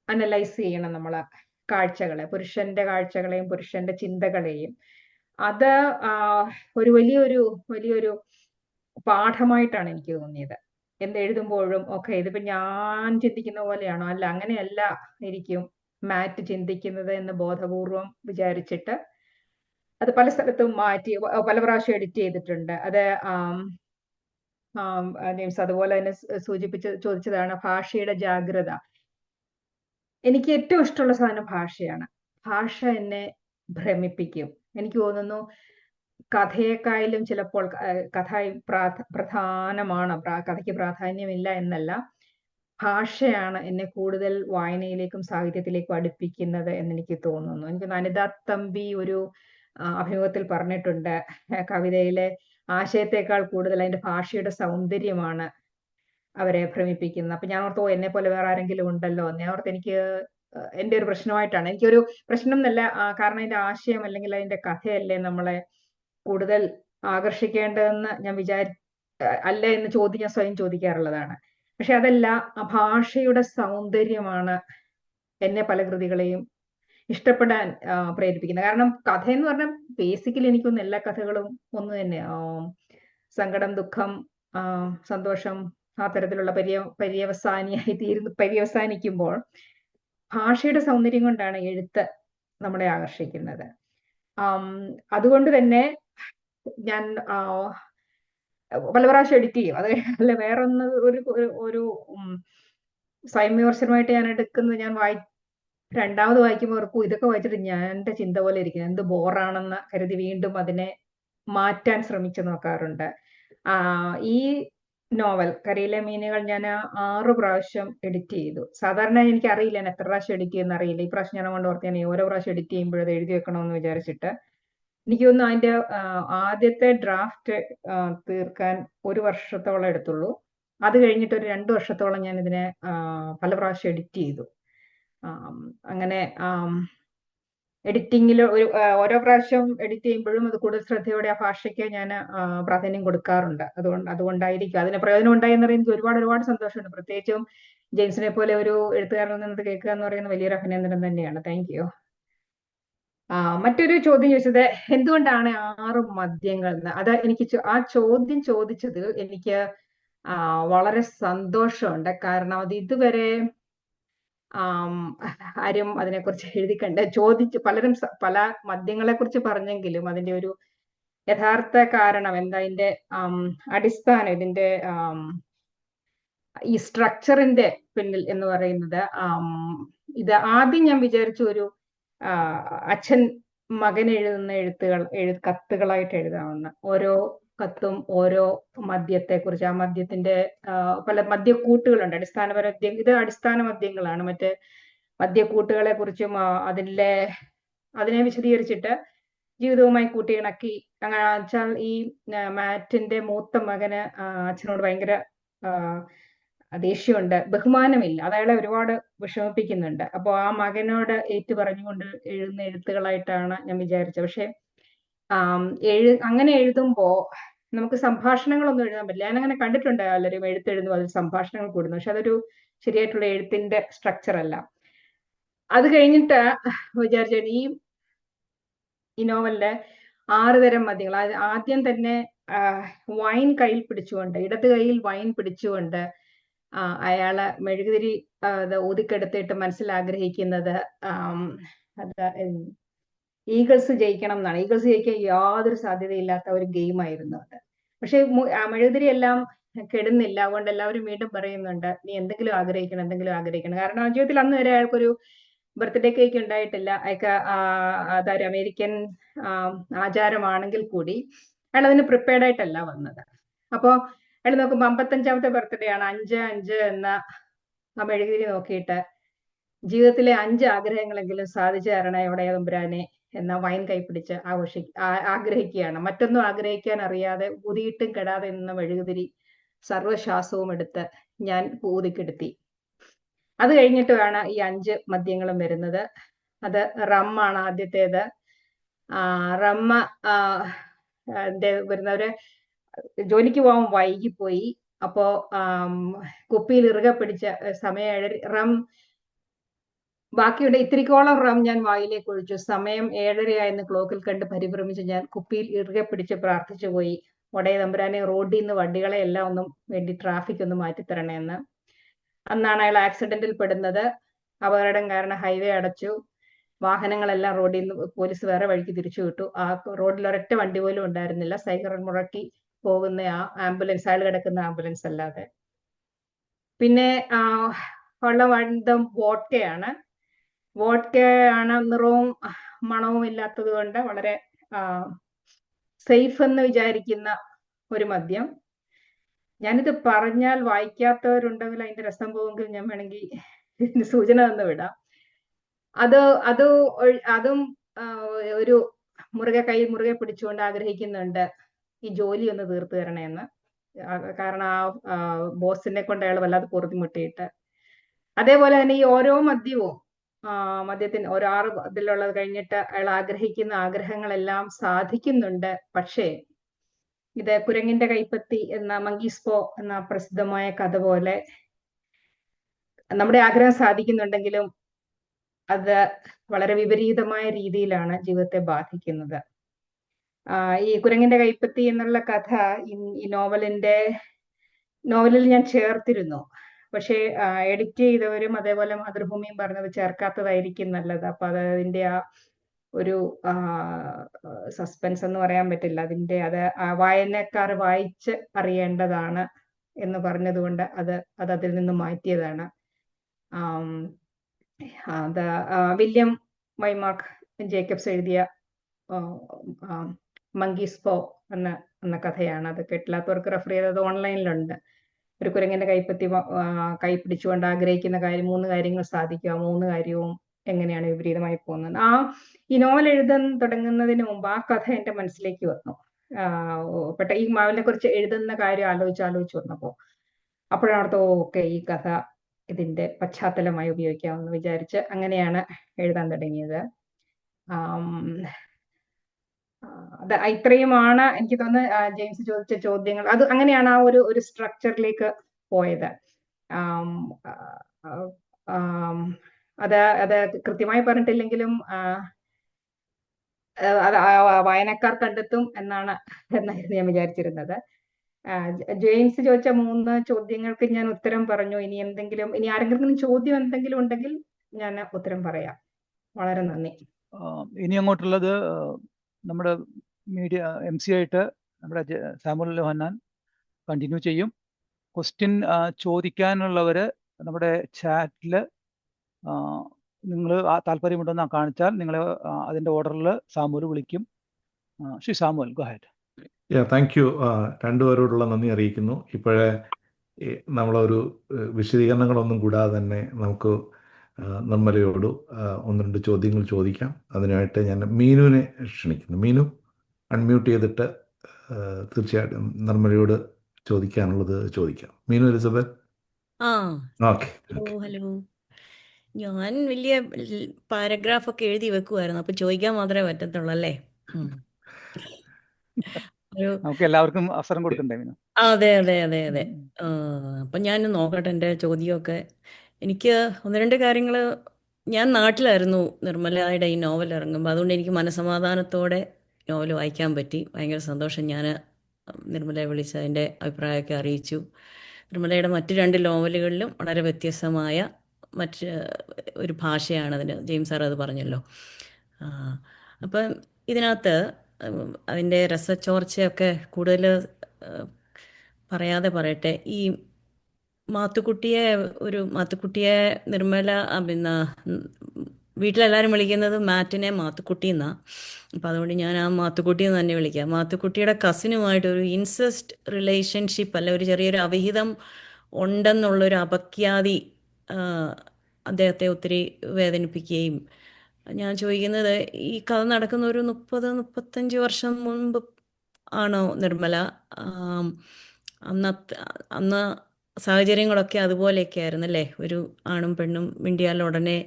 അനലൈസ് ചെയ്യണം നമ്മളെ കാഴ്ചകളെ, പുരുഷന്റെ കാഴ്ചകളെയും പുരുഷന്റെ ചിന്തകളെയും. അത് ഒരു വലിയൊരു പാഠമായിട്ടാണ് എനിക്ക് തോന്നിയത്. എന്തെഴുതുമ്പോഴും ഒക്കെ ഇതിപ്പോ ഞാൻ ചിന്തിക്കുന്ന പോലെയാണോ, അല്ല അങ്ങനെയല്ല ഇരിക്കും മാറ്റ് ചിന്തിക്കുന്നത് എന്ന് ബോധപൂർവം വിചാരിച്ചിട്ട് അത് പല സ്ഥലത്തും മാറ്റി പല പ്രാവശ്യം എഡിറ്റ് ചെയ്തിട്ടുണ്ട്. അത് ജെയിംസ് അതുപോലെ തന്നെ ചോദിച്ചതാണ് ഭാഷയുടെ ജാഗ്രത. എനിക്ക് ഏറ്റവും ഇഷ്ടമുള്ള സാധനം ഭാഷയാണ്. ഭാഷ എന്നെ ഭ്രമിപ്പിക്കും. എനിക്ക് തോന്നുന്നു കഥയെക്കായാലും ചിലപ്പോൾ കഥ പ്രധാനമാണ്, കഥയ്ക്ക് പ്രാധാന്യമില്ല എന്നല്ല, ഭാഷയാണ് എന്നെ കൂടുതൽ വായനയിലേക്കും സാഹിത്യത്തിലേക്കും അടുപ്പിക്കുന്നത് എന്നെനിക്ക് തോന്നുന്നു. എനിക്ക് അനിത തമ്പി ഒരു അഭിമുഖത്തിൽ പറഞ്ഞിട്ടുണ്ട്, കവിതയിലെ ആശയത്തെക്കാൾ കൂടുതൽ അതിന്റെ ഭാഷയുടെ സൗന്ദര്യമാണ് അവരെ ഭ്രമിപ്പിക്കുന്നത്. അപ്പൊ ഞാൻ ഓർത്തോ എന്നെ പോലെ വേറെ ആരെങ്കിലും ഉണ്ടല്ലോ എന്ന്. ഞാൻ ഓർത്ത് എനിക്ക് എന്റെ ഒരു പ്രശ്നമായിട്ടാണ്, എനിക്കൊരു പ്രശ്നം എന്നല്ല, കാരണം അതിന്റെ ആശയം അല്ലെങ്കിൽ അതിന്റെ കഥയല്ലേ നമ്മളെ കൂടുതൽ ആകർഷിക്കേണ്ടതെന്ന് ഞാൻ അല്ല എന്ന് ഞാൻ സ്വയം ചോദിക്കാറുള്ളതാണ്. പക്ഷെ അതല്ല, ആ ഭാഷയുടെ സൗന്ദര്യമാണ് എന്നെ പല കൃതികളെയും ഇഷ്ടപ്പെടാൻ പ്രേരിപ്പിക്കുന്നത്. കാരണം കഥ എന്ന് പറഞ്ഞാൽ ബേസിക്കലി എനിക്കൊന്നും എല്ലാ കഥകളും ഒന്ന് തന്നെ, സങ്കടം, ദുഃഖം, സന്തോഷം, ആ തരത്തിലുള്ള പര്യവസാനിക്കുമ്പോൾ ഭാഷയുടെ സൗന്ദര്യം കൊണ്ടാണ് എഴുത്ത് നമ്മളെ ആകർഷിക്കുന്നത്. അതുകൊണ്ട് തന്നെ ഞാൻ പല പ്രാവശ്യം എഡിറ്റ് ചെയ്യും. അത് അല്ല വേറൊന്ന് ഒരു സ്വയം വിമർശനമായിട്ട് ഞാൻ എടുക്കുന്നത്, ഞാൻ രണ്ടാമത് വായിക്കുമ്പോൾ ഓർക്കും ഇതൊക്കെ വായിച്ചിട്ട് ഞാൻ എന്റെ ചിന്ത പോലെ ഇരിക്കുന്നത്, എന്ത് ബോറാണെന്ന് കരുതി വീണ്ടും അതിനെ മാറ്റാൻ ശ്രമിച്ചു നോക്കാറുണ്ട്. ഈ നോവൽ കരയിലെ മീനുകൾ ഞാൻ 6 പ്രാവശ്യം എഡിറ്റ് ചെയ്തു. സാധാരണ എനിക്ക് അറിയില്ല ഞാൻ എത്ര പ്രാവശ്യം എഡിറ്റ് ചെയ്യുന്ന അറിയില്ല. ഈ പ്രാവശ്യം ഞാൻ കൊണ്ട് ഓർത്ത്, ഞാൻ ഓരോ പ്രാവശ്യം എഡിറ്റ് ചെയ്യുമ്പോഴത് എഴുതി വെക്കണമെന്ന് വിചാരിച്ചിട്ട്. എനിക്ക് തോന്നുന്നു അതിന്റെ ആദ്യത്തെ ഡ്രാഫ്റ്റ് തീർക്കാൻ 1 വർഷത്തോളം എടുത്തുള്ളൂ. അത് കഴിഞ്ഞിട്ട് ഒരു 2 വർഷത്തോളം ഞാൻ ഇതിനെ പല പ്രാവശ്യം എഡിറ്റ് ചെയ്തു. അങ്ങനെ എഡിറ്റിങ്ങിൽ ഓരോ പ്രാവശ്യം എഡിറ്റ് ചെയ്യുമ്പോഴും അത് കൂടുതൽ ശ്രദ്ധയോടെ ആ ഭാഷയ്ക്ക് ഞാൻ പ്രാധാന്യം കൊടുക്കാറുണ്ട്. അതുകൊണ്ടായിരിക്കും അതിന് പ്രയോജനം ഉണ്ടായെന്ന് പറയുന്നത് ഒരുപാട് സന്തോഷമുണ്ട്. പ്രത്യേകിച്ചും ജെയിംസിനെ പോലെ ഒരു എഴുത്തുകാരിൽ നിന്ന് കേൾക്കുക എന്ന് പറയുന്നത് വലിയൊരു അഭിനന്ദനം തന്നെയാണ്. Thank you. മറ്റൊരു ചോദ്യം ചോദിച്ചത് എന്തുകൊണ്ടാണ് 6 മദ്യങ്ങൾ എന്ന്. അത് എനിക്ക് ആ ചോദ്യം ചോദിച്ചത് എനിക്ക് വളരെ സന്തോഷമുണ്ട്. കാരണം അത് ഇതുവരെ ആരും അതിനെക്കുറിച്ച് പലരും പല മദ്യങ്ങളെ കുറിച്ച് പറഞ്ഞെങ്കിലും അതിന്റെ ഒരു യഥാർത്ഥ കാരണം എന്താ, ഇതിന്റെ അടിസ്ഥാനം, ഇതിന്റെ ഈ സ്ട്രക്ചറിന്റെ പിന്നിൽ എന്ന് പറയുന്നത്, ഇത് ആദ്യം ഞാൻ വിചാരിച്ചു ഒരു അച്ഛൻ മകൻ എഴുതുന്ന കത്തുകളായിട്ട് എഴുതാവുന്ന, ഓരോ കത്തും ഓരോ മദ്യത്തെക്കുറിച്ച്, ആ മദ്യത്തിന്റെ പല മദ്യക്കൂട്ടുകളുണ്ട്, ഇത് അടിസ്ഥാന മദ്യങ്ങളാണ്. മറ്റ് മദ്യക്കൂട്ടുകളെ കുറിച്ചും അതിനെ വിശദീകരിച്ചിട്ട് ജീവിതവുമായി കൂട്ടിയിണക്കി. അങ്ങനെ വെച്ചാൽ ഈ മാറ്റിന്റെ മൂത്ത മകന് അച്ഛനോട് ഭയങ്കര ദേഷ്യമുണ്ട്, ബഹുമാനമില്ല, അത് അയാളെ ഒരുപാട് വിഷമിപ്പിക്കുന്നുണ്ട്. അപ്പോൾ ആ മകനോട് ഏറ്റു പറഞ്ഞുകൊണ്ട് എഴുതുന്ന എഴുത്തുകളായിട്ടാണ് ഞാൻ വിചാരിച്ചത്. പക്ഷെ അങ്ങനെ എഴുതുമ്പോ നമുക്ക് സംഭാഷണങ്ങളൊന്നും എഴുതാൻ പറ്റില്ല. ഞാനങ്ങനെ കണ്ടിട്ടുണ്ട് പലരും എഴുത്തെഴുതുമ്പോൾ അതിൽ സംഭാഷണങ്ങൾ കൂടുന്നു, പക്ഷെ അതൊരു ശരിയായിട്ടുള്ള എഴുത്തിന്റെ സ്ട്രക്ചർ അല്ല. അത് കഴിഞ്ഞിട്ട് വിചാരിച്ച ഈ നോവലിലെ 6 തരം മദ്യങ്ങൾ, ആദ്യം തന്നെ വൈൻ കയ്യിൽ പിടിച്ചുകൊണ്ട്, ഇടത് കൈയിൽ വൈൻ പിടിച്ചുകൊണ്ട് അയാള് മെഴുകുതിരി ഊതിക്കെടുത്തിട്ട് മനസ്സിലാഗ്രഹിക്കുന്നത് ഈഗിൾസ് ജയിക്കണം എന്നാണ്. ഈഗിൾസ് ജയിക്കാൻ യാതൊരു സാധ്യതയില്ലാത്ത ഒരു ഗെയിമായിരുന്നു അത്. പക്ഷെ മെഴുകുതിരി എല്ലാം കെടുന്നില്ല. അതുകൊണ്ട് എല്ലാവരും വീണ്ടും പറയുന്നുണ്ട്, നീ എന്തെങ്കിലും ആഗ്രഹിക്കണം. കാരണം ജീവിതത്തിൽ അന്ന് വരെ അയാൾക്കൊരു ബർത്ത്ഡേ കേക്ക് ഉണ്ടായിട്ടില്ല. അതൊരു അമേരിക്കൻ ആചാരമാണെങ്കിൽ കൂടി അയാൾ അതിന് പ്രിപ്പയർഡ് ആയിട്ടല്ല വന്നത്. അപ്പോ അയാൾ നോക്കുമ്പോൾ 55ാമത്തെ ബർത്ത്ഡേ ആണ്. 5 എന്ന ആ മെഴുകുതിരി നോക്കിയിട്ട് ജീവിതത്തിലെ 5 ആഗ്രഹങ്ങളെങ്കിലും സാധിച്ചു തരണേ ഉടയ തമ്പുരാനെ എന്ന വൈൻ കൈപ്പിടിച്ച് ആഗ്രഹിക്കുകയാണ്. മറ്റൊന്നും ആഗ്രഹിക്കാൻ അറിയാതെ ഊതിയിട്ടും കെടാതെ നിന്ന മെഴുകുതിരി സർവ്വശ്വാസവും എടുത്ത് ഞാൻ ഊതിക്കെടുത്തി. അത് കഴിഞ്ഞിട്ടാണ് ഈ 5 മദ്യങ്ങളും വരുന്നത്. അത് റമ്മാണ് ആദ്യത്തേത്. വരുന്നവര് ജോലിക്ക് പോകാൻ വൈകിപ്പോയി. അപ്പോ കുപ്പിയിൽ ഇറുകെ പിടിച്ച സമയം 7 റം, ബാക്കിയുടെ ഇത്തിരിക്കോളം റം ഞാൻ വായിലേക്ക് ഒഴിച്ചു. സമയം 7:30 ക്ലോക്കിൽ കണ്ട് പരിഭ്രമിച്ച് ഞാൻ കുപ്പിയിൽ ഇറുകെ പിടിച്ച് പ്രാർത്ഥിച്ചു പോയി, ഉടയ തമ്പുരാനെ റോഡിൽ നിന്ന് വണ്ടികളെ എല്ലാം ഒന്നും വേണ്ടി ട്രാഫിക് ഒന്ന് മാറ്റിത്തരണേന്ന്. അന്നാണ് അയാൾ ആക്സിഡന്റിൽ പെടുന്നത്. അപകടം കാരണം ഹൈവേ അടച്ചു, വാഹനങ്ങളെല്ലാം റോഡിൽ നിന്ന് പോലീസ് വേറെ വഴിക്ക് തിരിച്ചു വിട്ടു. ആ റോഡിൽ ഒരൊറ്റ വണ്ടി പോലും ഉണ്ടായിരുന്നില്ല, സൈറൺ മുഴക്കി പോകുന്ന ആ ആംബുലൻസ്, അയാൾ കിടക്കുന്ന ആംബുലൻസ് അല്ലാതെ. പിന്നെ ഉള്ള വണ്ടം വോഡ്കയാണ്. നിറവും മണവും ഇല്ലാത്തത് കൊണ്ട് വളരെ സേഫ് എന്ന് വിചാരിക്കുന്ന ഒരു മദ്യം. ഞാനിത് പറഞ്ഞാൽ വായിക്കാത്തവരുണ്ടെങ്കിൽ അതിന്റെ രസം പോവുമെങ്കിൽ ഞാൻ വേണമെങ്കിൽ സൂചന തന്നു വിടാം. അതും ഒരു കൈ മുറുകെ പിടിച്ചുകൊണ്ട് ആഗ്രഹിക്കുന്നുണ്ട് ഈ ജോലി ഒന്ന് തീർത്തു തരണേന്ന്. കാരണം ആ ബോസിനെ കൊണ്ട് അയാൾ വല്ലാതെ പൊറുതിമുട്ടിയിട്ട്. അതേപോലെ തന്നെ ഈ ഓരോ മദ്യത്തിന് ഓരോ 6 ഇതിലുള്ളത് കഴിഞ്ഞിട്ട് അയാൾ ആഗ്രഹിക്കുന്ന ആഗ്രഹങ്ങളെല്ലാം സാധിക്കുന്നുണ്ട്. പക്ഷേ ഇത് കുരങ്ങിന്റെ കൈപ്പത്തി എന്ന മങ്കീസ് എന്ന പ്രസിദ്ധമായ കഥ പോലെ നമ്മുടെ ആഗ്രഹം സാധിക്കുന്നുണ്ടെങ്കിലും അത് വളരെ വിപരീതമായ രീതിയിലാണ് ജീവിതത്തെ ബാധിക്കുന്നത്. ഈ കുരങ്ങിന്റെ കൈപ്പത്തി എന്നുള്ള കഥ ഈ നോവലിൽ ഞാൻ ചേർത്തിരുന്നു. പക്ഷെ എഡിറ്റ് ചെയ്തവരും അതേപോലെ മാതൃഭൂമിയും പറഞ്ഞത് ചേർക്കാത്തതായിരിക്കും നല്ലത്. അപ്പൊ അതിന്റെ ആ ഒരു സസ്പെൻസ് എന്ന് പറയാൻ പറ്റില്ല, അത് വായനക്കാർ വായിച്ച് അറിയേണ്ടതാണ് എന്ന് പറഞ്ഞതുകൊണ്ട് അത് അതിൽ നിന്ന് മാറ്റിയതാണ്. വില്യം വൈമാർക്ക് ജേക്കബ്സ് എഴുതിയ മങ്കീസ് പോ എന്ന കഥയാണ്. അത് കേട്ടില്ലാത്തവർക്ക് റെഫർ ചെയ്തത് ഓൺലൈനിലുണ്ട്. ഒരു കുരങ്ങിന്റെ കൈ പിടിച്ചുകൊണ്ട് ആഗ്രഹിക്കുന്ന 3 കാര്യങ്ങൾ സാധിക്കുക. 3 കാര്യവും എങ്ങനെയാണ് വിപരീതമായി പോകുന്നത്. ഈ നോവൽ എഴുതാൻ തുടങ്ങുന്നതിന് മുമ്പ് ആ കഥ എന്റെ മനസ്സിലേക്ക് വന്നു. ഈ നോവലിനെ കുറിച്ച് എഴുതുന്ന കാര്യം ആലോചിച്ച് വന്നപ്പോ അപ്പോഴാണ് ഓർത്ത്, ഓക്കെ, ഈ കഥ ഇതിന്റെ പശ്ചാത്തലമായി ഉപയോഗിക്കാമെന്ന് വിചാരിച്ച് അങ്ങനെയാണ് എഴുതാൻ തുടങ്ങിയത്. ഇത്രയുമാണ് എനിക്ക് തോന്നുന്നത് ജെയിംസ് ചോദിച്ച ചോദ്യങ്ങൾ. അത് അങ്ങനെയാണ് ആ ഒരു സ്ട്രക്ചറിലേക്ക് പോയത്. അത് കൃത്യമായി പറഞ്ഞിട്ടില്ലെങ്കിലും അത് വായനക്കാർ കണ്ടെത്തും എന്നായിരുന്നു ഞാൻ വിചാരിച്ചിരുന്നത്. ജെയിംസ് ചോദിച്ച 3 ചോദ്യങ്ങൾക്ക് ഞാൻ ഉത്തരം പറഞ്ഞു. ഇനി ആരെങ്കിലും ചോദ്യം എന്തെങ്കിലും ഉണ്ടെങ്കിൽ ഞാൻ ഉത്തരം പറയാം. വളരെ നന്ദി. ഇനി അങ്ങോട്ടുള്ളത് നമ്മുടെ മീഡിയ MC ആയിട്ട് നമ്മുടെ സാമുൽ യോഹന്നാൻ കണ്ടിന്യൂ ചെയ്യും. ക്വസ്റ്റ്യൻ ചോദിക്കാനുള്ളവർ നമ്മുടെ ചാറ്റിൽ നിങ്ങൾ താല്പര്യമുണ്ടെന്ന് കാണിച്ചാൽ നിങ്ങളെ അതിൻ്റെ ഓർഡറിൽ സാമുൽ വിളിക്കും. Shri Samuel, go ahead. Thank you. രണ്ടുപേരോടുള്ള നന്ദി അറിയിക്കുന്നു. ഇപ്പോഴേ നമ്മളൊരു വിശദീകരണങ്ങളൊന്നും കൂടാതെ തന്നെ നമുക്ക് നിർമ്മലയോട് 1-2 ചോദ്യങ്ങൾ ചോദിക്കാം. അതിനായിട്ട് ഞാൻ മീനുവിനെ ക്ഷണിക്കുന്നു. മീനു അൺമ്യൂട്ട് ചെയ്തിട്ട് തീർച്ചയായിട്ടും നിർമ്മലയോട് ചോദിക്കാനുള്ളത് ചോദിക്കാം. മീനു എലിസബത്ത്. ഓക്കെ. ഹലോ, ഞാൻ വലിയ പാരഗ്രാഫൊക്കെ എഴുതി വെക്കുമായിരുന്നു, അപ്പൊ ചോദിക്കാൻ മാത്രമേ പറ്റത്തുള്ളൂ അല്ലേ? നമുക്ക് എല്ലാവർക്കും അവസരം കൊടുക്കണ്ടേ മീനു? അതെ അതെ അതെ അതെ. അപ്പം ഞാൻ നോക്കട്ടെ എൻ്റെ ചോദ്യമൊക്കെ. എനിക്ക് 1-2 കാര്യങ്ങൾ. ഞാൻ നാട്ടിലായിരുന്നു നിർമ്മലയുടെ ഈ നോവൽ ഇറങ്ങുമ്പോൾ, അതുകൊണ്ട് എനിക്ക് മനസമാധാനത്തോടെ നോവൽ വായിക്കാൻ പറ്റി. ഭയങ്കര സന്തോഷം. ഞാൻ നിർമ്മലയെ വിളിച്ച് അതിൻ്റെ അഭിപ്രായമൊക്കെ അറിയിച്ചു. നിർമ്മലയുടെ മറ്റ് 2 നോവലുകളിലും വളരെ വ്യത്യസ്തമായ മറ്റ് ഒരു ഭാഷയാണ് അതിന്. ജെയിംസ് സാർ അത് പറഞ്ഞല്ലോ. അപ്പം ഇതിനകത്ത് അതിൻ്റെ രസച്ചോർച്ചയൊക്കെ കൂടുതൽ പറയാതെ പറയട്ടെ. ഈ മാത്തുക്കുട്ടിയെ നിർമ്മല പിന്നെ വീട്ടിലെല്ലാവരും വിളിക്കുന്നത് മാറ്റിനെ മാത്തുക്കുട്ടി എന്നാണ്. അപ്പം അതുകൊണ്ട് ഞാൻ ആ മാത്തുക്കുട്ടിയെന്ന് തന്നെ വിളിക്കാം. മാത്തുക്കുട്ടിയുടെ കസിനുമായിട്ടൊരു ഇൻസെസ്റ്റ് റിലേഷൻഷിപ്പ് അല്ല, ഒരു ചെറിയൊരു അവിഹിതം ഉണ്ടെന്നുള്ളൊരു അപഖ്യാതി അദ്ദേഹത്തെ ഒത്തിരി വേദനിപ്പിക്കുകയും. ഞാൻ ചോദിക്കുന്നത്, ഈ കഥ നടക്കുന്ന ഒരു 30-35 വർഷം മുൻപ് ആണോ നിർമ്മല? അന്ന് സാഹചര്യങ്ങളൊക്കെ അതുപോലെയൊക്കെ ആയിരുന്നല്ലേ? ഒരു ആണും പെണ്ണും മിണ്ടിയാൽ ഉടനെ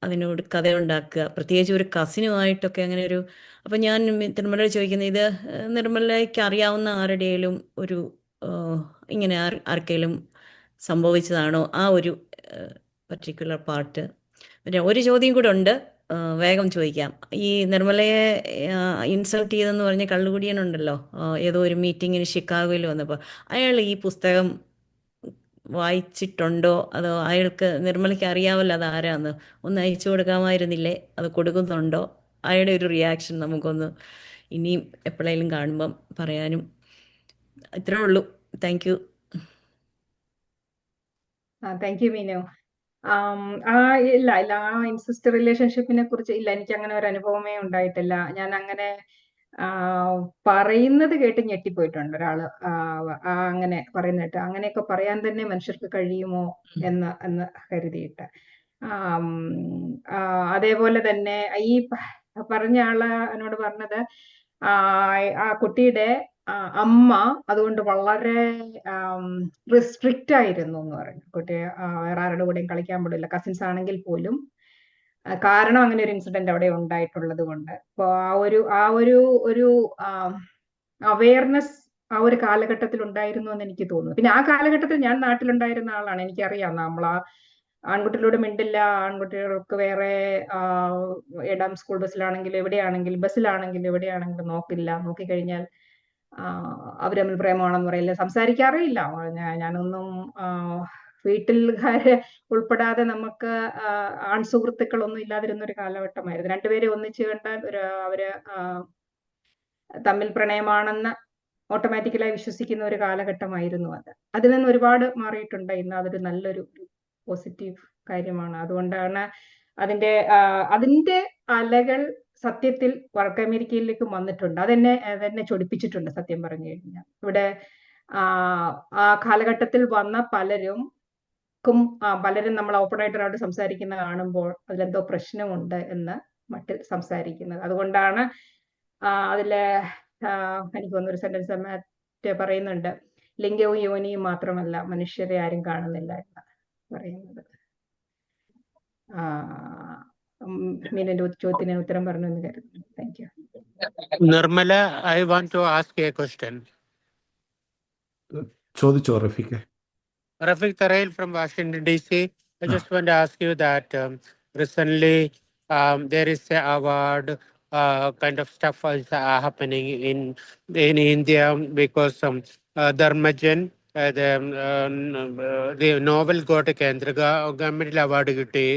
അതിനോട് കഥയുണ്ടാക്കുക, പ്രത്യേകിച്ച് ഒരു കസിനുമായിട്ടൊക്കെ അങ്ങനെ ഒരു. അപ്പം ഞാൻ നിർമ്മലയോട് ചോദിക്കുന്നത്, ഇത് നിർമ്മലയ്ക്ക് അറിയാവുന്ന ആരുടെയും ഒരു ഇങ്ങനെ ആർക്കെങ്കിലും സംഭവിച്ചതാണോ ആ ഒരു പർട്ടിക്കുലർ പാർട്ട്? പിന്നെ ഒരു ചോദ്യം കൂടെ ഉണ്ട്, വേഗം ചോദിക്കാം. ഈ നിർമ്മലയെ ഇൻസൾട്ട് ചെയ്തെന്ന് പറഞ്ഞ കള്ളുകുടിയനുണ്ടല്ലോ, ഏതോ ഒരു മീറ്റിങ്ങിന് ഷിക്കാഗോയിൽ വന്നപ്പോൾ, അയാൾ ഈ പുസ്തകം വായിച്ചിട്ടുണ്ടോ? അതോ അയാൾക്ക് നിർമ്മലയ്ക്ക് അറിയാമല്ലോ അത് ആരാന്ന്? ഒന്ന് അയച്ചു കൊടുക്കാമായിരുന്നില്ലേ? അത് കൊടുക്കുന്നുണ്ടോ? അയാളുടെ ഒരു റിയാക്ഷൻ നമുക്കൊന്ന് ഇനിയും എപ്പോഴേലും കാണുമ്പം പറയാനും. ഇത്രേ ഉള്ളൂ. Thank you. Thank you Meenu. ഇല്ല ആ ഇൻസിസ്റ്റർ റിലേഷൻഷിപ്പിനെ കുറിച്ച് ഇല്ല, എനിക്ക് അങ്ങനെ ഒരു അനുഭവമേ ഉണ്ടായിട്ടില്ല. ഞാൻ അങ്ങനെ പറയുന്നത് കേട്ട് ഞെട്ടിപ്പോയിട്ടുണ്ട്. ഒരാള് അങ്ങനെ പറയുന്നിട്ട്, അങ്ങനെയൊക്കെ പറയാൻ തന്നെ മനുഷ്യർക്ക് കഴിയുമോ എന്ന് കരുതിയിട്ട്. അതേപോലെ തന്നെ ഈ പറഞ്ഞ ആള് എന്നോട് പറഞ്ഞത്, ആ കുട്ടിയുടെ അമ്മ അതുകൊണ്ട് വളരെ റിസ്ട്രിക്റ്റ് ആയിരുന്നു എന്ന് പറഞ്ഞു. കുട്ടിയെ വേറെ ആരുടെ കൂടെയും കളിക്കാൻ പാടില്ല, കസിൻസ് ആണെങ്കിൽ പോലും. കാരണം അങ്ങനെ ഒരു ഇൻസിഡന്റ് അവിടെ ഉണ്ടായിട്ടുള്ളത് കൊണ്ട്. അപ്പൊ ആ ഒരു അവയർനെസ് ആ ഒരു കാലഘട്ടത്തിൽ ഉണ്ടായിരുന്നു എന്ന് എനിക്ക് തോന്നുന്നു. പിന്നെ ആ കാലഘട്ടത്തിൽ ഞാൻ നാട്ടിലുണ്ടായിരുന്ന ആളാണ്, എനിക്കറിയാം. നമ്മൾ ആൺകുട്ടികളോട് മിണ്ടില്ല, ആൺകുട്ടികൾക്ക് വേറെ ഇടം സ്കൂൾ ബസ്സിലാണെങ്കിലും എവിടെയാണെങ്കിലും ബസ്സിലാണെങ്കിലും എവിടെയാണെങ്കിലും നോക്കില്ല, നോക്കിക്കഴിഞ്ഞാൽ അവർ തമ്മിൽ പ്രേമമാണെന്ന് പറയില്ല, സംസാരിക്കാറില്ല. ഞാനൊന്നും വീട്ടിൽക്കാരെ ഉൾപ്പെടാതെ നമുക്ക് ആൺസുഹൃത്തുക്കളൊന്നും ഇല്ലാതിരുന്ന ഒരു കാലഘട്ടമായിരുന്നു. രണ്ടുപേരെ ഒന്നിച്ചു കണ്ടാൽ അവര് തമ്മിൽ പ്രണയമാണെന്ന് ഓട്ടോമാറ്റിക്കലായി വിശ്വസിക്കുന്ന ഒരു കാലഘട്ടമായിരുന്നു അത്. അതിൽ നിന്ന് ഒരുപാട് മാറിയിട്ടുണ്ട്. ഇന്ന് അതൊരു നല്ലൊരു പോസിറ്റീവ് കാര്യമാണ്. അതുകൊണ്ടാണ് അതിന്റെ അലകൾ സത്യത്തിൽ വടക്ക് അമേരിക്കയിലേക്ക് വന്നിട്ടുണ്ട്. അതെന്നെ ചൊടിപ്പിച്ചിട്ടുണ്ട് സത്യം പറഞ്ഞു കഴിഞ്ഞാൽ. ഇവിടെ ആ കാലഘട്ടത്തിൽ വന്ന പലരും നമ്മൾ ഓപ്പണായിട്ട് ഒരാളോട് സംസാരിക്കുന്ന കാണുമ്പോൾ അതിലെന്തോ പ്രശ്നമുണ്ട് എന്ന് മട്ടിൽ സംസാരിക്കുന്നത്. അതുകൊണ്ടാണ് അതില് എനിക്ക് തോന്നുന്നൊരു സെന്റൻസ് മറ്റേ പറയുന്നുണ്ട്, ലിംഗവും യോനിയും മാത്രമല്ല മനുഷ്യരെ ആരും കാണുന്നില്ല എന്ന് പറയുന്നത്. മീനന്റെ ചോദ്യത്തിന് ഉത്തരം പറഞ്ഞു എന്ന് കരുതുന്നു. Thank you. Nirmala, I want to ask a question. ചോദിച്ചോ Rafeeq. Rafiq Tarail from Washington DC. I just want to ask you that recently there is an award kind of stuff is happening in India because Dharmajan, the novel got a Kendra government award കിട്ടി.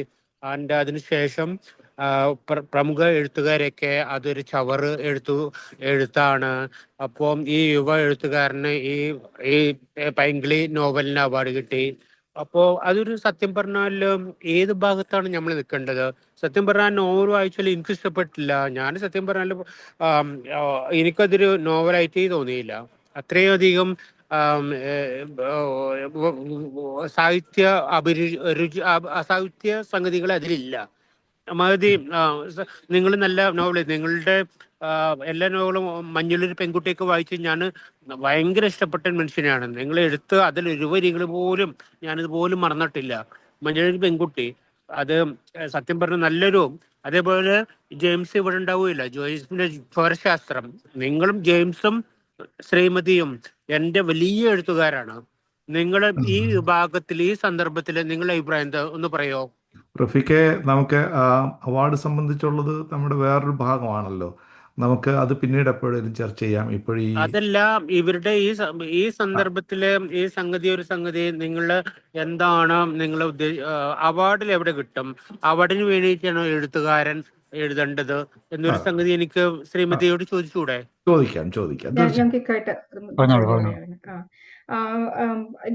And അതിനുശേഷം പ്രമുഖ എഴുത്തുകാരൊക്കെ അതൊരു ചവറ് എഴുത്താണ്. അപ്പം ഈ യുവ എഴുത്തുകാരന് ഈ പൈങ്കിളി നോവലിന് award കിട്ടി. അപ്പോ അതൊരു സത്യം പറഞ്ഞാൽ ഏത് ഭാഗത്താണ് നമ്മൾ നിൽക്കേണ്ടത്? സത്യം പറഞ്ഞാൽ നോവൽ വായിച്ചാൽ എനിക്ക് ഇഷ്ടപ്പെട്ടില്ല. ഞാൻ സത്യം പറഞ്ഞാൽ എനിക്കതൊരു നോവലായിട്ടേ തോന്നിയില്ല. അത്രയധികം സാഹിത്യ അസാഹിത്യ സംഗതികൾ അതിലില്ല. മഹതി, നിങ്ങൾ നല്ല നോവൽ, നിങ്ങളുടെ എല്ലാ നോവലും മഞ്ഞളൊരു പെൺകുട്ടിയൊക്കെ വായിച്ച് ഞാൻ ഭയങ്കര ഇഷ്ടപ്പെട്ട മനുഷ്യനാണ്. നിങ്ങൾ എടുത്ത് അതിൽ ഒരു വരികൾ പോലും ഞാനിത് പോലും മറന്നിട്ടില്ല. മഞ്ഞളൊരു പെൺകുട്ടി അത് സത്യം പറഞ്ഞ നല്ലൊരു, അതേപോലെ ജെയിംസ് ഇവിടെ ഉണ്ടാവുകയില്ല, ജോയിസിന്റെ സ്വരശാസ്ത്രം. നിങ്ങളും ജെയിംസും ശ്രീമതിയും എൻ്റെ വലിയ എഴുത്തുകാരാണ്. നിങ്ങൾ ഈ വിഭാഗത്തിൽ ഈ സന്ദർഭത്തിൽ നിങ്ങളുടെ അഭിപ്രായം എന്താ ഒന്ന് പറയോ? റഫീഖെ, നമുക്ക് അവാർഡ് സംബന്ധിച്ചുള്ളത് നമ്മുടെ വേറൊരു ഭാഗമാണല്ലോ. നമുക്ക് അത് പിന്നീട് എപ്പോഴേലും ചർച്ച ചെയ്യാം. ഇപ്പോഴീ അതല്ല, ഇവരുടെ ഈ സന്ദർഭത്തില് ഈ സംഗതി ഒരു സംഗതി നിങ്ങൾ എന്താണ് നിങ്ങൾ അവാർഡിൽ എവിടെ കിട്ടും? അവാർഡിന് വേണ്ടിയിട്ടാണോ എഴുത്തുകാരൻ എഴുതേണ്ടത് എന്നൊരു സംഗതി എനിക്ക് ശ്രീമതിയോട് ചോദിച്ചൂടെ? ചോദിക്കാം. ഞാൻ ക്വിക്കായിട്ട്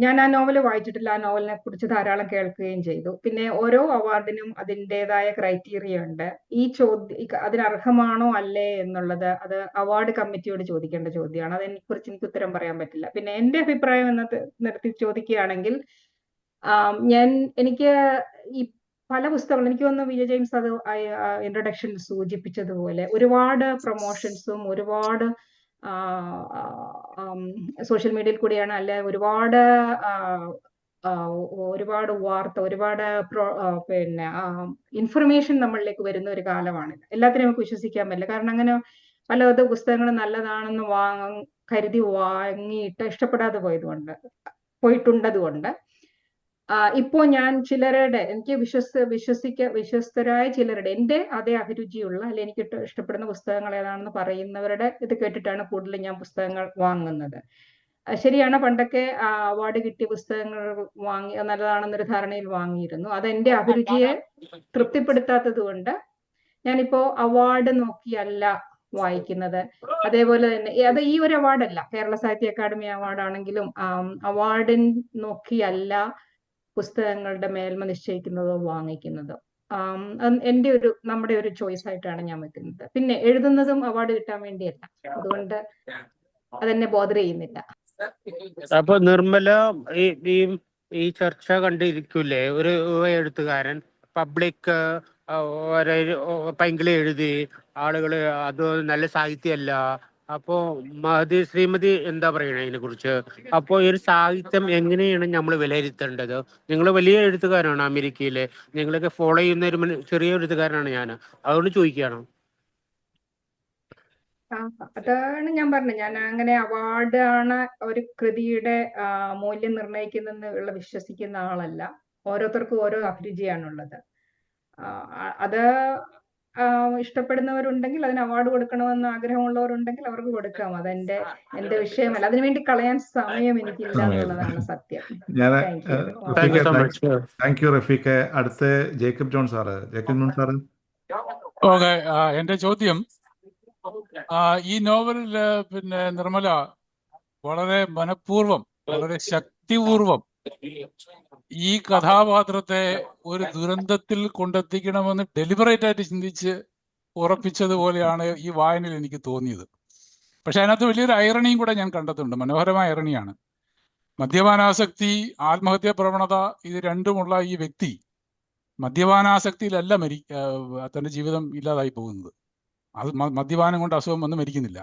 ഞാൻ ആ നോവൽ വായിച്ചിട്ടില്ല. ആ നോവലിനെ കുറിച്ച് ധാരാളം കേൾക്കുകയും ചെയ്തു. പിന്നെ ഓരോ അവാർഡിനും അതിൻ്റെതായ ക്രൈറ്റീരിയ ഉണ്ട്. ഈ അതിന് അർഹമാണോ അല്ലേ എന്നുള്ളത് അത് അവാർഡ് കമ്മിറ്റിയോട് ചോദിക്കേണ്ട ചോദ്യമാണ്. അതിനെക്കുറിച്ച് എനിക്ക് ഉത്തരം പറയാൻ പറ്റില്ല. പിന്നെ എന്റെ അഭിപ്രായം നിർത്തി ചോദിക്കുകയാണെങ്കിൽ, എനിക്ക് ഈ പല പുസ്തകങ്ങളും, എനിക്ക് തോന്നുന്നു വിജയ് ജെയിംസ് അത് ഇൻട്രൊഡക്ഷനിൽ സൂചിപ്പിച്ചതുപോലെ ഒരുപാട് പ്രൊമോഷൻസും ഒരുപാട് സോഷ്യൽ മീഡിയയിൽ കൂടിയാണ്, അല്ലെ ഒരുപാട് വാർത്ത, ഒരുപാട് പിന്നെ ഇൻഫർമേഷൻ നമ്മളിലേക്ക് വരുന്ന ഒരു കാലമാണ്. എല്ലാത്തിനും നമുക്ക് വിശ്വസിക്കാൻ പറ്റില്ല. കാരണം അങ്ങനെ പല പുസ്തകങ്ങളും നല്ലതാണെന്ന് കരുതി വാങ്ങിയിട്ട് ഇഷ്ടപ്പെടാതെ പോയിട്ടുണ്ടതുകൊണ്ട് ഇപ്പോ ഞാൻ ചിലരുടെ, എനിക്ക് വിശ്വസ്തരായ ചിലരുടെ, എന്റെ അതേ അഭിരുചിയുള്ള അല്ലെ എനിക്ക് ഇഷ്ടപ്പെടുന്ന പുസ്തകങ്ങൾ ഏതാണെന്ന് പറയുന്നവരുടെ ഇത് കേട്ടിട്ടാണ് കൂടുതൽ ഞാൻ പുസ്തകങ്ങൾ വാങ്ങുന്നത്. ശരിയാണ്, പണ്ടൊക്കെ അവാർഡ് കിട്ടിയ പുസ്തകങ്ങൾ നല്ലതാണെന്നൊരു ധാരണയിൽ വാങ്ങിയിരുന്നു. അത് എന്റെ അഭിരുചിയെ തൃപ്തിപ്പെടുത്താത്തത് കൊണ്ട് ഞാനിപ്പോ അവാർഡ് നോക്കിയല്ല വായിക്കുന്നത്. അതേപോലെ തന്നെ അത് ഈ ഒരു അവാർഡല്ല, കേരള സാഹിത്യ അക്കാദമി അവാർഡാണെങ്കിലും അവാർഡ് നോക്കിയല്ല പുസ്തകങ്ങളുടെ മേൽമ നിശ്ചയിക്കുന്നതോ വാങ്ങിക്കുന്നതോ. നമ്മുടെ ഒരു ചോയ്സ് ആയിട്ടാണ് ഞാൻ വെക്കുന്നത്. പിന്നെ എഴുതുന്നതും അവാർഡ് കിട്ടാൻ വേണ്ടിയല്ല, അതുകൊണ്ട് അതെന്നെ ബോധർ ചെയ്യുന്നില്ല. അപ്പൊ നിർമ്മല ഈ ചർച്ച കണ്ടിരിക്കൂലേ? ഒരു എഴുത്തുകാരൻ പബ്ലിക് പൈങ്കിളി എഴുതി ആളുകള് അത് നല്ല സാഹിത്യമല്ല. അപ്പോ ശ്രീമതി എന്താ പറയണേ ഇതിനെ കുറിച്ച്? അപ്പോ ഈ ഒരു സാഹിത്യം എങ്ങനെയാണ് നമ്മൾ വിലയിരുത്തേണ്ടത്? നിങ്ങൾ വലിയ എഴുത്തുകാരാണ് അമേരിക്കയിലെ, നിങ്ങളൊക്കെ ഫോളോ ചെയ്യുന്ന ഒരു ചെറിയ എഴുത്തുകാരനാണ് ഞാൻ, അതുകൊണ്ട് ചോദിക്കുകയാണ്. അതാണ് ഞാൻ പറഞ്ഞത്. ഞാൻ അങ്ങനെ അവാർഡാണ് ഒരു കൃതിയുടെ മൂല്യം നിർണ്ണയിക്കുന്നെന്നുള്ള വിശ്വസിക്കുന്ന ആളല്ല. ഓരോരുത്തർക്കും ഓരോ അഭിരുചിയാണുള്ളത്. അത് ഇഷ്ടപ്പെടുന്നവരുണ്ടെങ്കിൽ അതിന് അവാർഡ് കൊടുക്കണമെന്ന് ആഗ്രഹമുള്ളവരുണ്ടെങ്കിൽ അവർക്ക് കൊടുക്കാം. അതെന്റെ വിഷയമല്ല. അതിനുവേണ്ടി കളയാൻ സമയം എനിക്കില്ല എന്നുള്ളതാണ് സത്യം. താങ്ക് യു റഫീഖെ. അടുത്ത ജേക്കബ് ജോൺ സാറ്. ഓക്കെ, എന്റെ ചോദ്യം, ഈ നോവലില് പിന്നെ നിർമ്മല വളരെ മനഃപൂർവ്വം, വളരെ ശക്തിപൂർവം ഈ കഥാപാത്രത്തെ ഒരു ദുരന്തത്തിൽ കൊണ്ടെത്തിക്കണമെന്ന് ഡെലിബറേറ്റ് ആയിട്ട് ചിന്തിച്ച് ഉറപ്പിച്ചതുപോലെയാണ് ഈ വായനയിൽ എനിക്ക് തോന്നിയത്. പക്ഷെ അതിനകത്ത് വലിയൊരു ഐറണിയും കൂടെ ഞാൻ കണ്ടെത്തുന്നുണ്ട്. മനോഹരമായ ഐറണിയാണ്. മദ്യപാനാസക്തി, ആത്മഹത്യാ പ്രവണത, ഇത് രണ്ടുമുള്ള ഈ വ്യക്തി മദ്യപാനാസക്തിയിലല്ല തൻ്റെ ജീവിതം ഇല്ലാതായി പോകുന്നത്. അത് മദ്യപാനം കൊണ്ട് അസുഖം വന്ന് മരിക്കുന്നില്ല.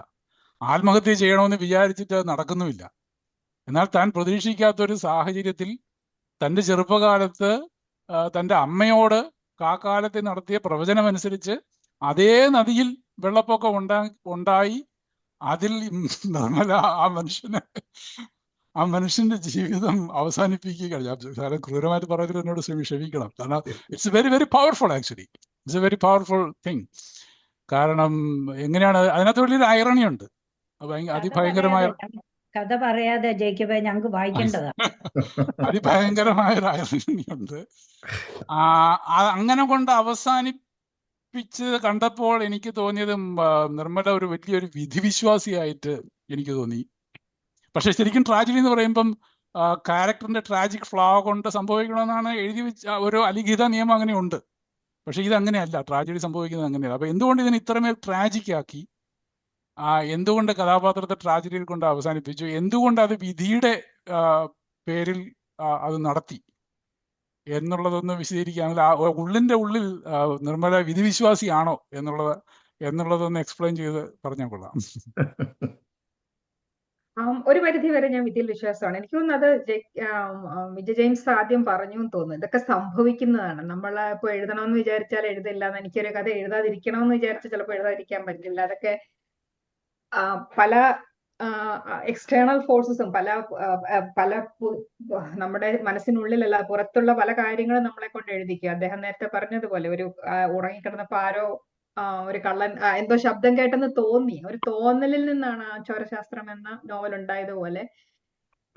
ആത്മഹത്യ ചെയ്യണമെന്ന് വിചാരിച്ചിട്ട് അത് നടക്കുന്നുമില്ല. എന്നാൽ താൻ പ്രതീക്ഷിക്കാത്തൊരു സാഹചര്യത്തിൽ തൻ്റെ ചെറുപ്പകാലത്ത് തൻ്റെ അമ്മയോട് കാക്കാലത്ത് നടത്തിയ പ്രവചനമനുസരിച്ച് അതേ നദിയിൽ വെള്ളപ്പൊക്കം ഉണ്ടായി അതിൽ നിർമ്മല ആ മനുഷ്യന്റെ ജീവിതം അവസാനിപ്പിക്കുകയാണ്. ഞാൻ ക്രൂരമായിട്ട് പറയുന്നത് എന്നോട് ക്ഷമിക്കണം. കാരണം it's very very powerful. Actually it's A very powerful thing. കാരണം എങ്ങനെയാണ് അതിനകത്ത് വലിയൊരു ഐറണി ഉണ്ട്. അതിഭയങ്കരമായ കഥ പറയാതെ ജയിക്കബേ ഞങ്ങൾക്ക് വായിക്കേണ്ടതാണ്. അതിഭയങ്കരമായ ഒരു ഐറണി ഉണ്ട്. അങ്ങനെ കൊണ്ട് അവസാനിപ്പിച്ച് കണ്ടപ്പോൾ എനിക്ക് തോന്നിയത് നിർമ്മല ഒരു വലിയൊരു വിധിവിശ്വാസിയായിട്ട് എനിക്ക് തോന്നി. പക്ഷെ ശരിക്കും ട്രാജഡി എന്ന് പറയുമ്പം ക്യാരക്ടറിന്റെ ട്രാജിക് ഫ്ലോ കൊണ്ട് സംഭവിക്കണമെന്നാണ് എഴുതി വെച്ച ഒരു അലിഖിത നിയമം അങ്ങനെ ഉണ്ട്. പക്ഷെ ഇതങ്ങനെയല്ല, ട്രാജഡി സംഭവിക്കുന്നത് അങ്ങനെയല്ല. അപ്പൊ എന്തുകൊണ്ട് ഇതിന് ഇത്രമേൽ ട്രാജിക് ആക്കി? എന്തുകൊണ്ട് കഥാപാത്രത്തെ ട്രാജഡിയിൽ കൊണ്ട് അവസാനിപ്പിച്ചു? എന്തുകൊണ്ട് അത് വിധിയുടെ പേരിൽ അത് നടത്തി എന്നുള്ളതൊന്ന് വിശദീകരിക്കുകയാണെങ്കിൽ ഉള്ളിന്റെ ഉള്ളിൽ നിർമ്മല വിധിവിശ്വാസിയാണോ എന്നുള്ളതൊന്ന് എക്സ്പ്ലെയിൻ ചെയ്ത് പറഞ്ഞാൽ കൊള്ളാം. ഒരു പരിധി വരെ ഞാൻ വിധിയിൽ വിശ്വാസമാണ്. എനിക്ക് തോന്നുന്നത് വിജയ് ജെയിംസ് ആദ്യം പറഞ്ഞു എന്ന് തോന്നുന്നു. ഇതൊക്കെ സംഭവിക്കുന്നതാണ്. നമ്മൾ ഇപ്പൊ എഴുതണമെന്ന് വിചാരിച്ചാൽ എഴുതില്ല, എനിക്കൊരു കഥ എഴുതാതിരിക്കണമെന്ന് വിചാരിച്ചാൽ ചിലപ്പോൾ എഴുതാതിരിക്കാൻ പറ്റില്ല. അതൊക്കെ പല എക്സ്റ്റേണൽ ഫോഴ്സസും പല നമ്മുടെ മനസ്സിനുള്ളിലല്ല പുറത്തുള്ള പല കാര്യങ്ങളും നമ്മളെ കൊണ്ട് എഴുതിക്കുക. അദ്ദേഹം നേരത്തെ പറഞ്ഞതുപോലെ ഒരു ഉറങ്ങിക്കിടന്നപ്പോ ആരോ ഒരു കള്ളൻ എന്തോ ശബ്ദം കേട്ടെന്ന് തോന്നി, ഒരു തോന്നലിൽ നിന്നാണ് ആ ചോരശാസ്ത്രം എന്ന നോവൽ ഉണ്ടായതുപോലെ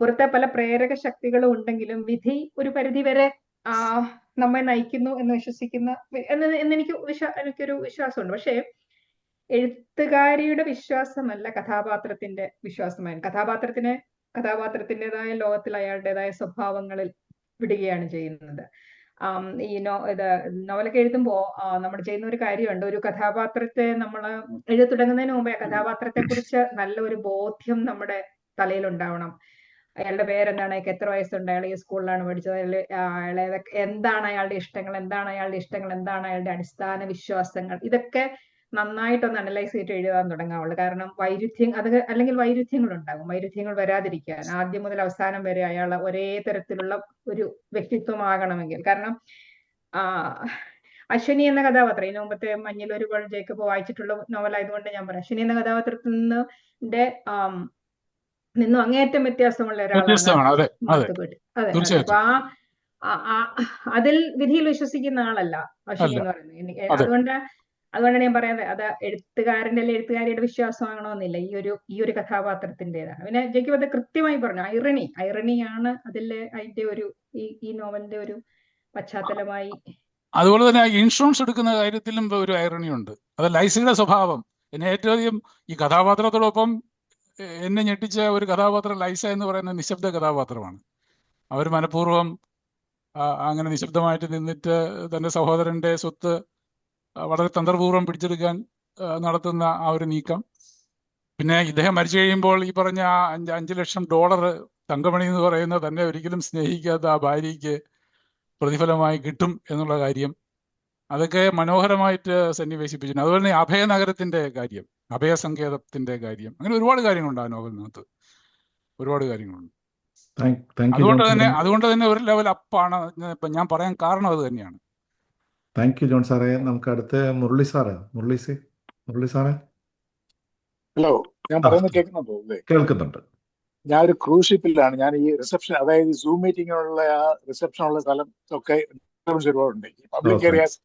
പുറത്തെ പല പ്രേരക ശക്തികളും ഉണ്ടെങ്കിലും വിധി ഒരു പരിധി വരെ നമ്മെ നയിക്കുന്നു എന്ന് വിശ്വസിക്കുന്ന എനിക്കൊരു വിശ്വാസമുണ്ട്. പക്ഷേ എഴുത്തുകാരിയുടെ വിശ്വാസമല്ല കഥാപാത്രത്തിന്റെ വിശ്വാസമായി. കഥാപാത്രത്തിൻ്റെതായ ലോകത്തിൽ അയാളുടേതായ സ്വഭാവങ്ങളിൽ വിടുകയാണ് ചെയ്യുന്നത്. ഈ നോവലൊക്കെ എഴുതുമ്പോ നമ്മൾ ചെയ്യുന്ന ഒരു കാര്യമുണ്ട്. ഒരു കഥാപാത്രത്തെ നമ്മൾ എഴുതി തുടങ്ങുന്നതിന് മുമ്പേ കഥാപാത്രത്തെ കുറിച്ച് നല്ല ഒരു ബോധ്യം നമ്മുടെ തലയിൽ ഉണ്ടാവണം. അയാളുടെ പേരെന്താണ്, അയാൾക്ക് എത്ര വയസ്സുണ്ട്, അയാൾ ഈ സ്കൂളിലാണ് പഠിച്ചത്, അയാളെ എന്താണ് അയാളുടെ ഇഷ്ടങ്ങൾ, എന്താണ് അയാളുടെ അടിസ്ഥാന വിശ്വാസങ്ങൾ, ഇതൊക്കെ നന്നായിട്ടൊന്ന് അനലൈസ് ചെയ്തിട്ട് എഴുതാൻ തുടങ്ങാവുള്ളൂ. കാരണം അല്ലെങ്കിൽ വൈരുദ്ധ്യങ്ങൾ ഉണ്ടാകും. വൈരുദ്ധ്യങ്ങൾ വരാതിരിക്കാൻ ആദ്യം മുതൽ അവസാനം വരെ അയാൾ ഒരേ തരത്തിലുള്ള ഒരു വ്യക്തിത്വമാകണമെങ്കിൽ. കാരണം അശ്വിനി എന്ന കഥാപാത്രം ഇതിനു മുമ്പത്തെ മഞ്ഞിലൊരു ഗോൾ ജേക്കബ് വായിച്ചിട്ടുള്ള നോവലായതുകൊണ്ട് ഞാൻ പറയാം. അശ്വിനി എന്ന കഥാപാത്രത്തിൽ നിന്നും അങ്ങേയറ്റം വ്യത്യാസമുള്ള ഒരാളാണ് മാത്തുക്കുട്ടി. അതെ. അപ്പൊ അതിൽ വിധിയിൽ വിശ്വസിക്കുന്ന ആളല്ല അശ്വിനി എന്ന് പറയുന്നത്. അതുകൊണ്ടാണ് ഞാൻ പറയുന്നത് അത് എഴുത്തുകാരിയുടെ വിശ്വാസമാകണമെന്നില്ല. ഈ ഒരു കഥാപാത്രത്തിൻ്റെതാണ്. പിന്നെ ജയിക്കും അത് കൃത്യമായി പറഞ്ഞു. ഐറണിയാണ് അതിന്റെ ഒരു ഈ നോവലിന്റെ ഒരു പശ്ചാത്തലമായി. അതുപോലെ തന്നെ ഇൻഷുറൻസ് എടുക്കുന്ന കാര്യത്തിലും ഒരു ഐറണി ഉണ്ട്. അത് ലൈസയുടെ സ്വഭാവം എന്നെ ഏറ്റവും അധികം ഈ കഥാപാത്രത്തോടൊപ്പം എന്നെ ഞെട്ടിച്ച ഒരു കഥാപാത്രം ലൈസ എന്ന് പറയുന്ന നിശബ്ദ കഥാപാത്രമാണ്. അവർ മനഃപൂർവ്വം അങ്ങനെ നിശബ്ദമായിട്ട് നിന്നിട്ട് തന്റെ സഹോദരന്റെ സ്വത്ത് വളരെ തന്ത്രപൂർവ്വം പിടിച്ചെടുക്കാൻ നടത്തുന്ന ആ ഒരു നീക്കം. പിന്നെ ഇദ്ദേഹം മരിച്ചു കഴിയുമ്പോൾ ഈ പറഞ്ഞ $5 ലക്ഷം തങ്കമണി എന്ന് പറയുന്ന തന്നെ ഒരിക്കലും സ്നേഹിക്കാത്ത ആ ഭാര്യയ്ക്ക് പ്രതിഫലമായി കിട്ടും എന്നുള്ള കാര്യം, അതൊക്കെ മനോഹരമായിട്ട് സന്നിവേശിപ്പിച്ചിട്ടുണ്ട്. അതുപോലെ തന്നെ അഭയനഗരത്തിന്റെ കാര്യം, അഭയസങ്കേതത്തിന്റെ കാര്യം, അങ്ങനെ ഒരുപാട് കാര്യങ്ങളുണ്ട് ആ നോവലിനകത്ത്. ഒരുപാട് കാര്യങ്ങളുണ്ട്. അതുകൊണ്ട് തന്നെ ഒരു ലെവൽ അപ്പാണ് ഞാൻ പറയാൻ കാരണം അത് തന്നെയാണ്. താങ്ക് യു ജോൺ സാറേ. നമുക്ക് അടുത്ത മുരളി സാറേ. ഹലോ, ഞാൻ പറയുന്നത് കേൾക്കുന്നുണ്ടോ? കേൾക്കുന്നുണ്ട്. ഞാനൊരു ക്രൂസ് ഷിപ്പിലാണ്. ഞാൻ ഈ റിസപ്ഷൻ, അതായത് സൂം മീറ്റിങ്ങിനുള്ള ആ റിസപ്ഷനുള്ള സ്ഥലം ഒക്കെ ഒരുപാടുണ്ട്, പബ്ലിക് ഏരിയാസ്.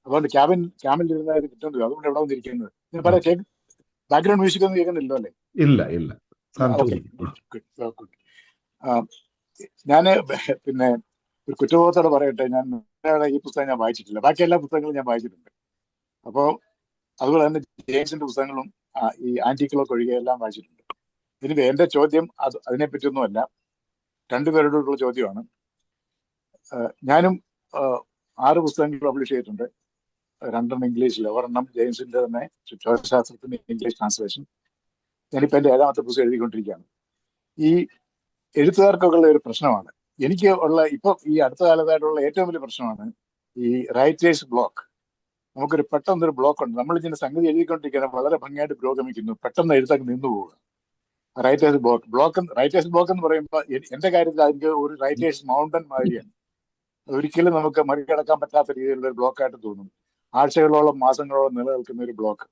അതുകൊണ്ട് ക്യാബിനിൽ ഇരുന്ന കിട്ടുന്നുണ്ട്. അതുകൊണ്ട് എവിടെ വന്നിരിക്കുന്നത് ഞാൻ പറയാം. ബാക്ക്ഗ്രൗണ്ട് മ്യൂസിക് ഒന്നും കേൾക്കുന്നില്ലോ അല്ലേ? ഇല്ല. ഞാന് പിന്നെ ഒരു കുറ്റബോധത്തോടെ പറയട്ടെ, ഞാൻ ഈ പുസ്തകം ഞാൻ വായിച്ചിട്ടില്ല. ബാക്കി എല്ലാ പുസ്തകങ്ങളും ഞാൻ വായിച്ചിട്ടുണ്ട്. അപ്പോൾ അതുപോലെ തന്നെ ജെയിംസിന്റെ പുസ്തകങ്ങളും ഈ ആന്റിക്കുകളൊക്കെ ഒഴികെ എല്ലാം വായിച്ചിട്ടുണ്ട്. ഇതിന്റെ എന്റെ ചോദ്യം അതിനെപ്പറ്റിയൊന്നുമല്ല, രണ്ടുപേരോടുള്ള ചോദ്യമാണ്. ഞാനും 6 പുസ്തകങ്ങൾ പബ്ലിഷ് ചെയ്തിട്ടുണ്ട്. 2 ഇംഗ്ലീഷിൽ, ഒരെണ്ണം ജെയിംസിന്റെ തന്നെ ചോരശാസ്ത്രത്തിന്റെ ഇംഗ്ലീഷ് ട്രാൻസ്ലേഷൻ. ഞാനിപ്പോൾ എൻ്റെ 7ാമത്തെ പുസ്തകം എഴുതിക്കൊണ്ടിരിക്കുകയാണ്. ഈ എഴുത്തുകാർക്കൊക്കെ ഉള്ള ഒരു പ്രശ്നമാണ്, എനിക്ക് ഉള്ള ഇപ്പം ഈ അടുത്ത കാലത്തായിട്ടുള്ള ഏറ്റവും വലിയ പ്രശ്നമാണ് ഈ റൈറ്റേഴ്സ് ബ്ലോക്ക്. നമുക്കൊരു പെട്ടെന്നൊരു ബ്ലോക്ക് ഉണ്ട്. നമ്മളിങ്ങനെ സംഗതി എഴുതിക്കൊണ്ടിരിക്കുന്നത് വളരെ ഭംഗിയായിട്ട് പുരോഗമിക്കുന്നു, പെട്ടെന്ന് എഴുത്തൊക്കെ നിന്നു പോവുക. റൈറ്റേഴ്സ് ബ്ലോക്ക് എന്ന് പറയുമ്പോൾ എന്റെ കാര്യത്തിൽ അതിന്റെ ഒരു റൈറ്റേഴ്സ് മൗണ്ടൻ മാതിരിയാണ്. ഒരിക്കലും നമുക്ക് മറികടക്കാൻ പറ്റാത്ത രീതിയിലുള്ള ഒരു ബ്ലോക്കായിട്ട് തോന്നും. ആഴ്ചകളോളം മാസങ്ങളോളം നിലനിൽക്കുന്ന ഒരു ബ്ലോക്ക്.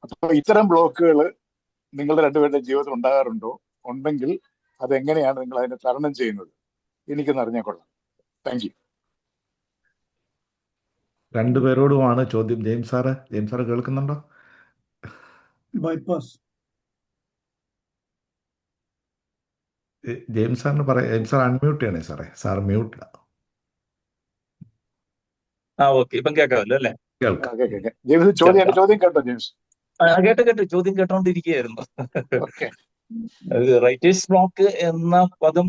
അപ്പൊ ഇത്തരം ബ്ലോക്കുകൾ നിങ്ങളുടെ രണ്ടുപേരുടെ ജീവിതത്തിൽ ഉണ്ടാകാറുണ്ടോ? ഉണ്ടെങ്കിൽ അതെങ്ങനെയാണ് നിങ്ങൾ അതിനെ തരണം ചെയ്യുന്നത്? എനിക്കൊന്ന് അറിഞ്ഞാൽ കൊള്ളാം. Thank you. രണ്ടുപേരോടുമാണ് ചോദ്യം. ജെയിംസ് സാറ് കേൾക്കുന്നുണ്ടോ? ബൈപ്പാസ്. ജെയിംസ് സാർ അൺമ്യൂട്ട് ചെയ്യണേ സാറേ. Sir mute. ഓക്കെ, ഇപ്പം കേൾക്കാമല്ലോ അല്ലേ? കേൾക്കാം. ജെയിംസ് എന്റെ ചോദ്യം കേട്ടോ ജെയിംസ്? കേട്ട് ചോദ്യം കേട്ടോണ്ടിരിക്കുകയായിരുന്നു. ഓക്കെ. റൈറ്റേഴ്സ് ബ്ലോക്ക് എന്ന പദം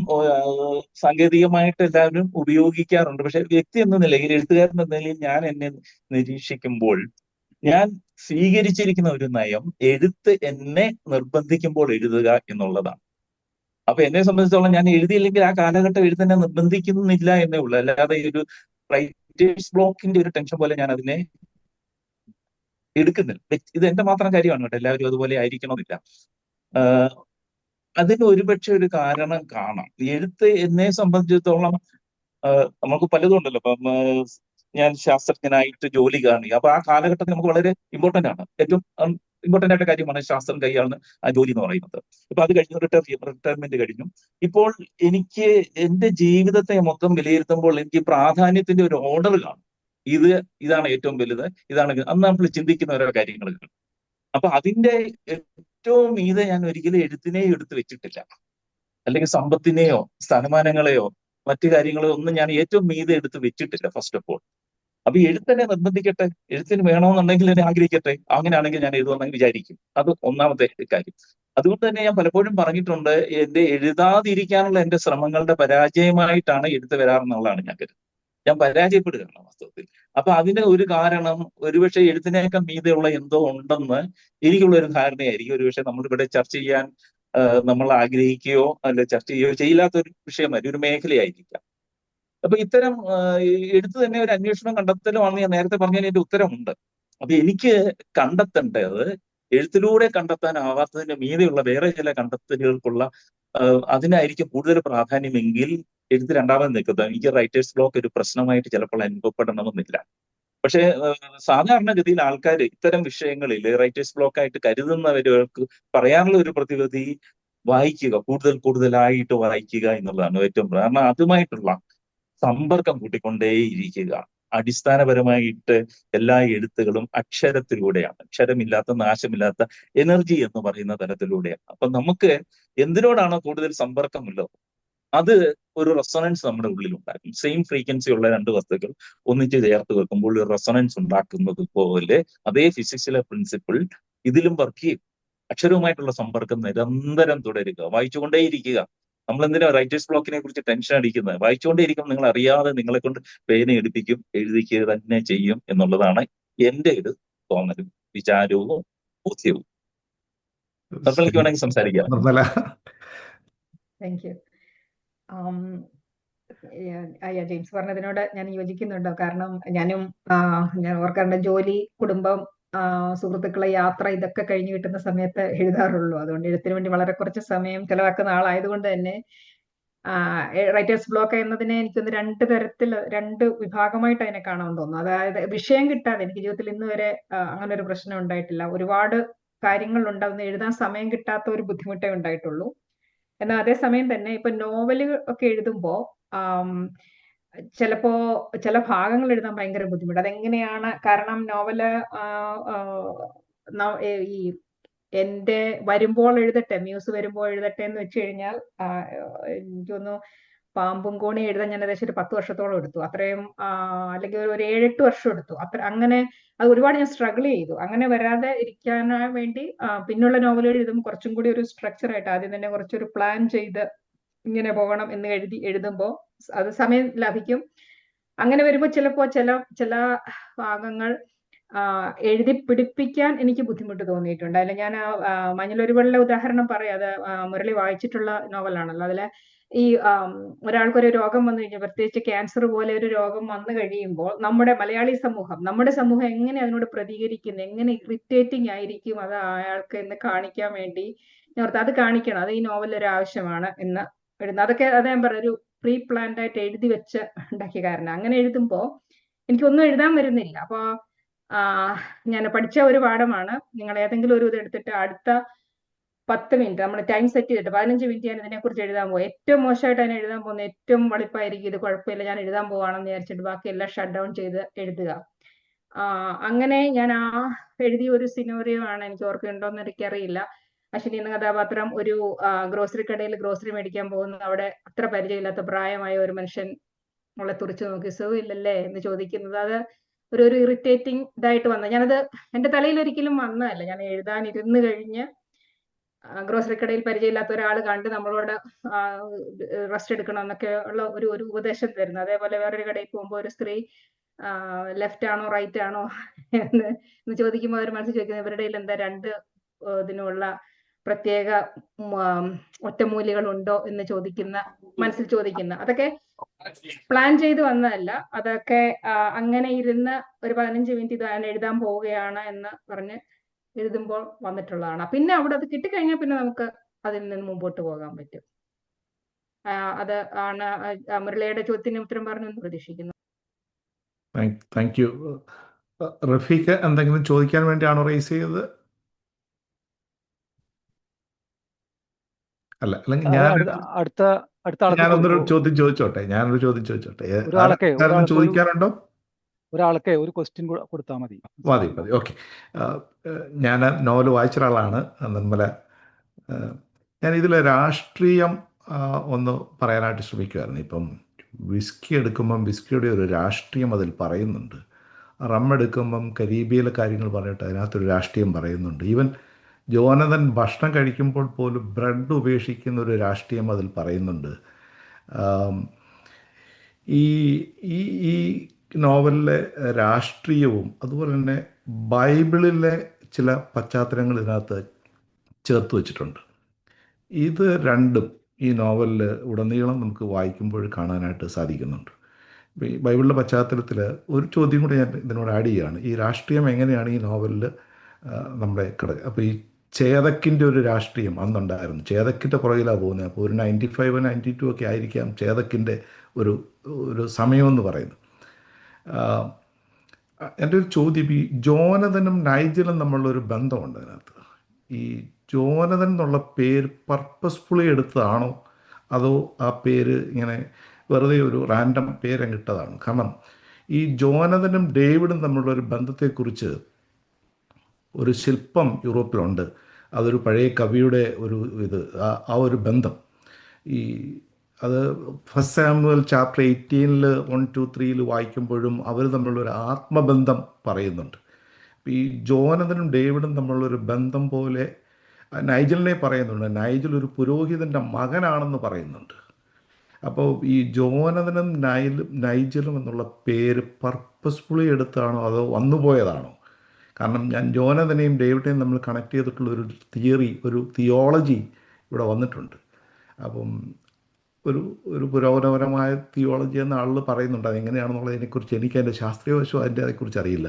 സാങ്കേതികമായിട്ട് എല്ലാവരും ഉപയോഗിക്കാറുണ്ട്. പക്ഷെ വ്യക്തി എന്ന നിലയിൽ, എഴുത്തുകാരൻ എന്ന നിലയിൽ ഞാൻ എന്നെ നിരീക്ഷിക്കുമ്പോൾ ഞാൻ സ്വീകരിച്ചിരിക്കുന്ന ഒരു നയം എഴുത്ത് എന്നെ നിർബന്ധിക്കുമ്പോൾ എഴുതുക എന്നുള്ളതാണ്. അപ്പൊ എന്നെ സംബന്ധിച്ചോളം ഞാൻ എഴുതിയില്ലെങ്കിൽ ആ കാലഘട്ടം എഴുതന്നെ നിർബന്ധിക്കുന്നില്ല എന്നേ ഉള്ളൂ. അല്ലാതെ ഈ ഒരു റൈറ്റേഴ്സ് ബ്ലോക്കിന്റെ ഒരു ടെൻഷൻ പോലെ ഞാൻ അതിനെ എടുക്കുന്നില്ല. ഇത് എന്റെ മാത്രം കാര്യമാണ് കേട്ടോ, എല്ലാവരും അതുപോലെ ആയിരിക്കണമെന്നില്ല. അതിന് ഒരുപക്ഷെ ഒരു കാരണം കാണാം. എഴുത്ത് എന്നെ സംബന്ധിച്ചിടത്തോളം നമുക്ക് പലതും ഉണ്ടല്ലോ. ഇപ്പം ഞാൻ ശാസ്ത്രജ്ഞനായിട്ട് ജോലി കാണുക, അപ്പൊ ആ കാലഘട്ടത്തിൽ നമുക്ക് വളരെ ഇമ്പോർട്ടന്റ് ആണ്, ഏറ്റവും ഇമ്പോർട്ടന്റ് ആയിട്ട് കാര്യമാണ് ശാസ്ത്രം കൈയാളുന്ന ആ ജോലി എന്ന് പറയുന്നത്. ഇപ്പൊ അത് കഴിഞ്ഞു, റിട്ടയർമെന്റ് കഴിഞ്ഞു. ഇപ്പോൾ എനിക്ക് എന്റെ ജീവിതത്തെ മൊത്തം വിലയിരുത്തുമ്പോൾ എനിക്ക് പ്രാധാന്യത്തിന്റെ ഒരു ഓർഡർ കാണും. ഇതാണ് ഏറ്റവും വലുത്, ഇതാണ് അന്ന് നമ്മൾ ചിന്തിക്കുന്ന ഓരോ കാര്യങ്ങൾ. അപ്പൊ അതിന്റെ ഏറ്റവും മീതെ ഞാൻ ഒരിക്കലും എഴുത്തിനെയോ എടുത്തു വെച്ചിട്ടില്ല, അല്ലെങ്കിൽ സമ്പത്തിനെയോ സ്ഥാനമാനങ്ങളെയോ മറ്റു കാര്യങ്ങളോ ഒന്നും ഞാൻ ഏറ്റവും മീതെ എടുത്ത് വെച്ചിട്ടില്ല ഫസ്റ്റ് ഓഫ് ഓൾ. അപ്പൊ എഴുത്തന്നെ നിർബന്ധിക്കട്ടെ, എഴുത്തിന് വേണമെന്നുണ്ടെങ്കിൽ എന്നെ ആഗ്രഹിക്കട്ടെ, അങ്ങനെയാണെങ്കിൽ ഞാൻ എഴുതുമെന്ന് വിചാരിക്കും. അത് ഒന്നാമത്തെ കാര്യം. അതുകൊണ്ട് തന്നെ ഞാൻ പലപ്പോഴും പറഞ്ഞിട്ടുണ്ട്, എന്റെ എഴുതാതിരിക്കാനുള്ള എന്റെ ശ്രമങ്ങളുടെ പരാജയമായിട്ടാണ് എഴുത്ത് വരാറെന്നുള്ളതാണ് ഞാൻ കരുതുന്നത്. ഞാൻ പരാജയപ്പെടുകയാണ് വാസ്തവത്തിൽ. അപ്പൊ അതിന് ഒരു കാരണം ഒരുപക്ഷെ എഴുത്തിനേക്കാൾ മീതെയുള്ള എന്തോ ഉണ്ടെന്ന് എനിക്കുള്ള ഒരു ധാരണയായിരിക്കും. ഒരുപക്ഷെ നമ്മളിവിടെ ചർച്ച ചെയ്യാൻ നമ്മൾ ആഗ്രഹിക്കുകയോ അല്ലെ ചർച്ച ചെയ്യുകയോ ചെയ്യില്ലാത്തൊരു വിഷയമായിരിക്കും, ഒരു മേഖലയായിരിക്കാം. അപ്പൊ ഇത്തരം എഴുത്ത് തന്നെ ഒരു അന്വേഷണം കണ്ടെത്തലുമാണെന്ന് ഞാൻ നേരത്തെ പറഞ്ഞതിന് എന്റെ ഉത്തരമുണ്ട്. അപ്പൊ എനിക്ക് കണ്ടെത്തേണ്ടത് എഴുത്തിലൂടെ കണ്ടെത്താനാവാത്തതിന്റെ മീതെയുള്ള വേറെ ചില കണ്ടെത്തലുകൾക്കുള്ള അതിനായിരിക്കും കൂടുതൽ പ്രാധാന്യമെങ്കിൽ എഴുത്ത് രണ്ടാമത് നിൽക്കുന്നത്. എനിക്ക് റൈറ്റേഴ്സ് ബ്ലോക്ക് ഒരു പ്രശ്നമായിട്ട് ചിലപ്പോൾ അനുഭവപ്പെടണമെന്നില്ല. പക്ഷേ സാധാരണഗതിയിൽ ആൾക്കാർ ഇത്തരം വിഷയങ്ങളിൽ റൈറ്റേഴ്സ് ബ്ലോക്ക് ആയിട്ട് കരുതുന്നവർക്ക് പറയാനുള്ള ഒരു പ്രതിവിധി വായിക്കുക, കൂടുതലായിട്ട് വായിക്കുക എന്നുള്ളതാണ് ഏറ്റവും കാരണം. അതുമായിട്ടുള്ള സമ്പർക്കം കൂട്ടിക്കൊണ്ടേയിരിക്കുക. അടിസ്ഥാനപരമായിട്ട് എല്ലാ എഴുത്തുകളും അക്ഷരത്തിലൂടെയാണ്, അക്ഷരമില്ലാത്ത നാശമില്ലാത്ത എനർജി എന്ന് പറയുന്ന തരത്തിലൂടെയാണ്. അപ്പൊ നമുക്ക് എന്തിനോടാണോ കൂടുതൽ സമ്പർക്കമുള്ളത് അത് ഒരു റെസൊണൻസ് നമ്മുടെ ഉള്ളിൽ ഉണ്ടാക്കും. സെയിം ഫ്രീക്വൻസി ഉള്ള രണ്ട് വസ്തുക്കൾ ഒന്നിച്ച് ചേർത്ത് വെക്കുമ്പോൾ ഒരു റെസൊണൻസ് ഉണ്ടാക്കുന്നത് പോലെ അതേ ഫിസിക്സിലെ പ്രിൻസിപ്പിൾ ഇതിലും വർക്ക് ചെയ്യും. അക്ഷരവുമായിട്ടുള്ള സമ്പർക്കം നിരന്തരം തുടരുക, വായിച്ചുകൊണ്ടേയിരിക്കുക. നമ്മൾ എന്തിനാ റൈറ്റേഴ്സ് ബ്ലോക്കിനെ കുറിച്ച് ടെൻഷൻ അടിക്കുന്നത്? വായിച്ചുകൊണ്ടേയിരിക്കും, നിങ്ങൾ അറിയാതെ നിങ്ങളെ കൊണ്ട് പേന എടുപ്പിക്കും, എഴുതിക്കുക തന്നെ ചെയ്യും എന്നുള്ളതാണ് എന്റെ ഒരു തോന്നലും വിചാരവും ബോധ്യവും. നിർമ്മലയ്ക്ക് വേണമെങ്കിൽ സംസാരിക്കാം. Thank you. ജെയിംസ് പറഞ്ഞതിനോട് ഞാൻ യോജിക്കുന്നുണ്ടോ? കാരണം ഞാൻ ഓർക്കാറുണ്ട്, ജോലി, കുടുംബം, സുഹൃത്തുക്കളെ, യാത്ര, ഇതൊക്കെ കഴിഞ്ഞ് കിട്ടുന്ന സമയത്ത് എഴുതാറുള്ളൂ. അതുകൊണ്ട് എഴുത്തിന് വേണ്ടി വളരെ കുറച്ച് സമയം ചെലവാക്കുന്ന ആളായതുകൊണ്ട് തന്നെ റൈറ്റേഴ്സ് ബ്ലോക്ക് എന്നതിനെ എനിക്കൊന്ന് രണ്ട് വിഭാഗമായിട്ട് അതിനെ കാണാൻ തോന്നുന്നു. അതായത് വിഷയം കിട്ടാതെ, എനിക്ക് ജീവിതത്തിൽ ഇന്ന് വരെ അങ്ങനെ ഒരു പ്രശ്നം ഉണ്ടായിട്ടില്ല. ഒരുപാട് കാര്യങ്ങൾ ഉണ്ടാകുന്ന എഴുതാൻ സമയം കിട്ടാത്ത ഒരു ബുദ്ധിമുട്ടേ ഉണ്ടായിട്ടുള്ളൂ. എന്നാൽ അതേസമയം തന്നെ ഇപ്പൊ നോവലുകൾ ഒക്കെ എഴുതുമ്പോ ചിലപ്പോ ചില ഭാഗങ്ങൾ എഴുതാൻ ഭയങ്കര ബുദ്ധിമുട്ട്. അതെങ്ങനെയാണ്? കാരണം നോവല് ഈ എന്റെ വരുമ്പോൾ എഴുതട്ടെ, മ്യൂസ് വരുമ്പോൾ എഴുതട്ടെ എന്ന് വെച്ച് കഴിഞ്ഞാൽ എനിക്കൊന്ന് പാമ്പും കോണി എഴുതാൻ ഞാൻ ഏകദേശം ഒരു 10 വർഷത്തോളം എടുത്തു. അത്രയും അല്ലെങ്കിൽ ഒരു 7-8 വർഷം എടുത്തു. അങ്ങനെ അത് ഒരുപാട് ഞാൻ സ്ട്രഗിൾ ചെയ്തു. അങ്ങനെ വരാതെ ഇരിക്കാൻ വേണ്ടി പിന്നുള്ള നോവലുകൾ എഴുതുമ്പോൾ കുറച്ചും കൂടി ഒരു സ്ട്രക്ചറായിട്ട് ആദ്യം തന്നെ കുറച്ചൊരു പ്ലാൻ ചെയ്ത് ഇങ്ങനെ പോകണം എന്ന് എഴുതുമ്പോൾ അത് സമയം ലാഭിക്കും. അങ്ങനെ വരുമ്പോൾ ചിലപ്പോ ചില ഭാഗങ്ങൾ എഴുതി പിടിപ്പിക്കാൻ എനിക്ക് ബുദ്ധിമുട്ട് തോന്നിയിട്ടുണ്ട്. അതിൽ ഞാൻ മഞ്ഞളൊരുവെള്ള ഉദാഹരണം പറയാം. അത് മുരളി വായിച്ചിട്ടുള്ള നോവലാണല്ലോ. അതിലെ ഈ ഒരാൾക്കൊരു രോഗം വന്നു കഴിഞ്ഞാൽ, പ്രത്യേകിച്ച് ക്യാൻസർ പോലെ ഒരു രോഗം വന്നു കഴിയുമ്പോൾ നമ്മുടെ മലയാളി നമ്മുടെ സമൂഹം എങ്ങനെ അതിനോട് പ്രതികരിക്കുന്നു, എങ്ങനെ ഇറിറ്റേറ്റിംഗ് ആയിരിക്കും അത് അയാൾക്ക് എന്ന് കാണിക്കാൻ വേണ്ടി ഞാൻ ഓർത്ത് അത് കാണിക്കണം, അത് ഈ നോവലിൽ ഒരു ആവശ്യമാണ് എന്ന് എഴുതുന്നത്. അതൊക്കെ അത് ഞാൻ പറഞ്ഞ ഒരു പ്രീ പ്ലാൻഡ് ആയിട്ട് എഴുതി വെച്ച് ഉണ്ടാക്കിയ കാരണം. അങ്ങനെ എഴുതുമ്പോൾ എനിക്കൊന്നും എഴുതാൻ വരുന്നില്ല. അപ്പൊ ഞാൻ പഠിച്ച ഒരു പാഠമാണ്, നിങ്ങൾ ഏതെങ്കിലും ഒരു ഇത് എടുത്തിട്ട് അടുത്ത 10 മിനിറ്റ് നമ്മൾ ടൈം സെറ്റ് ചെയ്തിട്ട് 15 മിനിറ്റ് ഞാൻ ഇതിനെക്കുറിച്ച് എഴുതാൻ പോകും. ഏറ്റവും മോശമായിട്ട് അതിനെ എഴുതാൻ പോകുന്നത് ഏറ്റവും വളിപ്പായിരിക്കും, ഇത് കുഴപ്പമില്ല, ഞാൻ എഴുതാൻ പോവാണെന്ന് വിചാരിച്ചിട്ട് ബാക്കി എല്ലാം ഷട്ട് ഡൗൺ ചെയ്ത് എഴുതുക. അങ്ങനെ ഞാൻ എഴുതിയ ഒരു സിനോറിയോ ആണ്, എനിക്ക് ഓർക്കുന്നുണ്ടോന്ന് എനിക്കറിയില്ല. അശ്വിനി എന്ന കഥാപാത്രം ഒരു ഗ്രോസറി കടയിൽ ഗ്രോസറി മേടിക്കാൻ പോകുന്നു. അവിടെ അത്ര പരിചയമില്ലാത്ത പ്രായമായ ഒരു മനുഷ്യൻ അവളെ തുറിച്ചു നോക്കി സുഖമില്ലല്ലേ എന്ന് ചോദിക്കുന്നത്, അത് ഒരു ഇറിറ്റേറ്റിംഗ് ഇതായിട്ട് വന്നത്. ഞാനത് എന്റെ തലയിൽ ഒരിക്കലും വന്നതല്ല. ഞാൻ എഴുതാൻ ഇരുന്ന് കഴിഞ്ഞ് ഗ്രോസറി കടയിൽ പരിചയമില്ലാത്ത ഒരാൾ കണ്ട് നമ്മളോട് റെസ്റ്റ് എടുക്കണം എന്നൊക്കെ ഉള്ള ഒരു ഉപദേശം തരുന്നു. അതേപോലെ വേറൊരു കടയിൽ പോകുമ്പോൾ ഒരു സ്ത്രീ ലെഫ്റ്റ് ആണോ റൈറ്റ് ആണോ എന്ന് ചോദിക്കുമ്പോൾ അവർ മനസ്സിൽ ചോദിക്കുന്നത് ഇവരുടെ എന്താ രണ്ട് ഇതിനുള്ള പ്രത്യേക ഒറ്റമൂലികൾ ഉണ്ടോ എന്ന് മനസ്സിൽ ചോദിക്കുന്ന, അതൊക്കെ പ്ലാൻ ചെയ്ത് വന്നതല്ല. അതൊക്കെ അങ്ങനെ ഇരുന്ന് ഒരു 15 മിനിറ്റ് ഇത് ഞാൻ എഴുതാൻ പോവുകയാണ് എന്ന് പറഞ്ഞ് എഴുതുമ്പോൾ വന്നിട്ടുള്ളതാണ്. പിന്നെ അവിടെ അത് കിട്ടിക്കഴിഞ്ഞാൽ പിന്നെ നമുക്ക് അതിൽ നിന്ന് മുമ്പോട്ട് പോകാൻ പറ്റും. അത് ആണ് മുരളിയുടെ ചോദ്യത്തിന് ഉത്തരം പറഞ്ഞു എന്ന് പ്രതീക്ഷിക്കുന്നു. Thank you. റഫീഖ് എന്തെങ്കിലും ചോദിക്കാൻ വേണ്ടിയാണോ റേസ് ചെയ്തത്? അല്ല, അല്ലെങ്കിൽ ഞാനൊന്നൊരു ചോദ്യം ചോദിച്ചോട്ടെ. ചോദിക്കാനുണ്ടോ? ഒരാൾക്ക് ഒരു ക്വസ്റ്റ്യൻ കൊടുത്താൽ മതി. ഓക്കെ. ഞാൻ നോവൽ വായിച്ച ഒരാളാണ് നിർമ്മല. ഞാൻ ഇതിലെ രാഷ്ട്രീയം ഒന്ന് പറയാനായിട്ട് ശ്രമിക്കുമായിരുന്നു. ഇപ്പം വിസ്കി എടുക്കുമ്പം വിസ്കിയുടെ ഒരു രാഷ്ട്രീയം അതിൽ പറയുന്നുണ്ട്. റം എടുക്കുമ്പം കരീബിയയിലെ കാര്യങ്ങൾ പറഞ്ഞിട്ട് അതിനകത്തൊരു രാഷ്ട്രീയം പറയുന്നുണ്ട്. ഈവൻ ജോനതൻ ഭക്ഷണം കഴിക്കുമ്പോൾ പോലും ബ്രെഡ് ഉപേക്ഷിക്കുന്ന ഒരു രാഷ്ട്രീയം അതിൽ പറയുന്നുണ്ട്. ഈ നോവലിലെ രാഷ്ട്രീയവും അതുപോലെ തന്നെ ബൈബിളിലെ ചില പശ്ചാത്തലങ്ങൾ ഇതിനകത്ത് ചേർത്ത് വച്ചിട്ടുണ്ട്. ഇത് രണ്ടും ഈ നോവലിൽ ഉടനീളം നമുക്ക് വായിക്കുമ്പോൾ കാണാനായിട്ട് സാധിക്കുന്നുണ്ട്. ഈ ബൈബിളിൻ്റെ പശ്ചാത്തലത്തിൽ ഒരു ചോദ്യം കൂടി ഞാൻ ഇതിനോട് ആഡ് ചെയ്യുകയാണ്. ഈ രാഷ്ട്രീയം എങ്ങനെയാണ് ഈ നോവലിൽ നമ്മുടെ അപ്പോൾ ഈ ചേതക്കിൻ്റെ ഒരു രാഷ്ട്രീയം അന്നുണ്ടായിരുന്നു. ചേതക്കിൻ്റെ പുറകിലാണ് പോകുന്നത്. അപ്പോൾ ഒരു 95, 92 ഒക്കെ ആയിരിക്കാം ചേതക്കിൻ്റെ ഒരു സമയമെന്ന് പറയുന്നത്. എൻ്റെ ഒരു ചോദ്യം, ഈ ജോനതനും നൈജലും തമ്മിലുള്ളൊരു ബന്ധമുണ്ട് അതിനകത്ത്. ഈ ജോനതൻ എന്നുള്ള പേര് പർപ്പസ്ഫുള്ളി എടുത്തതാണോ അതോ ആ പേര് ഇങ്ങനെ വെറുതെ ഒരു റാൻഡം പേരങ്ങ് ഇട്ടതാണ്? കാരണം ഈ ജോനതനും ഡേവിഡും തമ്മിലുള്ളൊരു ബന്ധത്തെക്കുറിച്ച് ഒരു ശില്പം യൂറോപ്പിലുണ്ട്. അതൊരു പഴയ കവിയുടെ ആ ഒരു ബന്ധം അത് ഫസ്റ്റ് സാമുവൽ ചാപ്റ്റർ 18 1, 2, 3 വായിക്കുമ്പോഴും അവർ തമ്മിലുള്ളൊരു ആത്മബന്ധം പറയുന്നുണ്ട്. ഈ ജോനതനും ഡേവിഡും തമ്മിലുള്ളൊരു ബന്ധം പോലെ നൈജലിനെ പറയുന്നുണ്ട്. നൈജൽ ഒരു പുരോഹിതൻ്റെ മകനാണെന്ന് പറയുന്നുണ്ട്. അപ്പോൾ ഈ ജോനതനും നൈജലും എന്നുള്ള പേര് പർപ്പസ്ഫുള്ളി എടുത്താണോ അതോ വന്നുപോയതാണോ? കാരണം ഞാൻ ജോനതനെയും ഡേവിഡിനെയും നമ്മൾ കണക്ട് ചെയ്തിട്ടുള്ള ഒരു തിയോളജി ഇവിടെ വന്നിട്ടുണ്ട്. അപ്പം ഒരു പുരോഗമനപരമായ തിയോളജി എന്ന ആളുകൾ പറയുന്നുണ്ട്. അതെങ്ങനെയാണെന്നുള്ളതിനെക്കുറിച്ച് എനിക്ക് അതിൻ്റെ ശാസ്ത്രീയ വശം അതിനെക്കുറിച്ച് അറിയില്ല.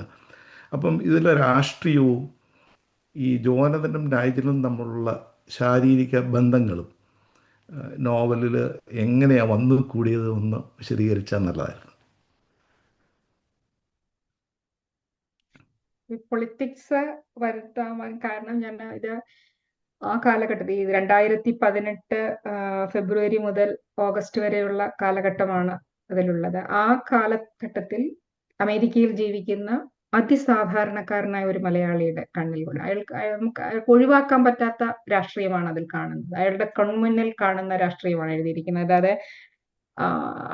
അപ്പം ഇതിലെ രാഷ്ട്രീയവും ഈ ജോനതനും നൈജലും തമ്മിലുള്ള ശാരീരിക ബന്ധങ്ങളും നോവലിൽ എങ്ങനെയാണ് വന്നു കൂടിയത് ഒന്ന് വിശദീകരിച്ചാൽ നല്ലതായിരുന്നു. പൊളിറ്റിക്സ് വരുത്താൻ കാരണം ഞാൻ ഇത് ആ കാലഘട്ടത്തിൽ 2018 ഫെബ്രുവരി മുതൽ ഓഗസ്റ്റ് വരെയുള്ള കാലഘട്ടമാണ് അതിലുള്ളത്. ആ കാലഘട്ടത്തിൽ അമേരിക്കയിൽ ജീവിക്കുന്ന അതിസാധാരണക്കാരനായ ഒരു മലയാളിയുടെ കണ്ണിലൂടെ അയാൾക്ക് ഒഴിവാക്കാൻ പറ്റാത്ത രാഷ്ട്രീയമാണ് അതിൽ കാണുന്നത്. അയാളുടെ കൺമുന്നിൽ കാണുന്ന രാഷ്ട്രീയമാണ് എഴുതിയിരിക്കുന്നത്. അതായത്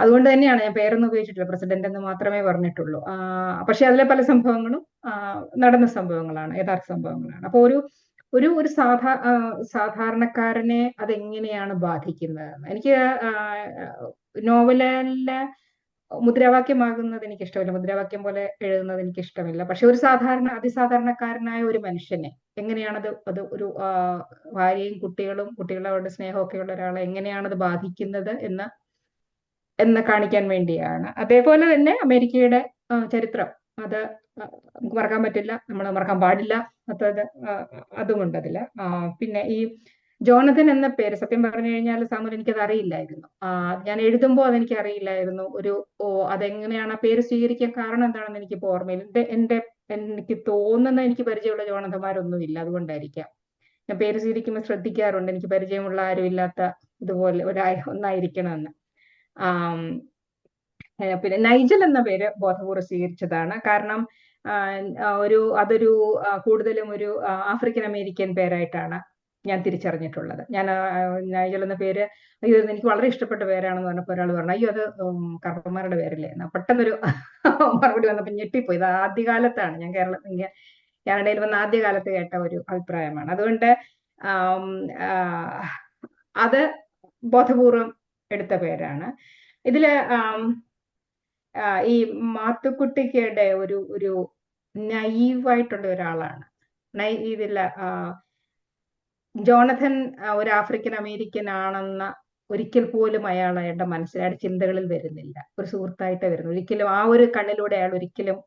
അതുകൊണ്ട് തന്നെയാണ് ഞാൻ പേരൊന്നും ഉപയോഗിച്ചിട്ടില്ല, പ്രസിഡന്റ് എന്ന് മാത്രമേ പറഞ്ഞിട്ടുള്ളൂ. പക്ഷെ അതിലെ പല സംഭവങ്ങളും നടന്ന സംഭവങ്ങളാണ്, യഥാർത്ഥ സംഭവങ്ങളാണ്. അപ്പൊ ഒരു സാധാരണക്കാരനെ അതെങ്ങനെയാണ് ബാധിക്കുന്നത്? എനിക്ക് നോവലിലെ മുദ്രാവാക്യമാകുന്നത് എനിക്ക് ഇഷ്ടമില്ല, മുദ്രാവാക്യം പോലെ എഴുതുന്നത് എനിക്ക് ഇഷ്ടമില്ല. പക്ഷെ ഒരു അതിസാധാരണക്കാരനായ ഒരു മനുഷ്യനെ എങ്ങനെയാണത് ഒരു ഭാര്യയും കുട്ടികളോട് സ്നേഹമൊക്കെ ഉള്ള ഒരാളെ എങ്ങനെയാണത് ബാധിക്കുന്നത് എന്ന് കാണിക്കാൻ വേണ്ടിയാണ്. അതേപോലെ തന്നെ അമേരിക്കയുടെ ചരിത്രം അത് നമുക്ക് മറക്കാൻ പറ്റില്ല, നമ്മൾ മറക്കാൻ പാടില്ല. അതുകൊണ്ട് അതില് പിന്നെ ഈ ജോണതൻ എന്ന പേര് സത്യം പറഞ്ഞു കഴിഞ്ഞാൽ സാമുൽ എനിക്കത് അറിയില്ലായിരുന്നു. ഞാൻ എഴുതുമ്പോൾ അതെനിക്ക് അറിയില്ലായിരുന്നു. അതെങ്ങനെയാണ് ആ പേര് സ്വീകരിക്കാൻ കാരണം എന്താണെന്ന് എനിക്കിപ്പോ ഓർമ്മയില്ല. എനിക്ക് തോന്നുന്ന എനിക്ക് പരിചയമുള്ള ജോണതന്മാരൊന്നുമില്ല, അതുകൊണ്ടായിരിക്കാം. ഞാൻ പേര് സ്വീകരിക്കുമ്പോൾ ശ്രദ്ധിക്കാറുണ്ട്, എനിക്ക് പരിചയമുള്ള ആരും ഇല്ലാത്ത ഇതുപോലെ ഒന്നായിരിക്കണമെന്ന്. പിന്നെ നൈജൽ എന്ന പേര് ബോധപൂർവ്വം സ്വീകരിച്ചതാണ്. കാരണം അതൊരു കൂടുതലും ഒരു ആഫ്രിക്കൻ അമേരിക്കൻ പേരായിട്ടാണ് ഞാൻ തിരിച്ചറിഞ്ഞിട്ടുള്ളത്. ഞാൻ നൈജൽ എന്ന പേര്, അയ്യോ ഇത് എനിക്ക് വളരെ ഇഷ്ടപ്പെട്ട പേരാണെന്ന് പറഞ്ഞപ്പോൾ ഒരാൾ പറഞ്ഞു, അയ്യോ അത് കറുപ്പന്മാരുടെ പേരല്ലേ എന്ന്. പെട്ടെന്നൊരു മറുപടി വന്നപ്പോൾ ഞെട്ടിപ്പോയി. ഇത് ആദ്യകാലത്താണ് ഞാൻ കാനഡയിൽ വന്ന ആദ്യകാലത്ത് കേട്ട ഒരു അഭിപ്രായമാണ്. അതുകൊണ്ട് അത് ബോധപൂർവം എടുത്ത പേരാണ്. ഇതില് ഈ മാത്തുക്കുട്ടിക്കയുടെ ഒരു നൈവായിട്ടുള്ള ഒരാളാണ്. ഇതില്ല ജോണഥൻ ഒരു ആഫ്രിക്കൻ അമേരിക്കൻ ആണെന്ന ഒരിക്കൽ പോലും അയാളുടെ മനസ്സിലായ ചിന്തകളിൽ വരുന്നില്ല. ഒരു സുഹൃത്തായിട്ട് വരുന്നത്. ഒരിക്കലും ആ ഒരു കണ്ണിലൂടെ അയാൾ ഒരിക്കലും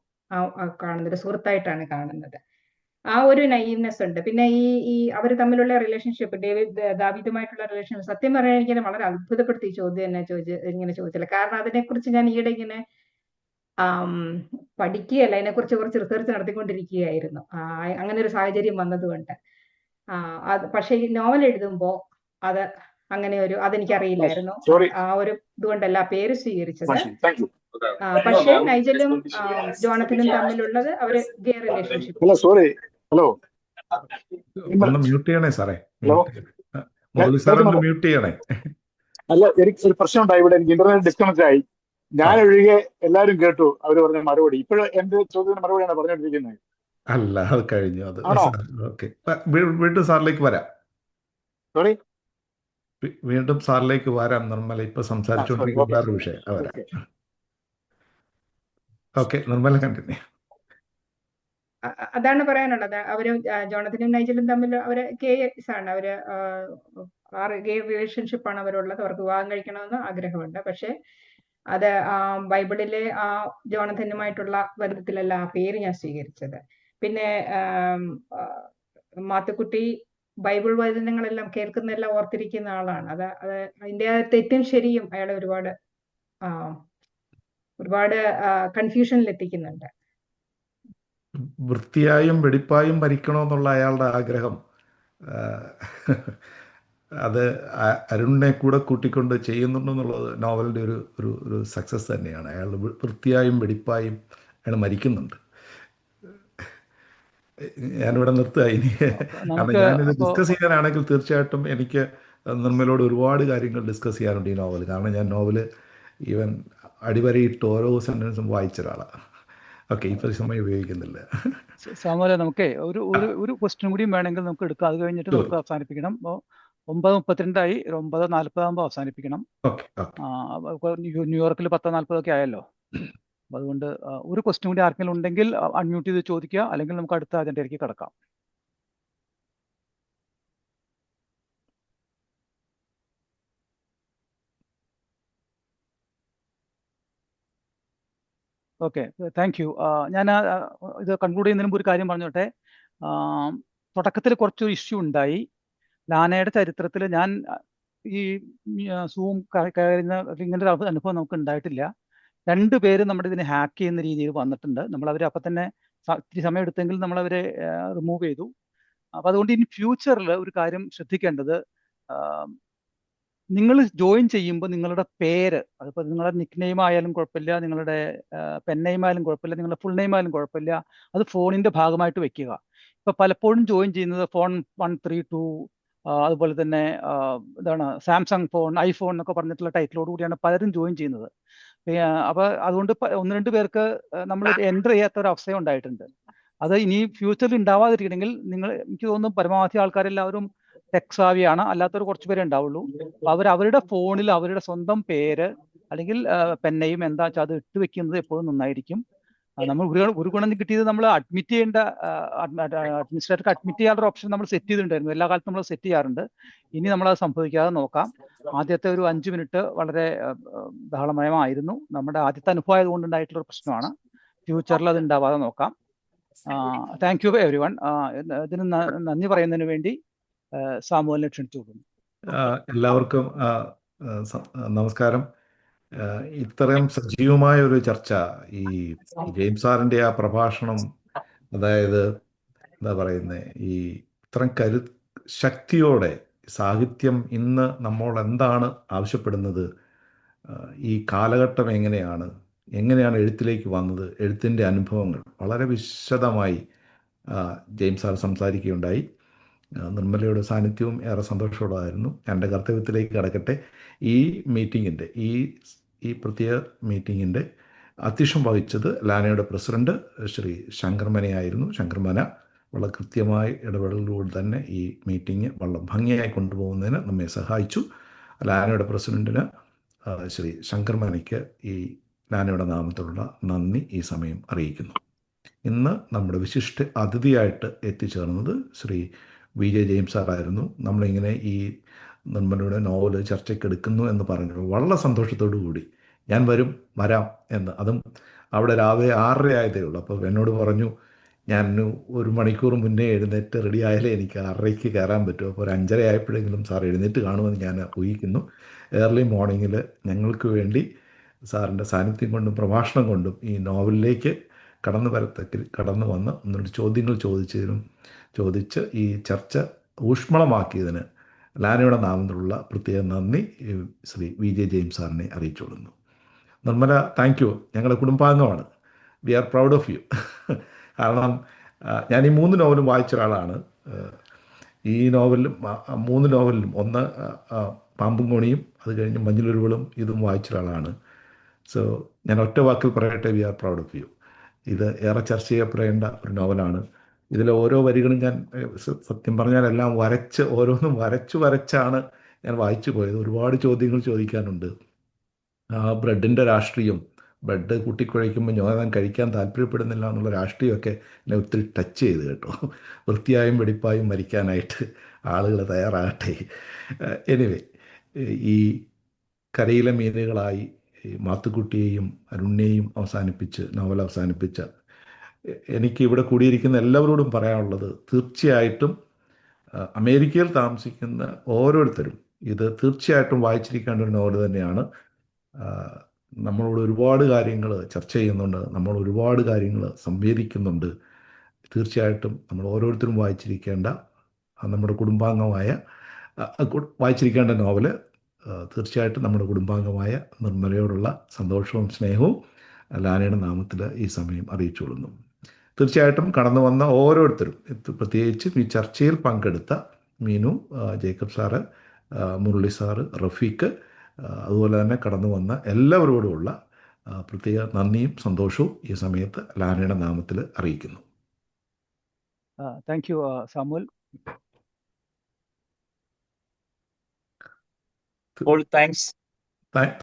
കാണുന്നത് സുഹൃത്തായിട്ടാണ് കാണുന്നത്. ആ ഒരു നൈവ്നെസ് ഉണ്ട്. പിന്നെ ഈ അവർ തമ്മിലുള്ള റിലേഷൻഷിപ്പ്, ദാവീദുമായിട്ടുള്ള റിലേഷൻഷിപ്പ്, സത്യം പറയാൻ എനിക്ക് വളരെ അത്ഭുതപ്പെടുത്തി ചോദ്യം എന്നെ ഇങ്ങനെ ചോദിച്ചില്ല. കാരണം അതിനെക്കുറിച്ച് ഞാൻ ഈയിടെ ഇങ്ങനെ പഠിക്കുകയല്ല, അതിനെക്കുറിച്ച് കുറച്ച് റിസർച്ച് നടത്തിക്കൊണ്ടിരിക്കുകയായിരുന്നു. അങ്ങനെ ഒരു സാഹചര്യം വന്നതുകൊണ്ട്. പക്ഷെ ഈ നോവൽ എഴുതുമ്പോ അങ്ങനെ അതെനിക്കറിയില്ലായിരുന്നു. ആ ഒരു ഇതുകൊണ്ടല്ല പേര് സ്വീകരിച്ചത്. പക്ഷെ നൈജലും ജോണത്തനും തമ്മിലുള്ളത് അവര് ഗേ റിലേഷൻഷിപ്പ്. ഹലോ ഒന്ന് മ്യൂട്ട് ചെയ്യണേ സാറേ, മുരളി സാറെ മ്യൂട്ട് ചെയ്യണേ. അല്ല, എനിക്ക് ഒരു പ്രശ്നം ഉണ്ടായി ഇവിടെ. എനിക്ക് ഇന്റർനെറ്റ് ഡിസ്കണക്ട് ആയി. ഞാൻ ഒഴികെ എല്ലാവരും കേട്ടു അവർ പറഞ്ഞ മറുപടി. ഇപ്പോഴും എന്റെ ചോദ്യത്തിന് മറുപടിയാണ് പറഞ്ഞുകൊണ്ടിരിക്കുന്നത്. അല്ല, അത് കഴിഞ്ഞു. അത് ഓക്കെ, വീണ്ടും സാറിലേക്ക് വരാം. സോറി, വീണ്ടും സാറിലേക്ക് വരാം. നിർമ്മല ഇപ്പൊ സംസാരിച്ചുകൊണ്ടിരിക്കുന്ന വേറൊരു വിഷയം വരാം. Okay, Nirmala continue. അതാണ് പറയാനുള്ളത്. അവര് ജോണത്തനും നൈജലും തമ്മിൽ അവര് ഗേസ് ആണ്. അവര് ഗേ റിലേഷൻഷിപ്പ് ആണ് അവരുള്ളത്. അവർക്ക് വിവാഹം കഴിക്കണമെന്ന് ആഗ്രഹമുണ്ട്. പക്ഷെ അത് ബൈബിളിലെ ജോണത്തനുമായിട്ടുള്ള ബന്ധത്തിലല്ല ആ പേര് ഞാൻ സ്വീകരിച്ചത്. പിന്നെ മാത്തുക്കുട്ടി ബൈബിൾ വചനങ്ങളെല്ലാം കേൾക്കുന്നതെല്ലാം ഓർത്തിരിക്കുന്ന ആളാണ്. അതിന്റെ തെറ്റും ശരിയും അയാളെ ഒരുപാട് കൺഫ്യൂഷനിൽ എത്തിക്കുന്നുണ്ട്. വൃത്തിയായും വെടിപ്പായും ഭരിക്കണമെന്നുള്ള അയാളുടെ ആഗ്രഹം, അത് അരുണിനെ കൂടെ കൂട്ടിക്കൊണ്ട് ചെയ്യുന്നുണ്ടെന്നുള്ളത് നോവലിൻ്റെ ഒരു സക്സസ് തന്നെയാണ്. അയാൾ വൃത്തിയായും വെടിപ്പായും അയാൾ മരിക്കുന്നുണ്ട്. ഞാനിവിടെ നിർത്തുക ഇനി. കാരണം ഞാനിത് ഡിസ്കസ് ചെയ്യാനാണെങ്കിൽ തീർച്ചയായിട്ടും എനിക്ക് നിർമ്മലോട് ഒരുപാട് കാര്യങ്ങൾ ഡിസ്കസ് ചെയ്യാനുണ്ട് ഈ നോവൽ. കാരണം ഞാൻ നോവല് ഈവൻ അടിവരയിട്ട് ഓരോ സെൻറ്റൻസും വായിച്ച ഒരാളാണ്. ഓക്കെ, ഇപ്പോൾ സമയം ഉപയോഗിക്കുന്നില്ല. സാമൂല, നമുക്ക് ഒരു ക്വസ്റ്റ്യൻ കൂടിയും വേണമെങ്കിൽ നമുക്ക് എടുക്കാം. അത് കഴിഞ്ഞിട്ട് നമുക്ക് അവസാനിപ്പിക്കണം. 9:32 9:40 ആകുമ്പോൾ അവസാനിപ്പിക്കണം. ന്യൂയോർക്കിൽ 10:40 ആയല്ലോ. അതുകൊണ്ട് ഒരു ക്വസ്റ്റ്യൻ കൂടി ആർക്കെങ്കിലും ഉണ്ടെങ്കിൽ അൺമ്യൂട്ട് ചെയ്ത് ചോദിക്കുക, അല്ലെങ്കിൽ നമുക്ക് അടുത്ത അജണ്ടയിലേക്ക് കിടക്കാം. Okay, thank you. ഞാൻ ഇത് കൺക്ലൂഡ് ചെയ്യുന്നതിന് മുമ്പ് ഒരു കാര്യം പറഞ്ഞോട്ടെ. തുടക്കത്തിൽ കുറച്ചൊരു ഇഷ്യൂ ഉണ്ടായി. ലാനയുടെ ചരിത്രത്തിൽ ഞാൻ ഈ സൂം കയറുന്ന ഇങ്ങനൊരു അനുഭവം നമുക്ക് ഉണ്ടായിട്ടില്ല. 2 പേര് നമ്മുടെ ഇതിനെ ഹാക്ക് ചെയ്യുന്ന രീതിയിൽ വന്നിട്ടുണ്ട്. നമ്മളവരെ അപ്പം തന്നെ ഇത്തിരി സമയം എടുത്തെങ്കിൽ നമ്മളവരെ റിമൂവ് ചെയ്തു. അപ്പം അതുകൊണ്ട് ഇനി ഫ്യൂച്ചറിൽ ഒരു കാര്യം ശ്രദ്ധിക്കേണ്ടത്, നിങ്ങൾ ജോയിൻ ചെയ്യുമ്പോൾ നിങ്ങളുടെ പേര്, അതിപ്പോൾ നിങ്ങളുടെ നിക് നെയിം ആയാലും കുഴപ്പമില്ല, നിങ്ങളുടെ പെൻ നെയിം ആയാലും കുഴപ്പമില്ല, നിങ്ങളുടെ ഫുൾ നെയിം ആയാലും കുഴപ്പമില്ല, അത് ഫോണിൻ്റെ ഭാഗമായിട്ട് വെക്കുക. ഇപ്പം പലപ്പോഴും ജോയിൻ ചെയ്യുന്നത് ഫോൺ 132, അതുപോലെ തന്നെ എന്താണ് സാംസങ് ഫോൺ, ഐഫോൺ എന്നൊക്കെ പറഞ്ഞിട്ടുള്ള ടൈറ്റിലോട് കൂടിയാണ് പലരും ജോയിൻ ചെയ്യുന്നത്. അപ്പോൾ അതുകൊണ്ട് 1-2 പേർക്ക് നമ്മൾ എൻ്റർ ചെയ്യാത്ത ഒരു അവസ്ഥ ഉണ്ടായിട്ടുണ്ട്. അത് ഇനി ഫ്യൂച്ചറിൽ ഉണ്ടാവാതിരിക്കണമെങ്കിൽ എനിക്ക് തോന്നുന്നു പരമാവധി ആൾക്കാരെല്ലാവരും ടെക് സാവിയാണ്, അല്ലാത്തവർ കുറച്ച് പേരെ ഉണ്ടാവുള്ളൂ. അപ്പോൾ അവരുടെ ഫോണിൽ അവരുടെ സ്വന്തം പേര് അല്ലെങ്കിൽ പെന്നെയും എന്താ വെച്ചാൽ അത് ഇട്ട് വെക്കുന്നത് എപ്പോഴും നന്നായിരിക്കും. നമ്മൾ ഒരു ഗുണം കിട്ടിയത്, നമ്മൾ അഡ്മിറ്റ് ചെയ്യേണ്ട അഡ്മിനിസ്ട്രേറ്റർക്ക് അഡ്മിറ്റ് ചെയ്യാനുള്ള ഓപ്ഷൻ നമ്മൾ സെറ്റ് ചെയ്തിട്ടുണ്ടായിരുന്നു. എല്ലാ കാലത്തും നമ്മൾ സെറ്റ് ചെയ്യാറുണ്ട്. ഇനി നമ്മളത് സംഭവിക്കാതെ നോക്കാം. ആദ്യത്തെ ഒരു 5 മിനിറ്റ് വളരെ ബഹളമയമായിരുന്നു. നമ്മുടെ ആദ്യത്തെ അനുഭവം ആയതുകൊണ്ടുണ്ടായിട്ടുള്ള പ്രശ്നമാണ്. ഫ്യൂച്ചറിൽ അത് ഉണ്ടാവാതെ നോക്കാം. Thank you every one. ഇതിന് നന്ദി പറയുന്നതിന് വേണ്ടി സാമുവലിനെ ക്ഷണിച്ചു കൊടുക്കുന്നു. എല്ലാവർക്കും നമസ്കാരം. ഇത്രയും സജീവമായ ഒരു ചർച്ച, ഈ ജെയിംസ് സാറിൻ്റെ ആ പ്രഭാഷണം, അതായത് എന്താ പറയുന്നത്, ഈ ഇത്രയും ശക്തിയോടെ സാഹിത്യം ഇന്ന് നമ്മൾ എന്താണ് ആവശ്യപ്പെടുന്നത്, ഈ കാലഘട്ടം എങ്ങനെയാണ്, എങ്ങനെയാണ് എഴുത്തിലേക്ക് വന്നത്, എഴുത്തിൻ്റെ അനുഭവങ്ങൾ വളരെ വിശദമായി ജെയിംസ് സാർ സംസാരിക്കുകയുണ്ടായി. നിർമ്മലയുടെ സാന്നിധ്യവും ഏറെ സന്തോഷമുള്ളതായിരുന്നു. എൻ്റെ കർത്തവ്യത്തിലേക്ക് കടക്കട്ടെ. ഈ മീറ്റിങ്ങിൻ്റെ ഈ പ്രത്യേക മീറ്റിങ്ങിൻ്റെ അധ്യക്ഷം വഹിച്ചത് ലാനയുടെ പ്രസിഡന്റ് ശ്രീ ശങ്കർമനയായിരുന്നു. ശങ്കർമന വളരെ കൃത്യമായ ഇടപെടലിലൂടെ തന്നെ ഈ മീറ്റിംഗ് വളരെ ഭംഗിയായി കൊണ്ടുപോകുന്നതിന് നമ്മെ സഹായിച്ചു. ലാനയുടെ പ്രസിഡന്റിന് ശ്രീ ശങ്കർമനയ്ക്ക് ഈ ലാനയുടെ നാമത്തിലുള്ള നന്ദി ഈ സമയം അറിയിക്കുന്നു. ഇന്ന് നമ്മുടെ വിശിഷ്ട അതിഥിയായിട്ട് എത്തിച്ചേർന്നത് ശ്രീ വി ജെ ജെയിംസ് സാറായിരുന്നു. നമ്മളിങ്ങനെ ഈ നിർമ്മലയുടെ നോവൽ ചർച്ചയ്ക്ക് എടുക്കുന്നു എന്ന് പറഞ്ഞു വളരെ സന്തോഷത്തോടു കൂടി ഞാൻ വരാം എന്ന്, അതും അവിടെ രാവിലെ 6:30 ആയതേ ഉള്ളൂ. അപ്പോൾ എന്നോട് പറഞ്ഞു, ഞാൻ 1 മണിക്കൂർ മുന്നേ എഴുന്നേറ്റ് റെഡി ആയാലേ എനിക്ക് 6:30 കയറാൻ പറ്റും. അപ്പോൾ ഒരു 5:30 ആയപ്പോഴെങ്കിലും സാർ എഴുന്നേറ്റ് കാണുമെന്ന് ഞാൻ ഊഹിക്കുന്നു. ഏർലി മോർണിംഗിൽ ഞങ്ങൾക്ക് വേണ്ടി സാറിൻ്റെ സാന്നിധ്യം കൊണ്ടും പ്രഭാഷണം കൊണ്ടും ഈ നോവലിലേക്ക് കടന്നു വന്ന് 1-2 ചോദ്യങ്ങൾ ചോദിച്ച് ഈ ചർച്ച ഊഷ്മളമാക്കിയതിന് ലാനയുടെ നാമത്തിലുള്ള പ്രത്യേക നന്ദി ശ്രീ വി ജെ ജെയിംസ് സാറിനെ അറിയിച്ചുകൊള്ളുന്നു. Nirmala, thank you. ഞങ്ങളുടെ കുടുംബാംഗമാണ്. We are proud of you. കാരണം ഞാൻ ഈ 3 നോവലും വായിച്ച ഒരാളാണ്. ഈ നോവലിലും 3 നോവലിലും, ഒന്ന് പാമ്പും കോണിയും, അത് കഴിഞ്ഞ് മഞ്ഞളുരുവളും, ഇതും വായിച്ച ഒരാളാണ്. സോ ഞാൻ ഒറ്റ വാക്കിൽ പറയട്ടെ, we are proud of you. ഇത് ഏറെ ചർച്ച ചെയ്യപ്പെടേണ്ട ഒരു നോവലാണ്. ഇതിലെ ഓരോ വരികളും ഞാൻ സത്യം പറഞ്ഞാൽ എല്ലാം ഓരോന്നും വരച്ചാണ് ഞാൻ വായിച്ചു പോയത്. ഒരുപാട് ചോദ്യങ്ങൾ ചോദിക്കാനുണ്ട്. ബ്രെഡിൻ്റെ രാഷ്ട്രീയം, ബ്രെഡ് കൂട്ടിക്കുഴയ്ക്കുമ്പോൾ ഞാൻ കഴിക്കാൻ താല്പര്യപ്പെടുന്നില്ല എന്നുള്ള രാഷ്ട്രീയമൊക്കെ എന്നെ ഒത്തിരി ടച്ച് ചെയ്ത് കേട്ടോ. വൃത്തിയായും വെടിപ്പായും മരിക്കാനായിട്ട് ആളുകൾ തയ്യാറാകട്ടെ. എനിവേ, ഈ കരയിലെ മീനുകളായി മാത്തുക്കുട്ടിയെയും അരുണിനെയും നോവൽ അവസാനിപ്പിച്ച എനിക്ക് ഇവിടെ കൂടിയിരിക്കുന്ന എല്ലാവരോടും പറയാനുള്ളത്, തീർച്ചയായിട്ടും അമേരിക്കയിൽ താമസിക്കുന്ന ഓരോരുത്തരും ഇത് തീർച്ചയായിട്ടും വായിച്ചിരിക്കേണ്ട ഒരു നോവൽ തന്നെയാണ്. നമ്മളോട് ഒരുപാട് കാര്യങ്ങൾ ചർച്ച ചെയ്യുന്നുണ്ട്, നമ്മൾ ഒരുപാട് കാര്യങ്ങൾ സംവേദിക്കുന്നുണ്ട്. തീർച്ചയായിട്ടും നമ്മൾ ഓരോരുത്തരും വായിച്ചിരിക്കേണ്ട നോവൽ തീർച്ചയായിട്ടും നമ്മുടെ കുടുംബാംഗമായ നിർമ്മലയോടുള്ള സന്തോഷവും സ്നേഹവും ലാനയുടെ നാമത്തിൽ ഈ സമയം അറിയിച്ചുകൊള്ളുന്നു. തീർച്ചയായിട്ടും കടന്നു വന്ന ഓരോരുത്തരും, പ്രത്യേകിച്ചും ഈ ചർച്ചയിൽ പങ്കെടുത്ത Meenu, Jacob sir, Murali sir, Rafeeq, അതുപോലെ തന്നെ കടന്നു വന്ന എല്ലാവരോടുമുള്ള പ്രത്യേക നന്ദിയും സന്തോഷവും ഈ സമയത്ത് ലാനയുടെ നാമത്തിൽ അറിയിക്കുന്നു. Thank you Samuel. All thanks.